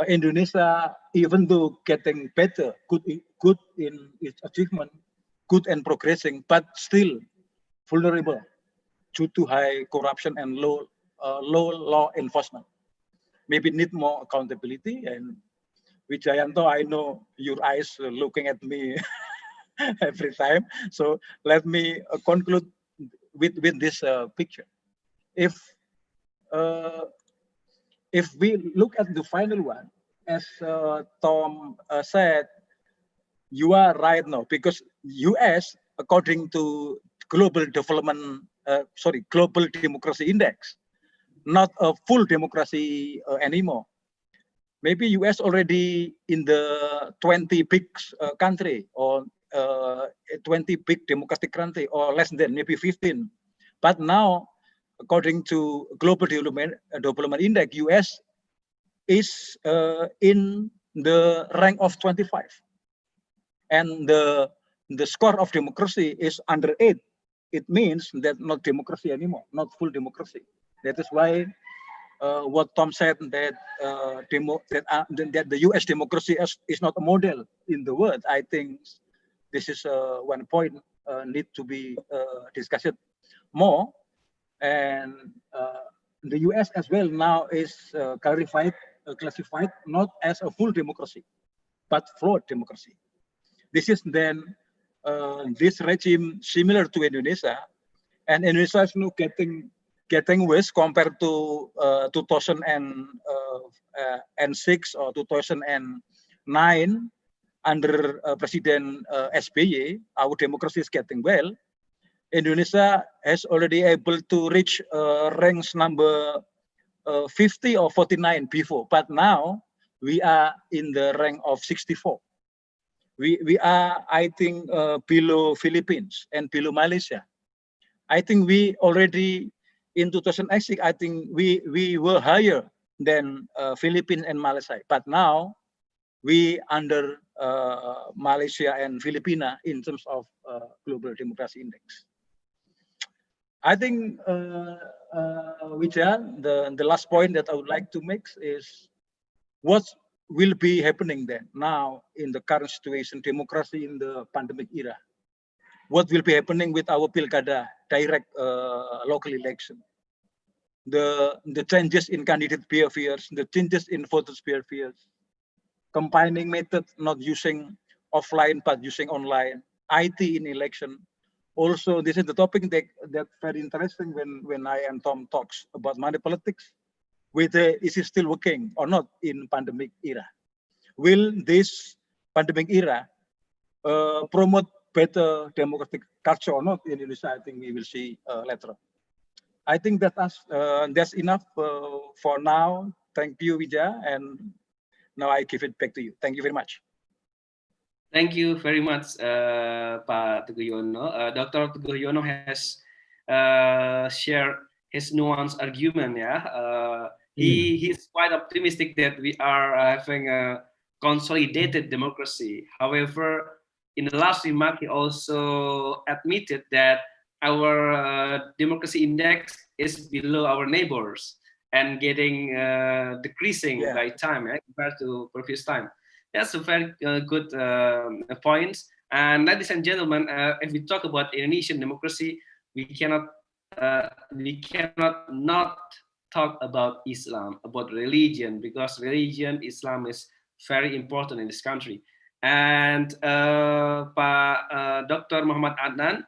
Indonesia, even though getting better, good in its achievement, good and progressing, but still vulnerable due to high corruption and low law enforcement. Maybe need more accountability. And Wijayanto, I know your eyes looking at me every time. So let me conclude with this picture. If we look at the final one, as Tom said, you are right now, because US, according to Global Democracy Index, not a full democracy anymore. Maybe US already in the 20 big country, or 20 big democratic country, or less than, maybe 15. But now, according to Global Development Index, US is in the rank of 25. And the score of democracy is under 8. It means that not democracy anymore, not full democracy. That is why what Tom said, that that the U.S. democracy is not a model in the world. I think this is one point need to be discussed more. And the U.S. as well now is classified not as a full democracy, but flawed democracy. This is then this regime similar to Indonesia, and Indonesia is now getting worse compared to 2006 or 2009 under President SBY. Our democracy is getting well. Indonesia has already able to reach ranks number 50 or 49 before, but now we are in the rank of 64. We are, I think, below Philippines and below Malaysia. I think we already in 2006, I think we were higher than Philippines and Malaysia, but now we under Malaysia and Filipina in terms of Global Democracy Index. I think, Wijaya, the last point that I would like to make is what will be happening then now in the current situation, democracy in the pandemic era. What will be happening with our Pilkada, direct local election? The changes in candidate behaviors, the changes in voters' behaviors, combining methods, not using offline but using online, IT in election. Also, this is the topic that's very interesting when I and Tom talks about money politics. Whether is it still working or not in pandemic era? Will this pandemic era promote better democratic culture or not in Indonesia? I think we will see later. I think that's enough for now. Thank you, Wijaya, and now I give it back to you. Thank you very much. Thank you very much, Pak Teguh Yono. Dr. Teguh Yono has shared his nuanced argument. He's quite optimistic that we are having a consolidated democracy. However, in the last remark, he also admitted that our democracy index is below our neighbors and getting decreasing by time compared to previous time. That's a very good point. And ladies and gentlemen, if we talk about Indonesian democracy, we cannot not talk about Islam, about religion, because religion, Islam is very important in this country. And Dr. Muhammad Adnan,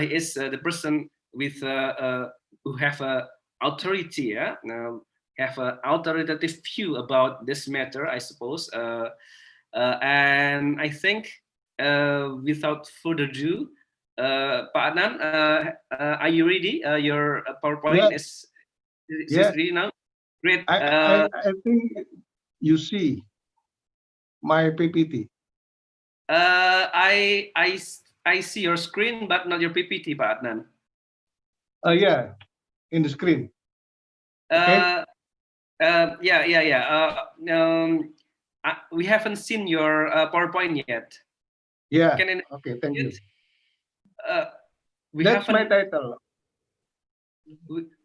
he is the person with who have authority, have an authoritative view about this matter, I suppose. And I think, without further ado, Pak Adnan, are you ready? Your PowerPoint is ready now? Great. I think you see my PPT. I see your screen, but not your PPT, Pak Adnan. Yeah, in the screen. Okay. We haven't seen your PowerPoint yet. Yeah. Okay. Thank you. That's my title.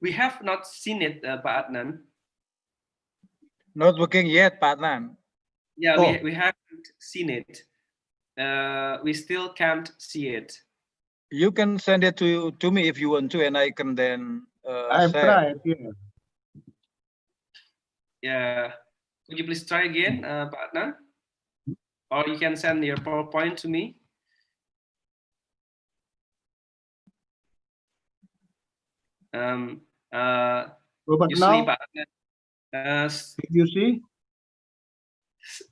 We have not seen it, Pak Adnan. Not working yet, Pak Adnan. Yeah, Oh. we haven't seen it. We still can't see it. You can send it to me if you want to, and I can then I've share. tried, yeah. Yeah. Could you please try again, Pak Adnan? Or you can send your PowerPoint to me. But Usually, now, Pak Adnan, did you see?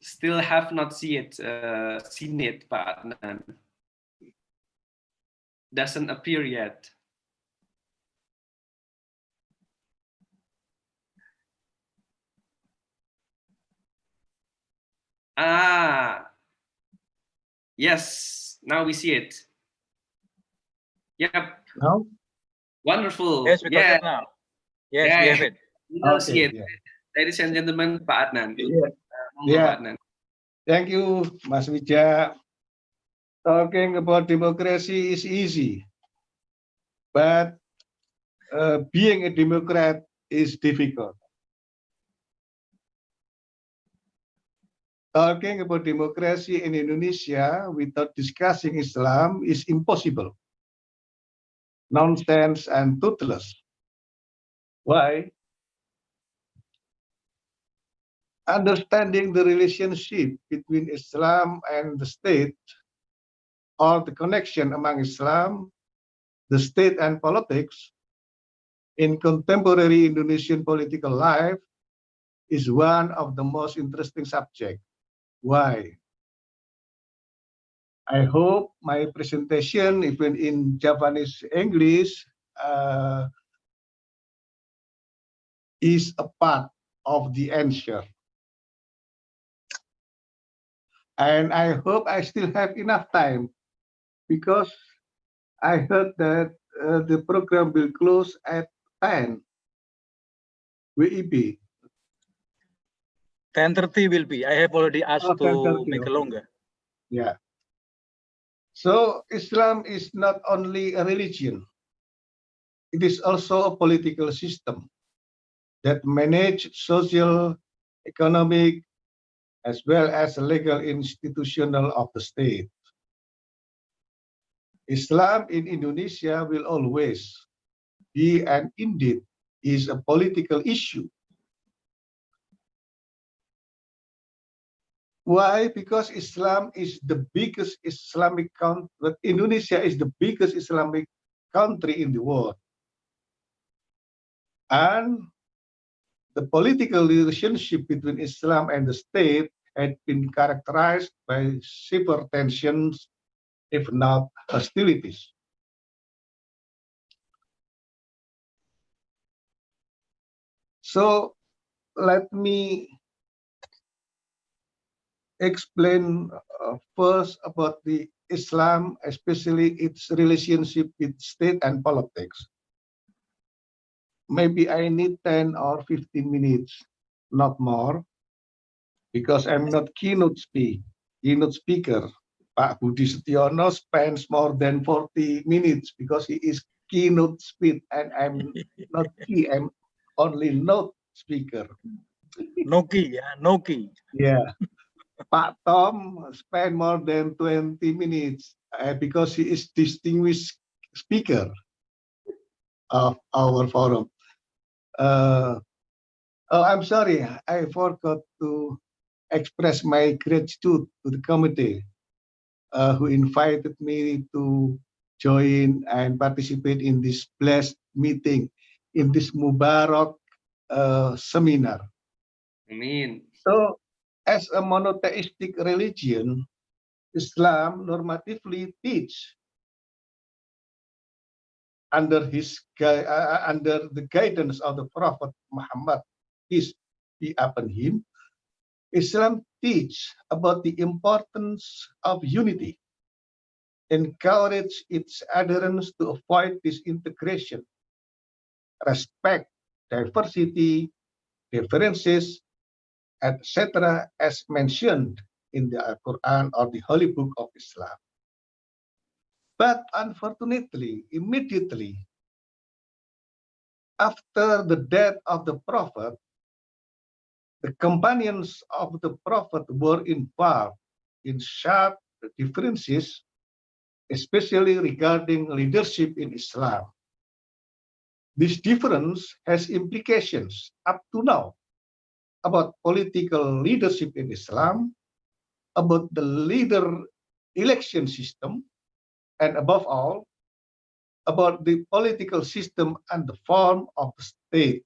still have not seen it, Pak Adnan. Doesn't appear yet. Yes, now we see it. Yep. Now? Wonderful. Yes, we got Yeah. it now. Yes, Yeah. we have it. We now see Okay, it. yeah. Ladies and gentlemen, Pak Adnan. Yeah. Monggo, Yeah. Pak Adnan. Thank you, Mas Wija. Talking about democracy is easy, but being a Democrat is difficult. Talking about democracy in Indonesia without discussing Islam is impossible. Nonsense and toothless. Why? Understanding the relationship between Islam and the state, or the connection among Islam, the state, and politics in contemporary Indonesian political life is one of the most interesting subjects. Why? I hope my presentation, even in Japanese English, is a part of the answer. And I hope I still have enough time, because I heard that the program will close at 10 WIB. 10:30 will be. I have already asked to 10:30, make it okay. longer. Yeah. So Islam is not only a religion, it is also a political system that manages social, economic, as well as legal institutional of the state. Islam in Indonesia will always be, and indeed is, a political issue. Why? Because Islam is the biggest Islamic country, but Indonesia is the biggest Islamic country in the world. And the political relationship between Islam and the state had been characterized by severe tensions, if not hostilities. So let me explain first about the Islam, especially its relationship with state and politics. Maybe I need 10 or 15 minutes, not more, because I'm not keynote speaker. Pak Budi Setiono spends more than 40 minutes because he is keynote speaker, and I'm not I'm only note speaker. Noki, yeah, Noki. Yeah. Pak Tom spent more than 20 minutes because he is distinguished speaker of our forum. Oh, I'm sorry, I forgot to express my gratitude to the committee who invited me to join and participate in this blessed meeting, in this Mubarak seminar. Amin. So, as a monotheistic religion, Islam normatively teach under the guidance of the Prophet Muhammad, peace be upon him. Islam teach about the importance of unity, encourage its adherents to avoid disintegration, respect diversity, differences, etc., as mentioned in the Quran or the Holy Book of Islam. But unfortunately, immediately after the death of the Prophet, the companions of the Prophet were involved in sharp differences, especially regarding leadership in Islam. This difference has implications up to now about political leadership in Islam, about the leader election system, and above all, about the political system and the form of the state.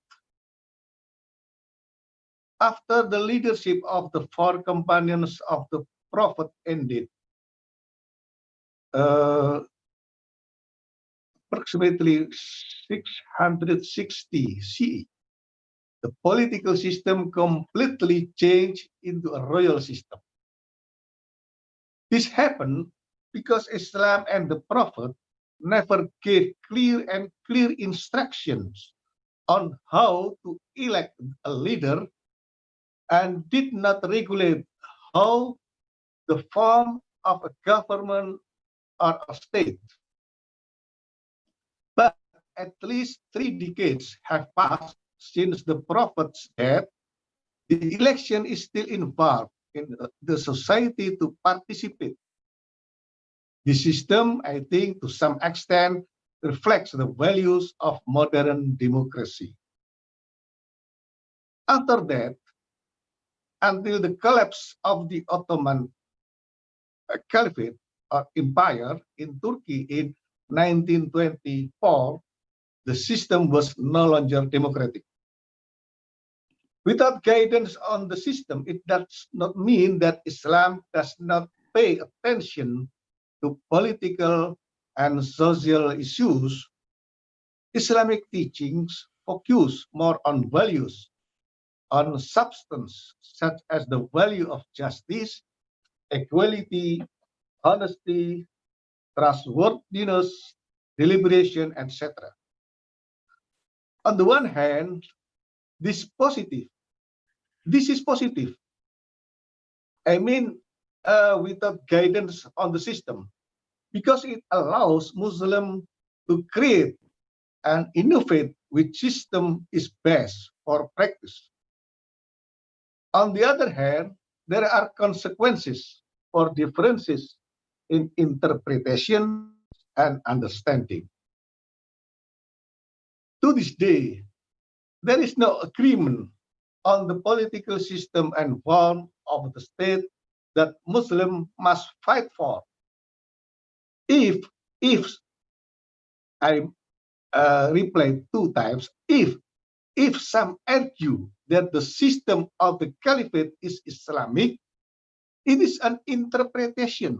After the leadership of the four companions of the Prophet ended, approximately 660 CE, the political system completely changed into a royal system. This happened because Islam and the Prophet never gave clear instructions on how to elect a leader and did not regulate how the form of a government or a state. But at least 3 decades have passed since the Prophet's death. The election is still involved in the society to participate. The system, I think, to some extent, reflects the values of modern democracy. After that, until the collapse of the Ottoman Caliphate or Empire in Turkey in 1924, the system was no longer democratic. Without guidance on the system, it does not mean that Islam does not pay attention to political and social issues. Islamic teachings focus more on values, on substance, such as the value of justice, equality, honesty, trustworthiness, deliberation, etc. On the one hand, this is positive. I mean, without guidance on the system, because it allows Muslims to create and innovate which system is best for practice. On the other hand, there are consequences for differences in interpretation and understanding. To this day, there is no agreement on the political system and form of the state that Muslims must fight for. If I replied 2 times, if some argue that the system of the caliphate is Islamic, it is an interpretation,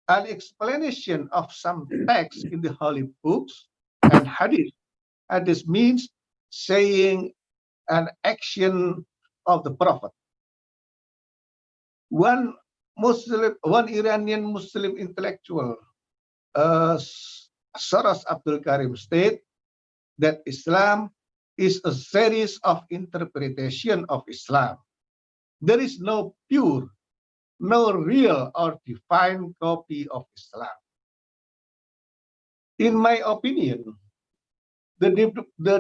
an explanation of some texts in the holy books and hadith. Hadith means saying an action of the Prophet. One Iranian Muslim intellectual, Soros Abdul Karim, state that Islam is a series of interpretation of Islam. There is no pure, no real or defined copy of Islam. In my opinion, the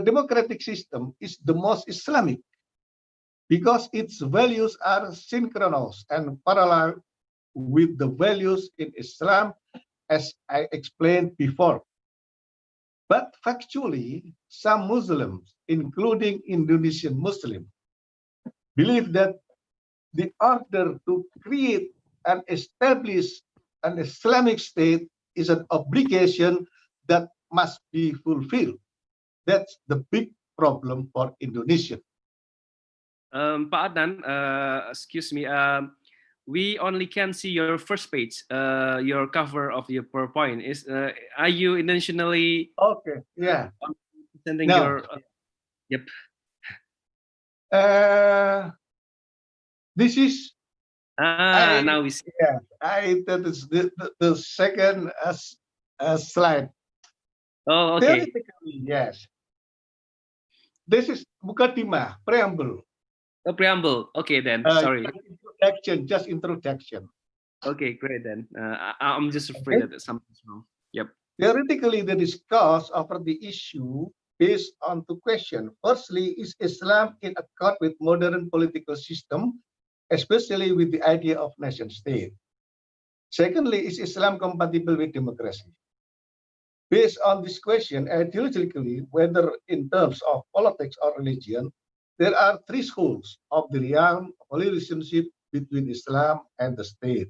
democratic system is the most Islamic because its values are synchronous and parallel with the values in Islam, as I explained before. But factually, some Muslims, including Indonesian Muslims, believe that the order to create and establish an Islamic state is an obligation that must be fulfilled. That's the big problem for Indonesia. Pak Adnan, excuse me, we only can see your first page, your cover of your PowerPoint. Are you intentionally? Okay, yeah. Sending No. your. Yep. This is. Now we see. Yeah, that is the second slide. Oh, okay. Theoretically, yes. This is Mukaddimah, preamble. A preamble. Okay, then. Sorry. Just introduction. Okay, great then. I'm just afraid that something's wrong. Yep. Theoretically, the discourse over the issue based on two questions. Firstly, is Islam in accord with modern political system, especially with the idea of nation state? Secondly, is Islam compatible with democracy? Based on this question, ideologically, whether in terms of politics or religion, there are three schools of the realm of relationship between Islam and the state.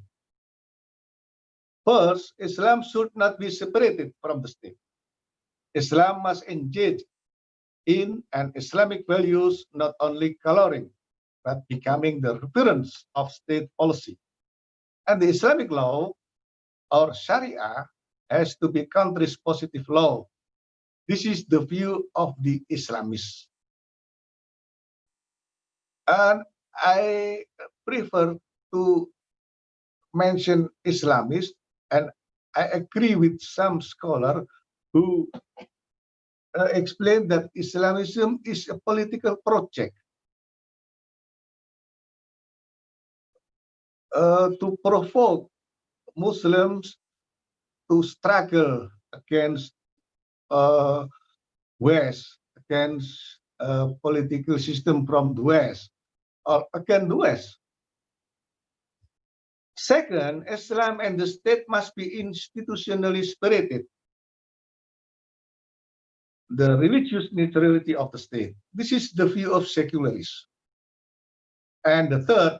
First, Islam should not be separated from the state. Islam must engage in and Islamic values not only coloring, but becoming the reference of state policy. And the Islamic law or Sharia has to be country's positive law. This is the view of the Islamists. And I prefer to mention Islamists, and I agree with some scholar who explain that Islamism is a political project to provoke Muslims to struggle against West, against political system from the West, or against the West. Second, Islam and the state must be institutionally spirited. The religious neutrality of the state. This is the view of secularists. And the third,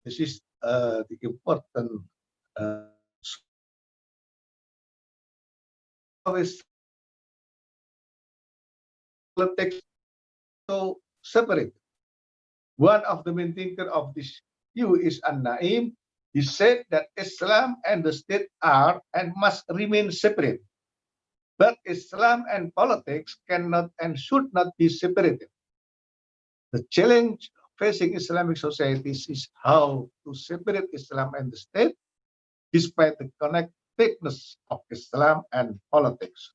this is the important politics so separate. One of the main thinkers of this view is An-Naim. He said that Islam and the state are and must remain separate. But Islam and politics cannot and should not be separated. The challenge facing Islamic societies is how to separate Islam and the state, despite the connectedness of Islam and politics.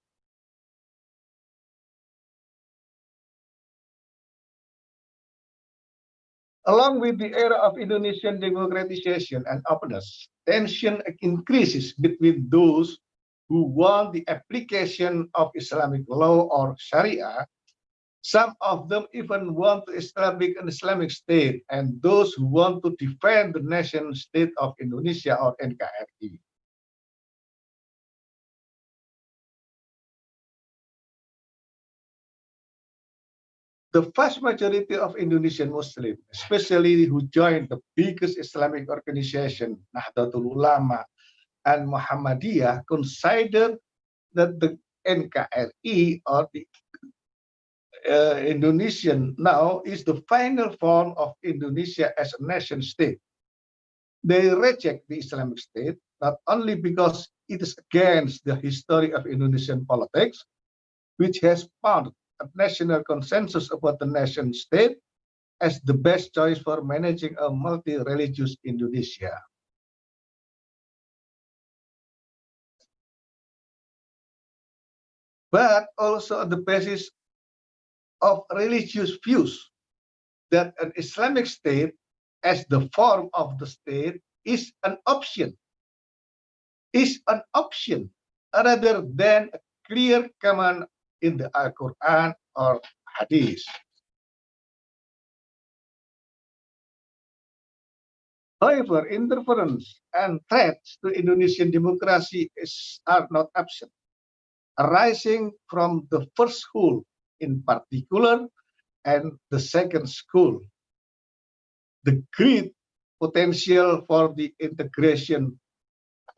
Along with the era of Indonesian democratization and openness, tension increases between those who want the application of Islamic law or Sharia. Some of them even want to establish an Islamic state, and those who want to defend the nation state of Indonesia or NKRI. The vast majority of Indonesian Muslims, especially who joined the biggest Islamic organization, Nahdlatul Ulama and Muhammadiyah, consider that the NKRI or the Indonesian now is the final form of Indonesia as a nation state. They reject the Islamic state not only because it is against the history of Indonesian politics, which has found a national consensus about the nation state as the best choice for managing a multi-religious Indonesia. But also on the basis of religious views that an Islamic state as the form of the state is an option rather than a clear command in the Al-Quran or Hadith. However, interference and threats to Indonesian democracy are not absent, arising from the first school in particular and the second school. The great potential for the integration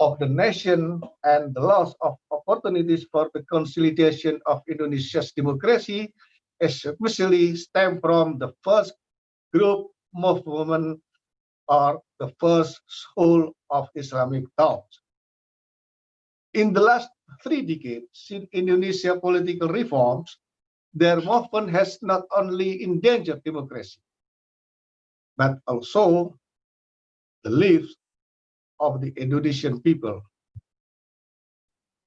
of the nation and the loss of opportunities for the consolidation of Indonesia's democracy, especially stem from the first group movement or the first school of Islamic thought. In the last 3 decades, since Indonesia political reforms, their movement has not only endangered democracy, but also the lives of the Indonesian people.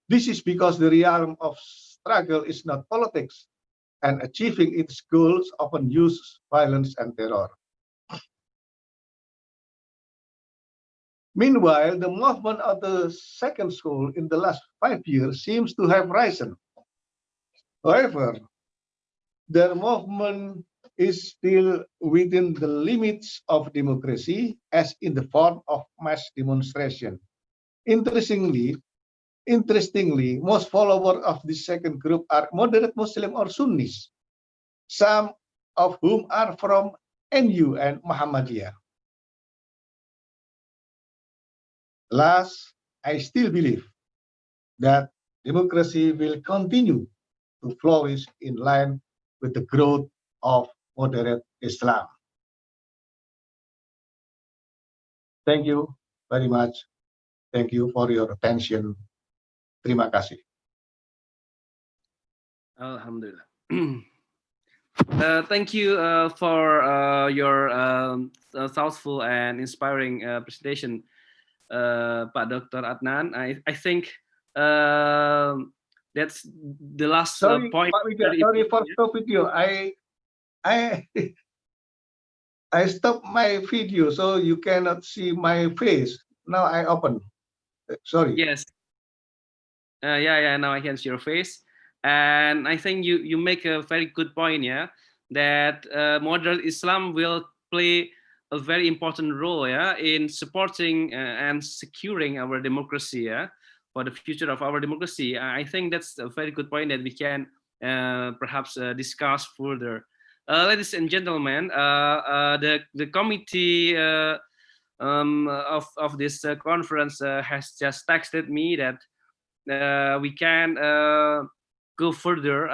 This is because the realm of struggle is not politics, and achieving its goals often uses violence and terror. Meanwhile, the movement of the second school in the last 5 years seems to have risen. However, their movement is still within the limits of democracy, as in the form of mass demonstration. Interestingly, most followers of this second group are moderate Muslim or Sunnis, some of whom are from NU and Muhammadiyah. Last, I still believe that democracy will continue to flourish in line with the growth of moderate Islam. Thank you very much. Thank you for your attention. Terima kasih. Alhamdulillah. Thank you for your thoughtful and inspiring presentation, Pak Dr. Adnan. I think that's the last point. Pak Widya, sorry for stop video. I stopped my video, so you cannot see my face. Now I open. Sorry. Yes. Yeah. Now I can see your face, and I think you make a very good point. Yeah, that moderate Islam will play a very important role. Yeah, in supporting and securing our democracy. Yeah, for the future of our democracy. I think that's a very good point that we can perhaps discuss further. Ladies and gentlemen, the committee of this conference has just texted me that we can go further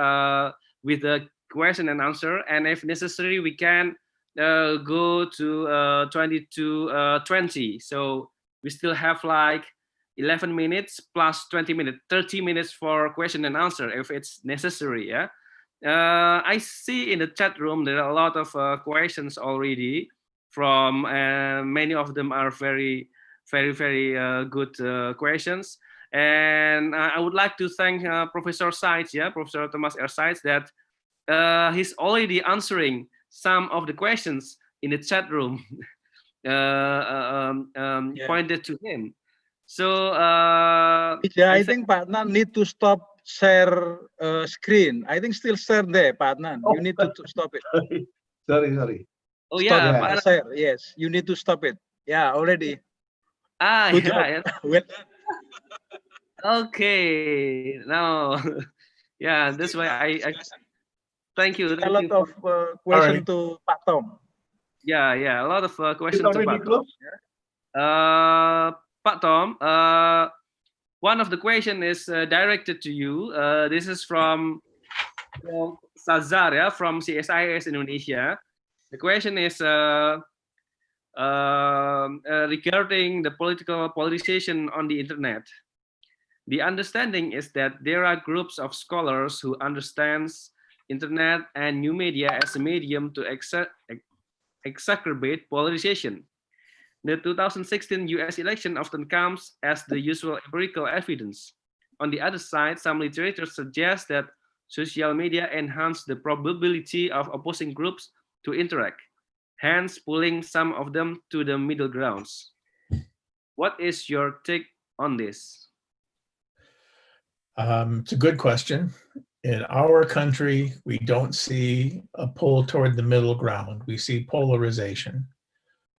with the question and answer, and if necessary, we can go to 20 to 20. So we still have like 11 minutes plus 20 minutes, 30 minutes for question and answer if it's necessary. Yeah. I see in the chat room there are a lot of questions already from many of them are very good questions, and I would like to thank Professor Sides, Professor Thomas R. Sides, that he's already answering some of the questions in the chat room pointed to him. So I think Pak Adnan need to stop share screen. I think still share there, Pak Adnan. You need to stop it. Sorry. Oh stop yeah, share. Yes, you need to stop it. Yeah, already. Good job. Well done. Okay, now, yeah, that's why I thank you. A lot of question to Pak Tom. Yeah, a lot of questions to Pak Tom. Pak Tom, one of the question is directed to you. This is from Sazar, from CSIS Indonesia. The question is regarding the political polarization on the internet. The understanding is that there are groups of scholars who understands internet and new media as a medium to exacerbate polarization. The 2016 US election often comes as the usual empirical evidence. On the other side, some literature suggests that social media enhance the probability of opposing groups to interact, hence pulling some of them to the middle grounds. What is your take on this? It's a good question. In our country, we don't see a pull toward the middle ground. We see polarization,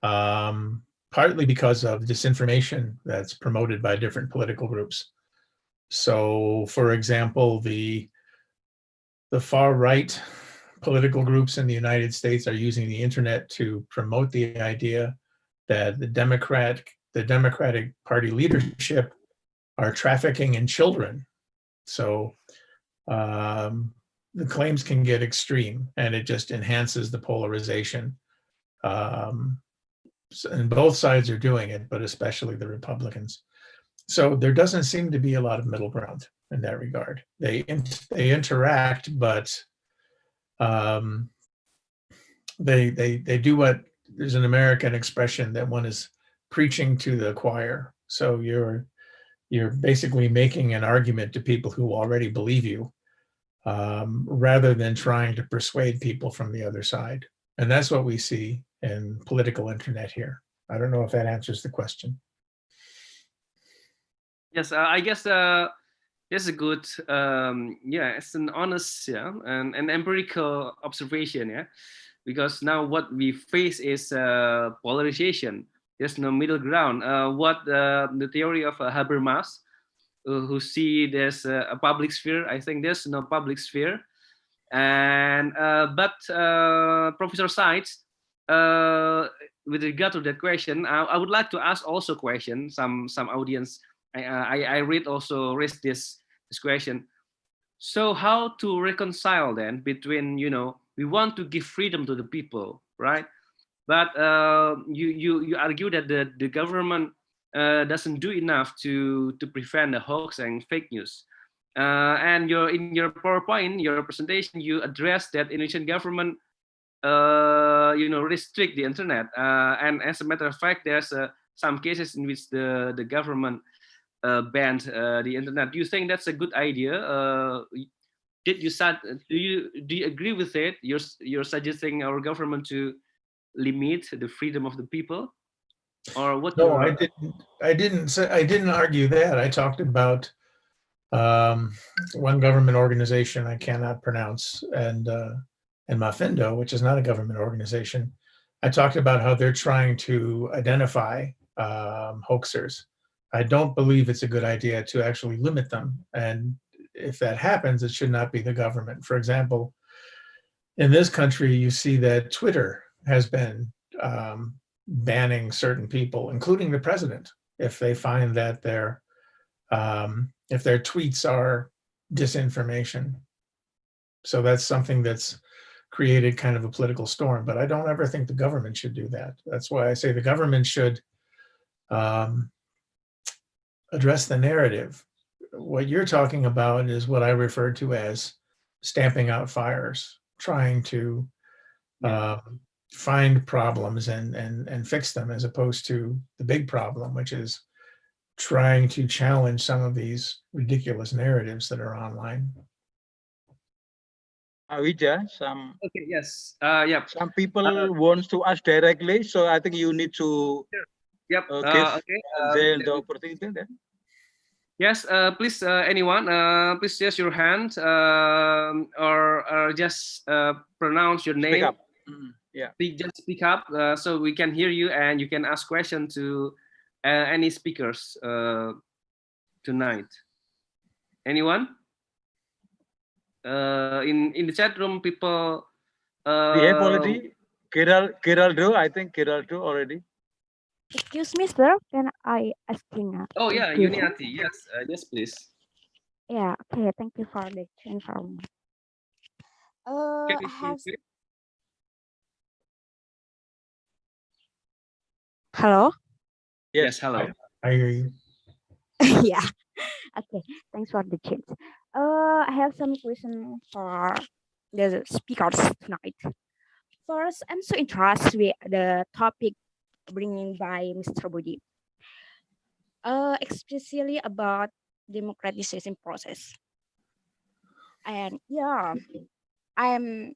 partly because of disinformation that's promoted by different political groups. So, for example, the far right political groups in the United States are using the internet to promote the idea that the Democratic Party leadership are trafficking in children. So the claims can get extreme, and it just enhances the polarization. And both sides are doing it, but especially the Republicans. So there doesn't seem to be a lot of middle ground in that regard. They interact, but they do what, there's an American expression that one is preaching to the choir. So you're basically making an argument to people who already believe you, rather than trying to persuade people from the other side. And that's what we see in political internet here. I don't know if that answers the question. Yes, I guess It's a good, yeah, it's an honest, yeah, and an empirical observation, yeah, because now what we face is polarization. There's no middle ground. What the theory of Habermas, who see there's a public sphere. I think there's no public sphere, and but Professor Sides, with regard to that question, I would like to ask also question some audience. I read also raised this question. So how to reconcile then between, you know, we want to give freedom to the people, right? But you argue that the government doesn't do enough to prevent the hoax and fake news. And in your PowerPoint, your presentation, you address that Indonesian government, you know, restrict the internet. And as a matter of fact, there's some cases in which the government banned the internet. Do you think that's a good idea? Do you agree with it? You're suggesting our government to limit the freedom of the people, or what? No, I didn't argue that. I talked about one government organization I cannot pronounce, and Mafindo, which is not a government organization. I talked about how they're trying to identify hoaxers. I don't believe it's a good idea to actually limit them. And if that happens, it should not be the government. For example, in this country, you see that Twitter has been banning certain people, including the president, if they find that if their tweets are disinformation. So that's something that's created kind of a political storm. But I don't ever think the government should do that. That's why I say the government should address the narrative. What you're talking about is what I refer to as stamping out fires, trying to find problems and fix them, as opposed to the big problem, which is trying to challenge some of these ridiculous narratives that are online. Awija, some yeah. Some people wants to ask directly, so I think you need to give the opportunity then. Yes, please, anyone, please raise your hand or just pronounce your name. Speak up. Yeah. Just speak up so we can hear you, and you can ask questions to any speakers tonight. Anyone? In the chat room, people. We have already Geraldo. I think Geraldo already. Excuse me, sir. Can I asking a Oh yeah, question? Uniati. Yes, yes, please. Yeah. Okay. Thank you for the information. I have. Hello. Yes. Hello. I hear you. Yeah. Okay. Thanks for the chance. I have some questions for the speakers tonight. First, I'm so interested with the topic bringing by Mr. Budi, especially about democratization process. And yeah, I'm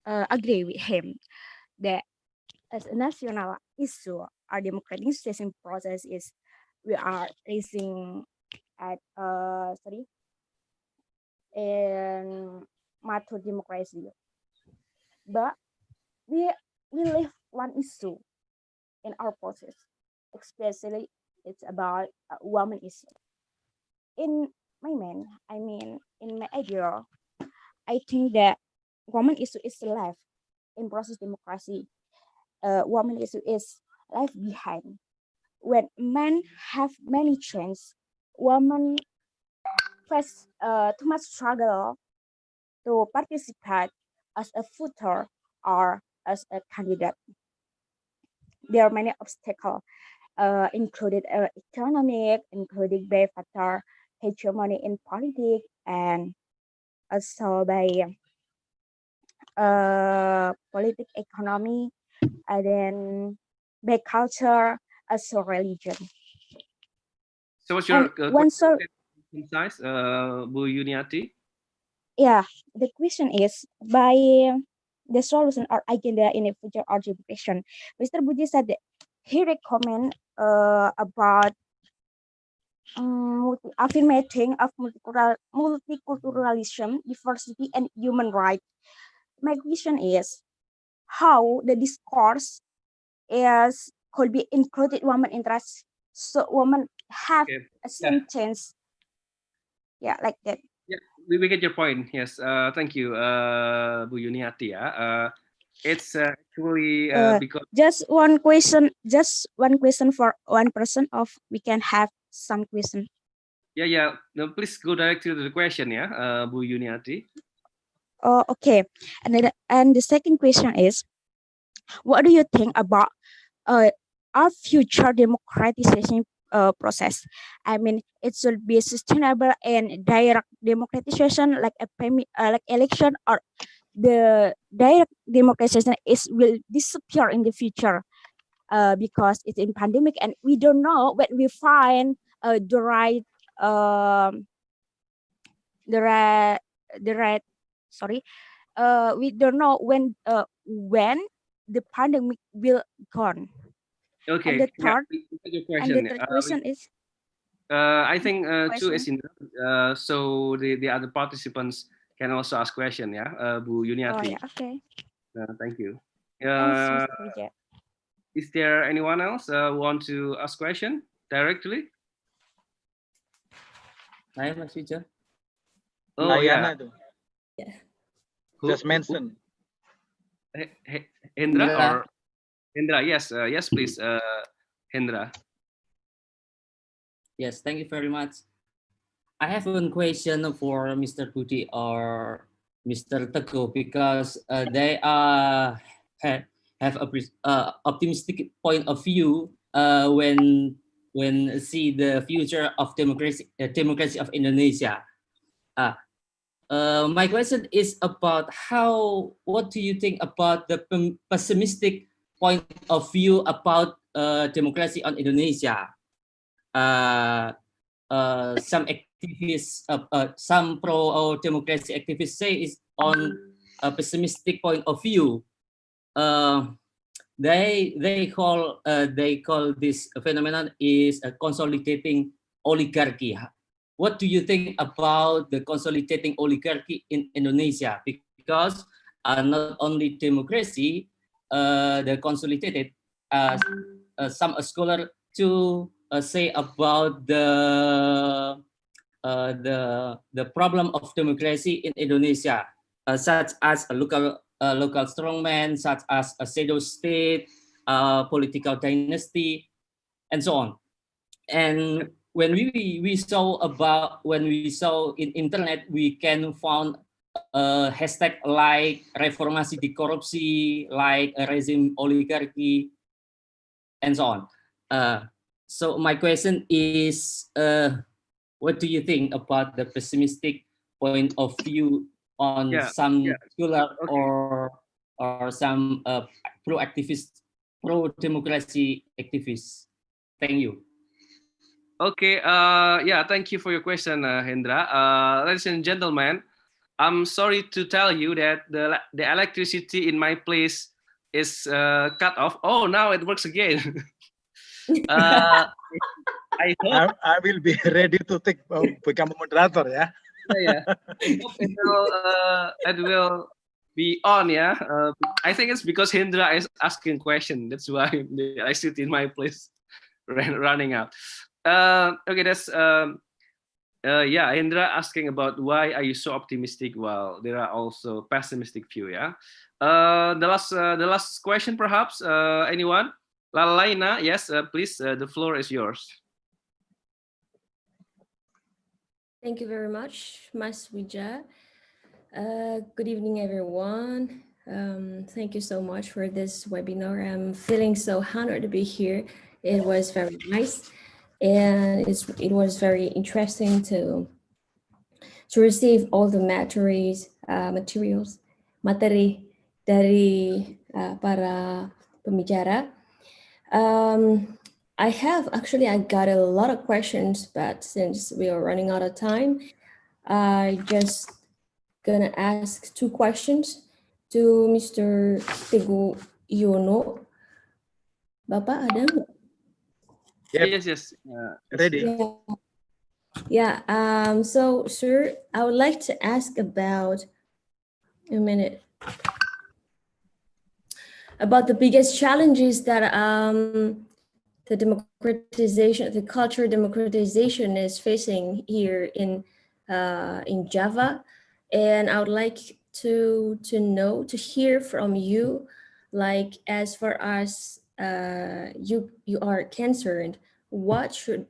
agree with him that as a national issue, our democratization process is we are raising at in mature democracy, but we leave one issue in our process, especially it's about women issue. In my in my idea, I think that woman issue is left in process democracy. Woman issue is left behind. When men have many chances, women face too much struggle to participate as a voter or as a candidate. There are many obstacles, included economic, including by factor hegemony in politics, and also by political economy, and then by culture, also religion. So what's your question, Bu Yuniati? Yeah, the question is by the solution or agenda in a future education. Mr. Budi said that he recommend about affirming of multiculturalism, diversity, and human rights. My question is how the discourse is could be included women interests so women have Okay. a same chance. Yeah, like that. Yeah, we get your point. Yes, thank you, Bu Yuniati. It's actually because Just one question for one person of we can have some question. yeah. No, please go directly to the question, yeah, Bu Yuniati. Oh, okay. And the second question is, what do you think about our future democratization process? I mean, it should be sustainable and direct democratization like like election, or the direct democratization will disappear in the future because it's in pandemic and we don't know when we find the right the right the right sorry we don't know when the pandemic will gone. Okay, And the yeah, third we get your and the question. third question is I think two is question. enough. So the other participants can also ask question, yeah, Bu Oh Yuniati. yeah, okay. Thank you. Thanks, Mr. Vijay. Is there anyone else who want to ask question directly? Saya Mas Vijay. Oh Diana yeah. tuh. Who- Just mention. Hendra Hendra. or Hendra? Yes, yes, please, Hendra. Yes, thank you very much. I have one question for Mr. Budi or Mr. Teguh because they have a optimistic point of view when see the future of democracy of Indonesia. My question is about what do you think about the pessimistic point of view about democracy on Indonesia? Some activists, some pro-democracy activists say is on a pessimistic point of view. They call this phenomenon is a consolidating oligarchy. What do you think about the consolidating oligarchy in Indonesia? Because not only democracy, the consolidated, some scholar to say about the problem of democracy in Indonesia, such as a local strongman, such as a shadow state, political dynasty, and so on. And when we saw in internet, we can found hashtag like reformasi di korupsi, like a regime oligarchy, and so on. So my question is, what do you think about the pessimistic point of view on some scholar or some pro-democracy activists? Thank you. Okay, yeah, thank you for your question, Hendra. Ladies and gentlemen, I'm sorry to tell you that the electricity in my place is cut off. Oh, now it works again. I hope I will be ready to take become a moderator, yeah. Yeah. I hope it will be on, yeah. I think it's because Hendra is asking question. That's why the electricity in my place running out. Okay, that's yeah, Indra asking about why are you so optimistic while there are also pessimistic view, yeah. The last question perhaps, anyone? Lalaina, yes, please, the floor is yours. Thank you very much, Mas Wija. Good evening, everyone. Thank you so much for this webinar. I'm feeling so honored to be here. It was very nice. And it was very interesting to receive all the materi dari para pembicara. I got a lot of questions, but since we are running out of time, I just gonna ask 2 questions to Mr. Teguh Yono. Bapak ada nggak? Yes. Ready. Yeah. Yeah. So, sir, I would like to ask about about the biggest challenges that the democratization, the culture democratization is facing here in Java, and I would like to know, to hear from you, like as far as you are concerned, what should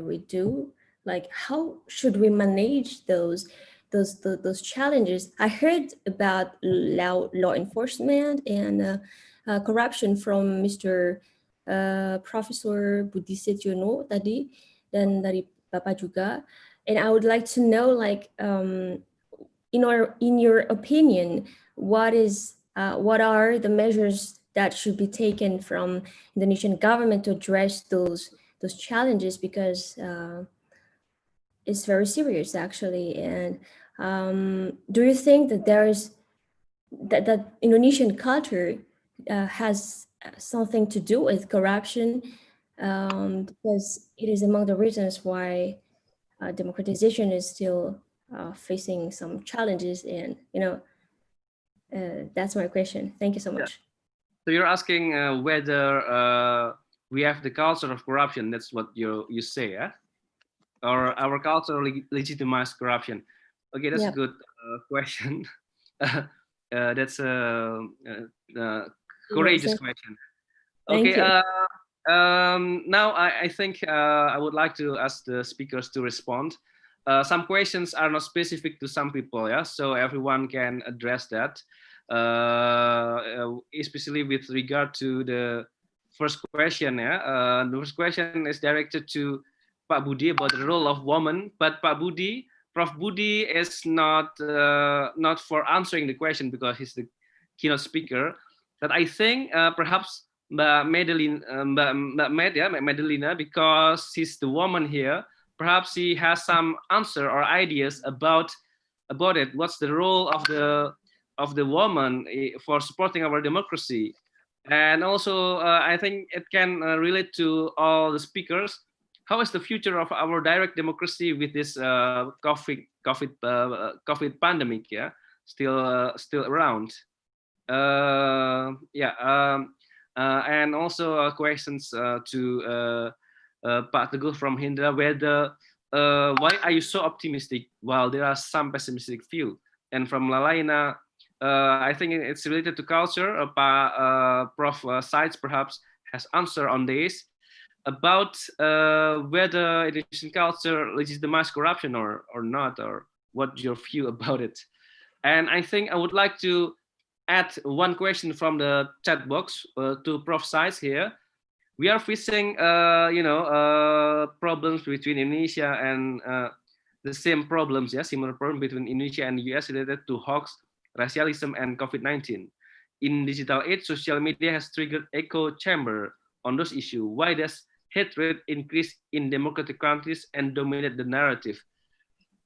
we do? Like, how should we manage those challenges? I heard about law enforcement and corruption from Mr. Profesor Budi Setyono tadi, dan dari Bapak juga. And I would like to know, like, in your opinion, what are the measures that should be taken from Indonesian government to address those challenges, because it's very serious actually. And do you think that there is that Indonesian culture has something to do with corruption, because it is among the reasons why democratization is still facing some challenges, and that's my question. Thank you so much. So you're asking whether we have the culture of corruption. That's what you say, yeah? Or our culture legitimize corruption? Okay, that's a good question. That's a courageous question. Okay. Now I think I would like to ask the speakers to respond. Some questions are not specific to some people, yeah, so everyone can address that. Especially with regard to the first question, yeah. The first question is directed to Pak Budi about the role of women, but Prof. Budi is not for answering the question because he's the keynote speaker. But I think perhaps Mbak Medelina, because she's the woman here, perhaps she has some answer or ideas about it. What's the role of the woman for supporting our democracy? And also, I think it can relate to all the speakers. How is the future of our direct democracy with this COVID pandemic? Yeah, still around. And also questions to Pak Teguh from Hindra, whether why are you so optimistic while there are some pessimistic view? And from Lalaina, I think it's related to culture. Prof. Sides perhaps has answer on this about whether Indonesian culture legitimize corruption or not, or what's your view about it. And I think I would like to add one question from the chat box to Prof. Sides here. We are facing, problems between Indonesia and the same problems, similar problem between Indonesia and the US related to hoax, racialism, and COVID-19. In digital age, social media has triggered echo chamber on those issues. Why does hatred increase in democratic countries and dominate the narrative?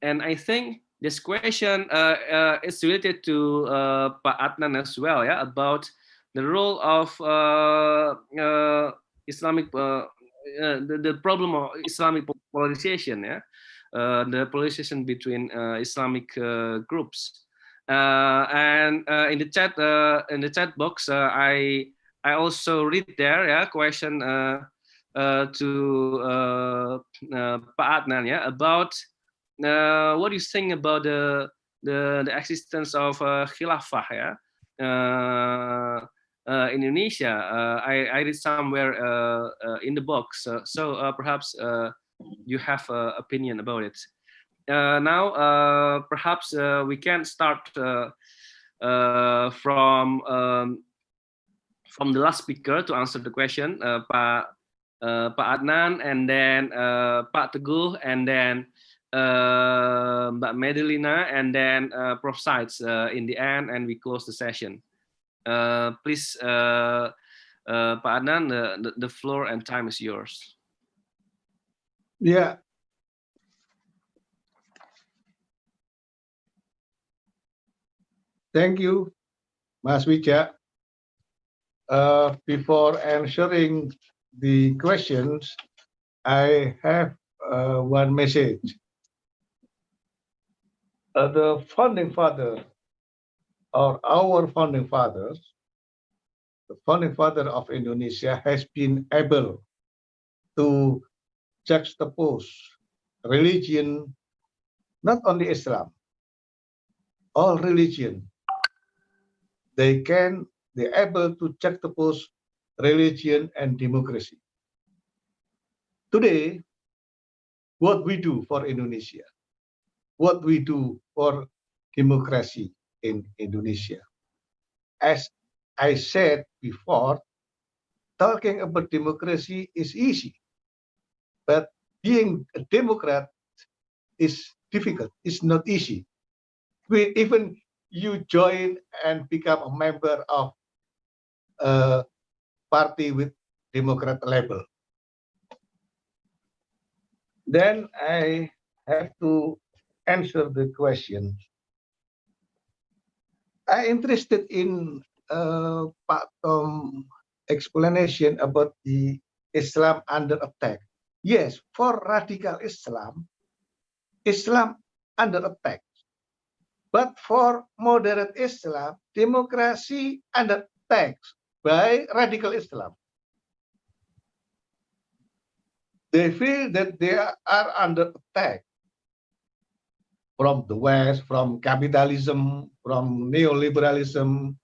And I think this question is related to Pak Adnan as well, about the role of Islamic, the problem of Islamic polarization, the polarization between Islamic groups. And in the chat box, I also read there, question to Pak Adnan, about what do you think about the existence of khilafah, in Indonesia? I read somewhere in the box, so perhaps you have an opinion about it. Now, perhaps we can start from the last speaker to answer the question, Pak Adnan, and then Pak Teguh, and then Mbak Medelina, and then Prof. Sides in the end, and we close the session. Please, Pak Adnan, the floor and time is yours. Yeah. Thank you, Mas Wija. Before answering the questions, I have one message the founding father, or our founding fathers, the founding father of Indonesia has been able to juxtapose religion, not only Islam, all religion. They're able to juxtapose religion and democracy. Today, what we do for Indonesia, what we do for democracy in Indonesia. As I said before, talking about democracy is easy, but being a Democrat is difficult. It's not easy. Even you join and become a member of a party with Democrat label, then I have to answer the question. I'm interested in Pak Tom explanation about the Islam under attack. Yes, for radical Islam, Islam under attack. But for moderate Islam, democracy under attack by radical Islam. They feel that they are under attack from the West, from capitalism, from neoliberalism.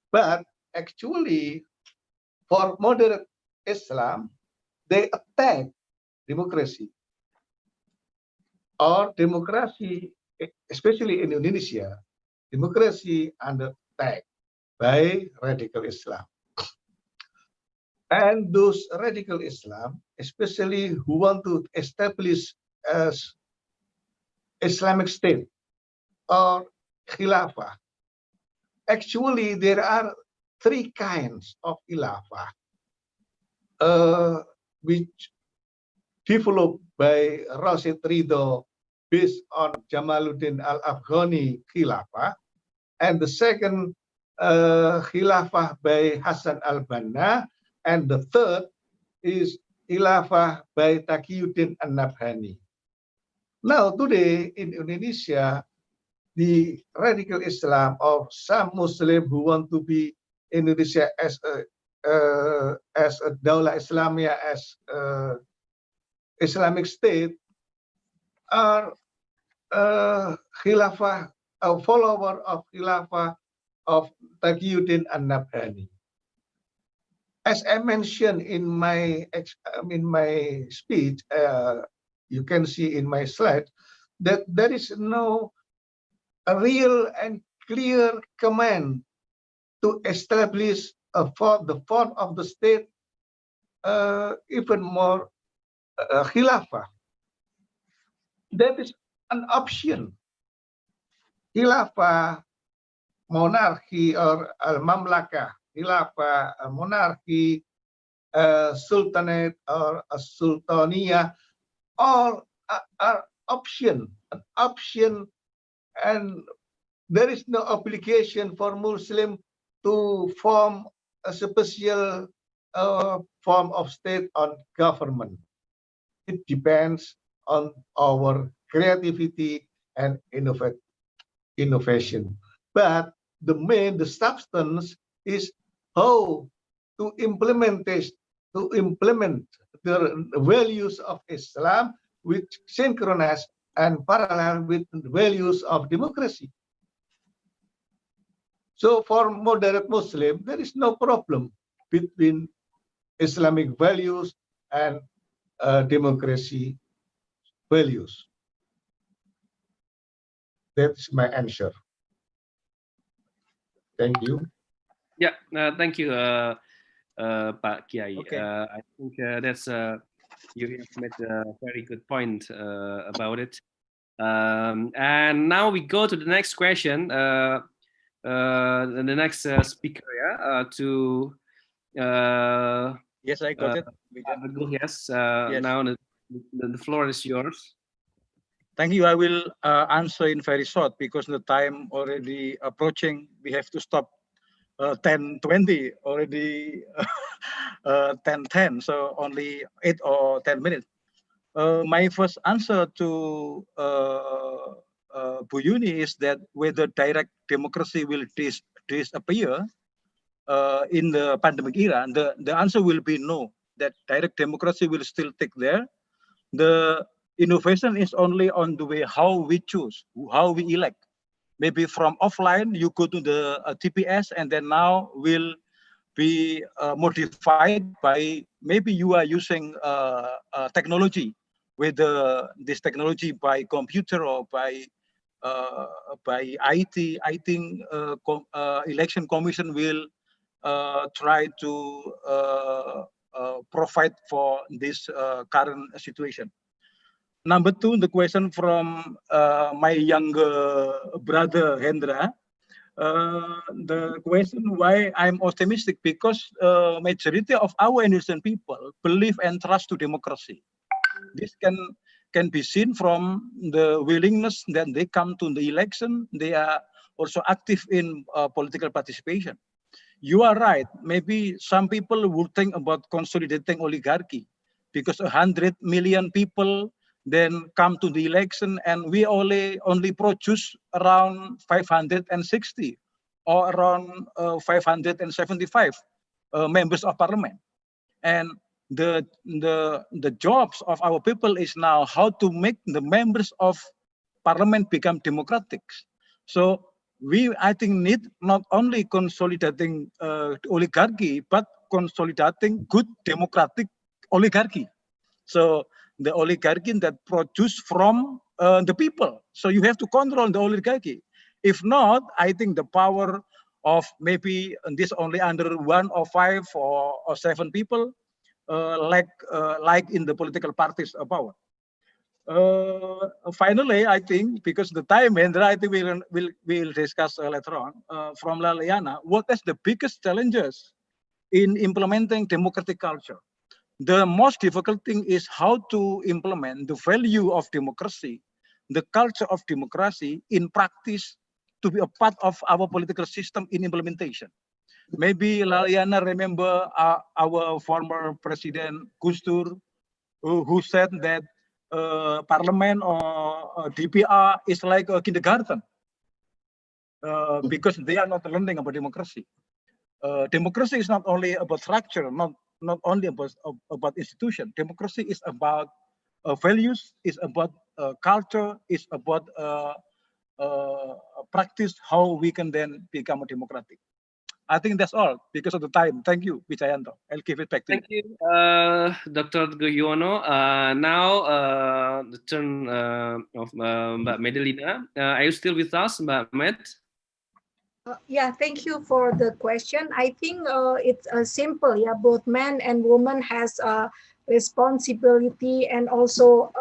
But actually, for moderate Islam, they attack democracy. Or democracy, especially in Indonesia, democracy under attack by radical Islam. And those radical Islam, especially who want to establish as Islamic State or Khilafah, actually there are three kinds of Khilafah, which developed by Rashid Ridho based on Jamaluddin al-Afghani Khilafah, and the second Khilafah by Hassan al-Banna, and the third is Khilafah by Taqiyuddin an-Nabhani. Now today in Indonesia, the radical Islam or some Muslim who want to be Indonesia as a Daulah Islamiyah, as Islamic State, are Khilafah, a follower of Khilafah of Taqiyuddin an-Nabhani. As I mentioned in my speech, you can see in my slide that there is no real and clear command to establish the form of the state, even more Khilafah. That is an option. Khilafah, monarchy or al-mamlakah, Khilafah, monarchy, sultanate or a sultania, all are an option, and there is no obligation for Muslim to form a special form of state on government. It depends on our creativity and innovation. But the substance is how to implement the values of Islam, which synchronize and parallel with the values of democracy. So for moderate Muslim, there is no problem between Islamic values and democracy values. That's my answer. Thank you. Yeah, thank you, Pak Kiai. Okay. I think that's you have made a very good point about it. And now we go to the next question. The next speaker, Yes, I got it. Yes, Yes. now the floor is yours. Thank you. I will answer in very short because the time already approaching. We have to stop 10:20 already. 10:10, so only 8 or 10 minutes. My first answer to Bu Yuni is that whether direct democracy will disappear in the pandemic era, the answer will be no, that direct democracy will still take there. The innovation is only on the way how we choose, how we elect. Maybe from offline, you go to the TPS, and then now will be modified by, maybe you are using technology, whether this technology by computer or by IT. I think election commission will try to provide for this current situation. Number two, the question from my younger brother Hendra. The question why I'm optimistic, because majority of our Indonesian people believe and trust to democracy. This can be seen from the willingness that they come to the election. They are also active in political participation. You are right. Maybe some people would think about consolidating oligarchy, because 100 million people then come to the election, and we only produce around 560 or around 575 members of parliament. And the jobs of our people is now how to make the members of parliament become democratic. So we, I think, need not only consolidating oligarchy, but consolidating good democratic oligarchy. So the oligarchy that produce from the people. So you have to control the oligarchy. If not, I think the power of maybe this only under 1 or 5 or 7 people, like in the political parties of power. Finally, I think, because the time, Hendra, I think we'll discuss later on from Laliana, what is the biggest challenges in implementing democratic culture? The most difficult thing is how to implement the value of democracy, the culture of democracy in practice, to be a part of our political system in implementation. Maybe Laliana remember our former president Gus Dur, who said that parliament or DPR is like a kindergarten, because they are not learning about democracy. Democracy is not only about structure, not only about institution. Democracy is about values, is about culture, is about practice, how we can then become a democratic. I think that's all because of the time. Thank you, Wijayanto. I'll give it back to you. Thank you, Dr. Yono. Now the turn of Mbak Medelina. Are you still with us, Mbak Med? Yeah, thank you for the question. I think it's simple. Yeah, both men and women has responsibility and also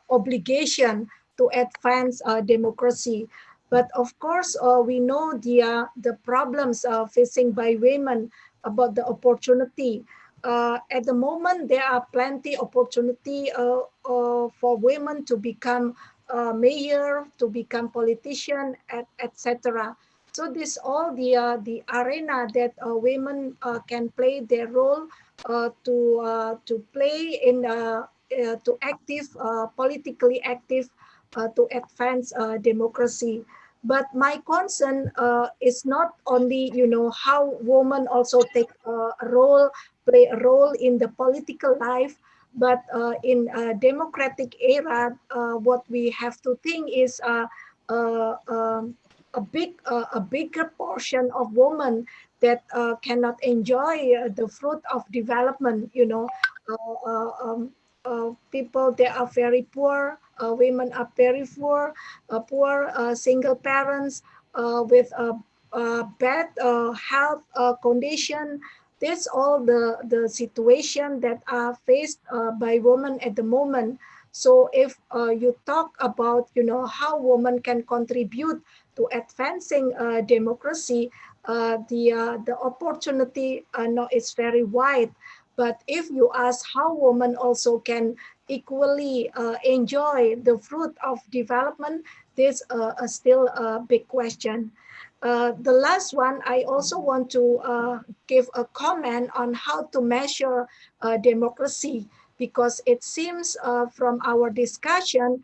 obligation to advance democracy. But of course, we know the problems facing by women about the opportunity. At the moment, there are plenty opportunity for women to become mayor, to become politician, etc. So this all the arena that women can play their role to play in to active politically active to advance democracy. But my concern is not only how women also take play a role in the political life, but in a democratic era, what we have to think is a bigger portion of women that cannot enjoy the fruit of development. People that are very poor, women are very poor, single parents with bad health condition. That's all the situation that are faced by women at the moment. So if you talk about how women can contribute to advancing democracy, the opportunity is very wide. But if you ask how women also can equally enjoy the fruit of development, this is still a big question. The last one, I also want to give a comment on how to measure democracy, because it seems from our discussion,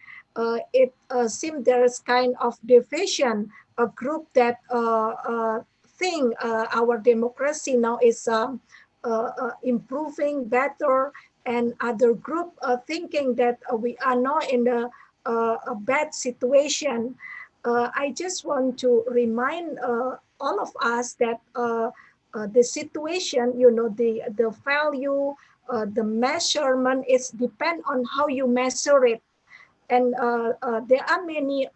it seems there's kind of division, a group that think our democracy now is improving better, and other group thinking that we are now in a bad situation. I just want to remind all of us that the situation, the value, the measurement is depend on how you measure it. And there are many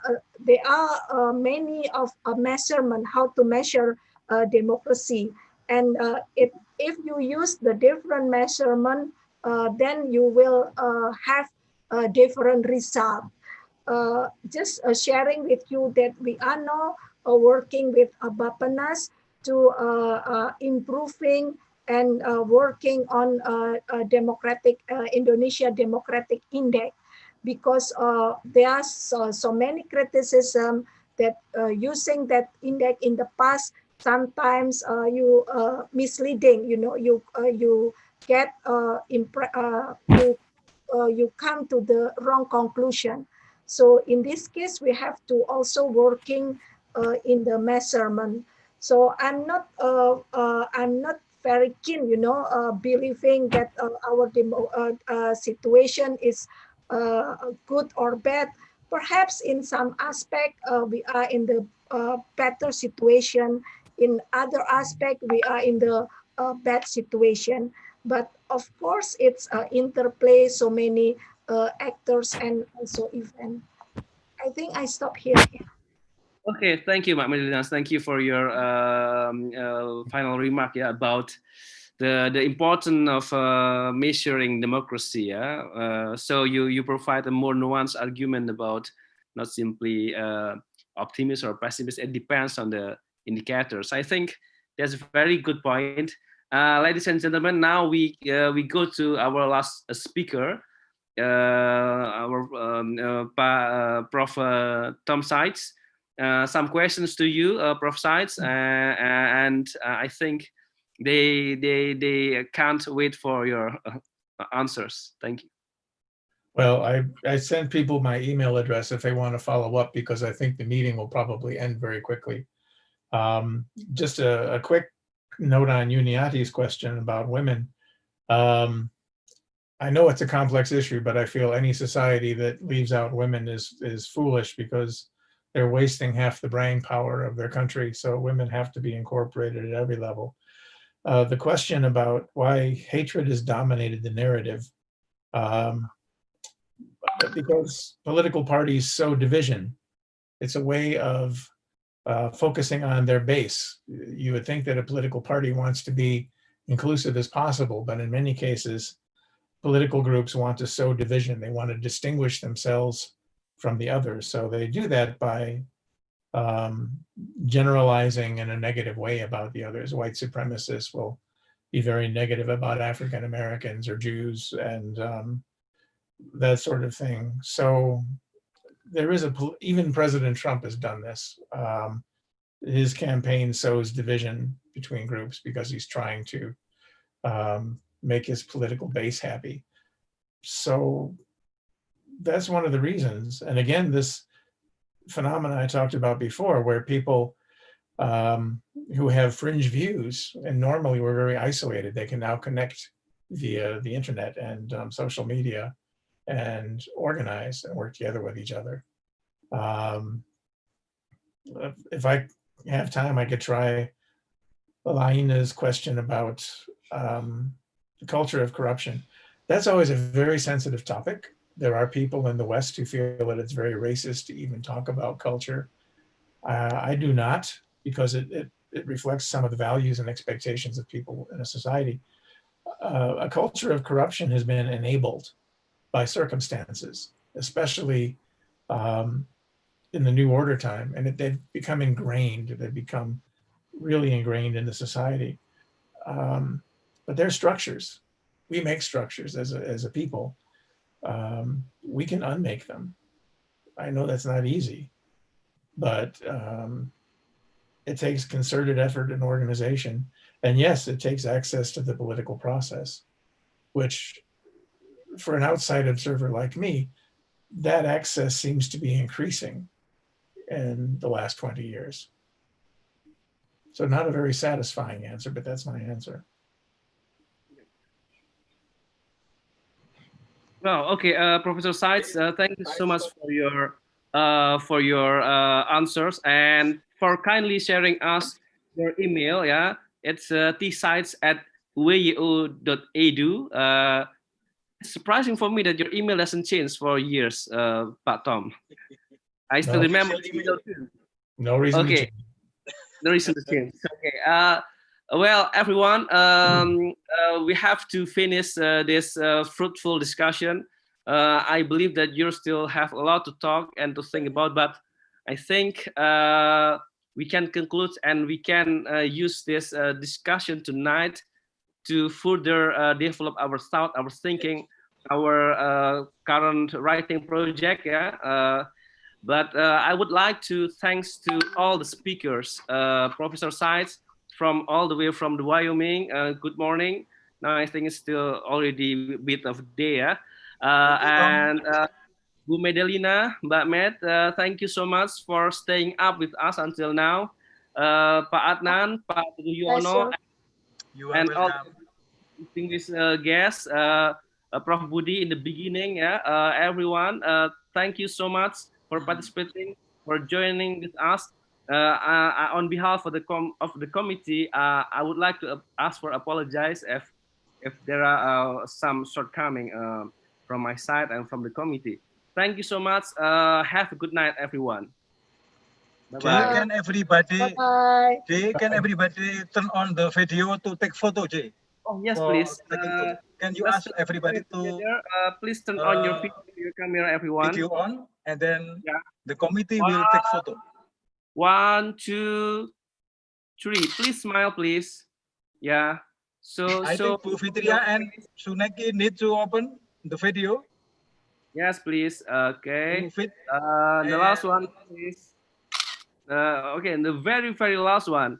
of a measurement how to measure democracy. And if you use the different measurement, then you will have a different result. Just sharing with you that we are now working with Bapenas to improving and working on Indonesia Democratic Index, because there are so many criticism that using that index in the past, sometimes you misleading, you get you come to the wrong conclusion. So in this case, we have to also working in the measurement. So I'm not very keen, believing that our situation is good or bad. Perhaps in some aspect we are in the better situation. In other aspect we are in the bad situation. But of course, it's interplay, so many actors and also event. I think I stop here. Okay, thank you, Medelina. Thank you for your final remark about the importance of measuring democracy. So you provide a more nuanced argument about not simply optimist or pessimist. It depends on the indicators. I think that's a very good point. Ladies and gentlemen, now we go to our last speaker, our Prof. Tom Seitz. Some questions to you, Prof. Seitz, and I think they can't wait for your answers. Thank you. Well, I sent people my email address if they want to follow up, because I think the meeting will probably end very quickly. Just a quick note on Uniati's question about women. I know it's a complex issue, but I feel any society that leaves out women is foolish, because they're wasting half the brain power of their country. So women have to be incorporated at every level. The question about why hatred has dominated the narrative, because political parties sow division. It's a way of focusing on their base. You would think that a political party wants to be inclusive as possible, but in many cases, political groups want to sow division. They want to distinguish themselves from the others. So they do that by generalizing in a negative way about the others. White supremacists will be very negative about African Americans or Jews and that sort of thing. So there is even President Trump has done this. His campaign sows division between groups because he's trying to make his political base happy. So that's one of the reasons. And again, this phenomenon I talked about before, where people who have fringe views and normally were very isolated, they can now connect via the internet and social media and organize and work together with each other. If I have time, I could try Laina's question about the culture of corruption. That's always a very sensitive topic. There are people in the West who feel that it's very racist to even talk about culture. I do not, because it reflects some of the values and expectations of people in a society. A culture of corruption has been enabled by circumstances, especially in the New Order time, and they've become ingrained. They've become really ingrained in the society. But they're structures. We make structures as a people. We can unmake them. I know that's not easy, but it takes concerted effort and organization. And yes, it takes access to the political process, which for an outside observer like me that access seems to be increasing in the last 20 years. So not a very satisfying answer, but that's my answer. Well, okay, Professor Seitz, thank you so much for your answers and for kindly sharing us your email. Yeah, it's tsites@wyo.edu. It's surprising for me that your email hasn't changed for years, Pak Tom. I still No. remember the email too. No reason to Okay, change. no reason to change. Okay. Well, everyone, we have to finish this fruitful discussion. I believe that you still have a lot to talk and to think about, but I think we can conclude and we can use this discussion tonight to further develop our thought, our thinking, our current writing project. Yeah. But I would like to thanks to all the speakers, Professor Seitz from all the way from the Wyoming. Good morning. Now I think it's still already a bit of day. Yeah? And Bu Medelina, Mbak Med, thank you so much for staying up with us until now. Pak Adnan, Pak Yuwono, and all distinguished guests, Prof. Budi in the beginning. Yeah, everyone, thank you so much for participating, for joining with us. On behalf of the committee, I would like to ask for apologize if there are some shortcoming from my side and from the committee. Thank you so much. Have a good night, everyone. Jay, can everybody turn on the video to take photo, Jay? Oh yes, please. Can you ask everybody to please turn on your video, your camera, everyone. Video on, and then the committee will take photo. 1, 2, 3. Please smile, please. Yeah. So I think Bu Fitria and Suneki need to open the video. Yes, please. Okay. The last one, please. Okay, and the very last one.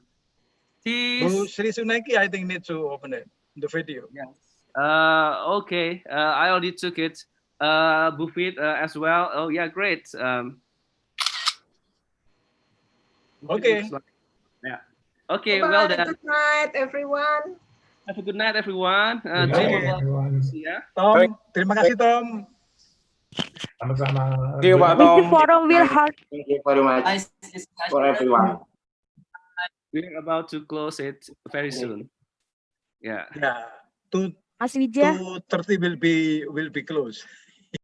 Bu Sri Suneki, I think need to open it, the video. Yes. Okay. I already took it. Buffet as well. Oh yeah, great. Okay. Yeah. Okay. Bye-bye. Well done. Good night, everyone. Have a good night, everyone. Good Dream night, about everyone. ya. Tom, terima kasih Tom. Sama-sama. Thank you, Pak This Tom. forum will hold. Thank you very much for everyone. We're about to close it very soon. Yeah. Yeah. 2:30 will be closed.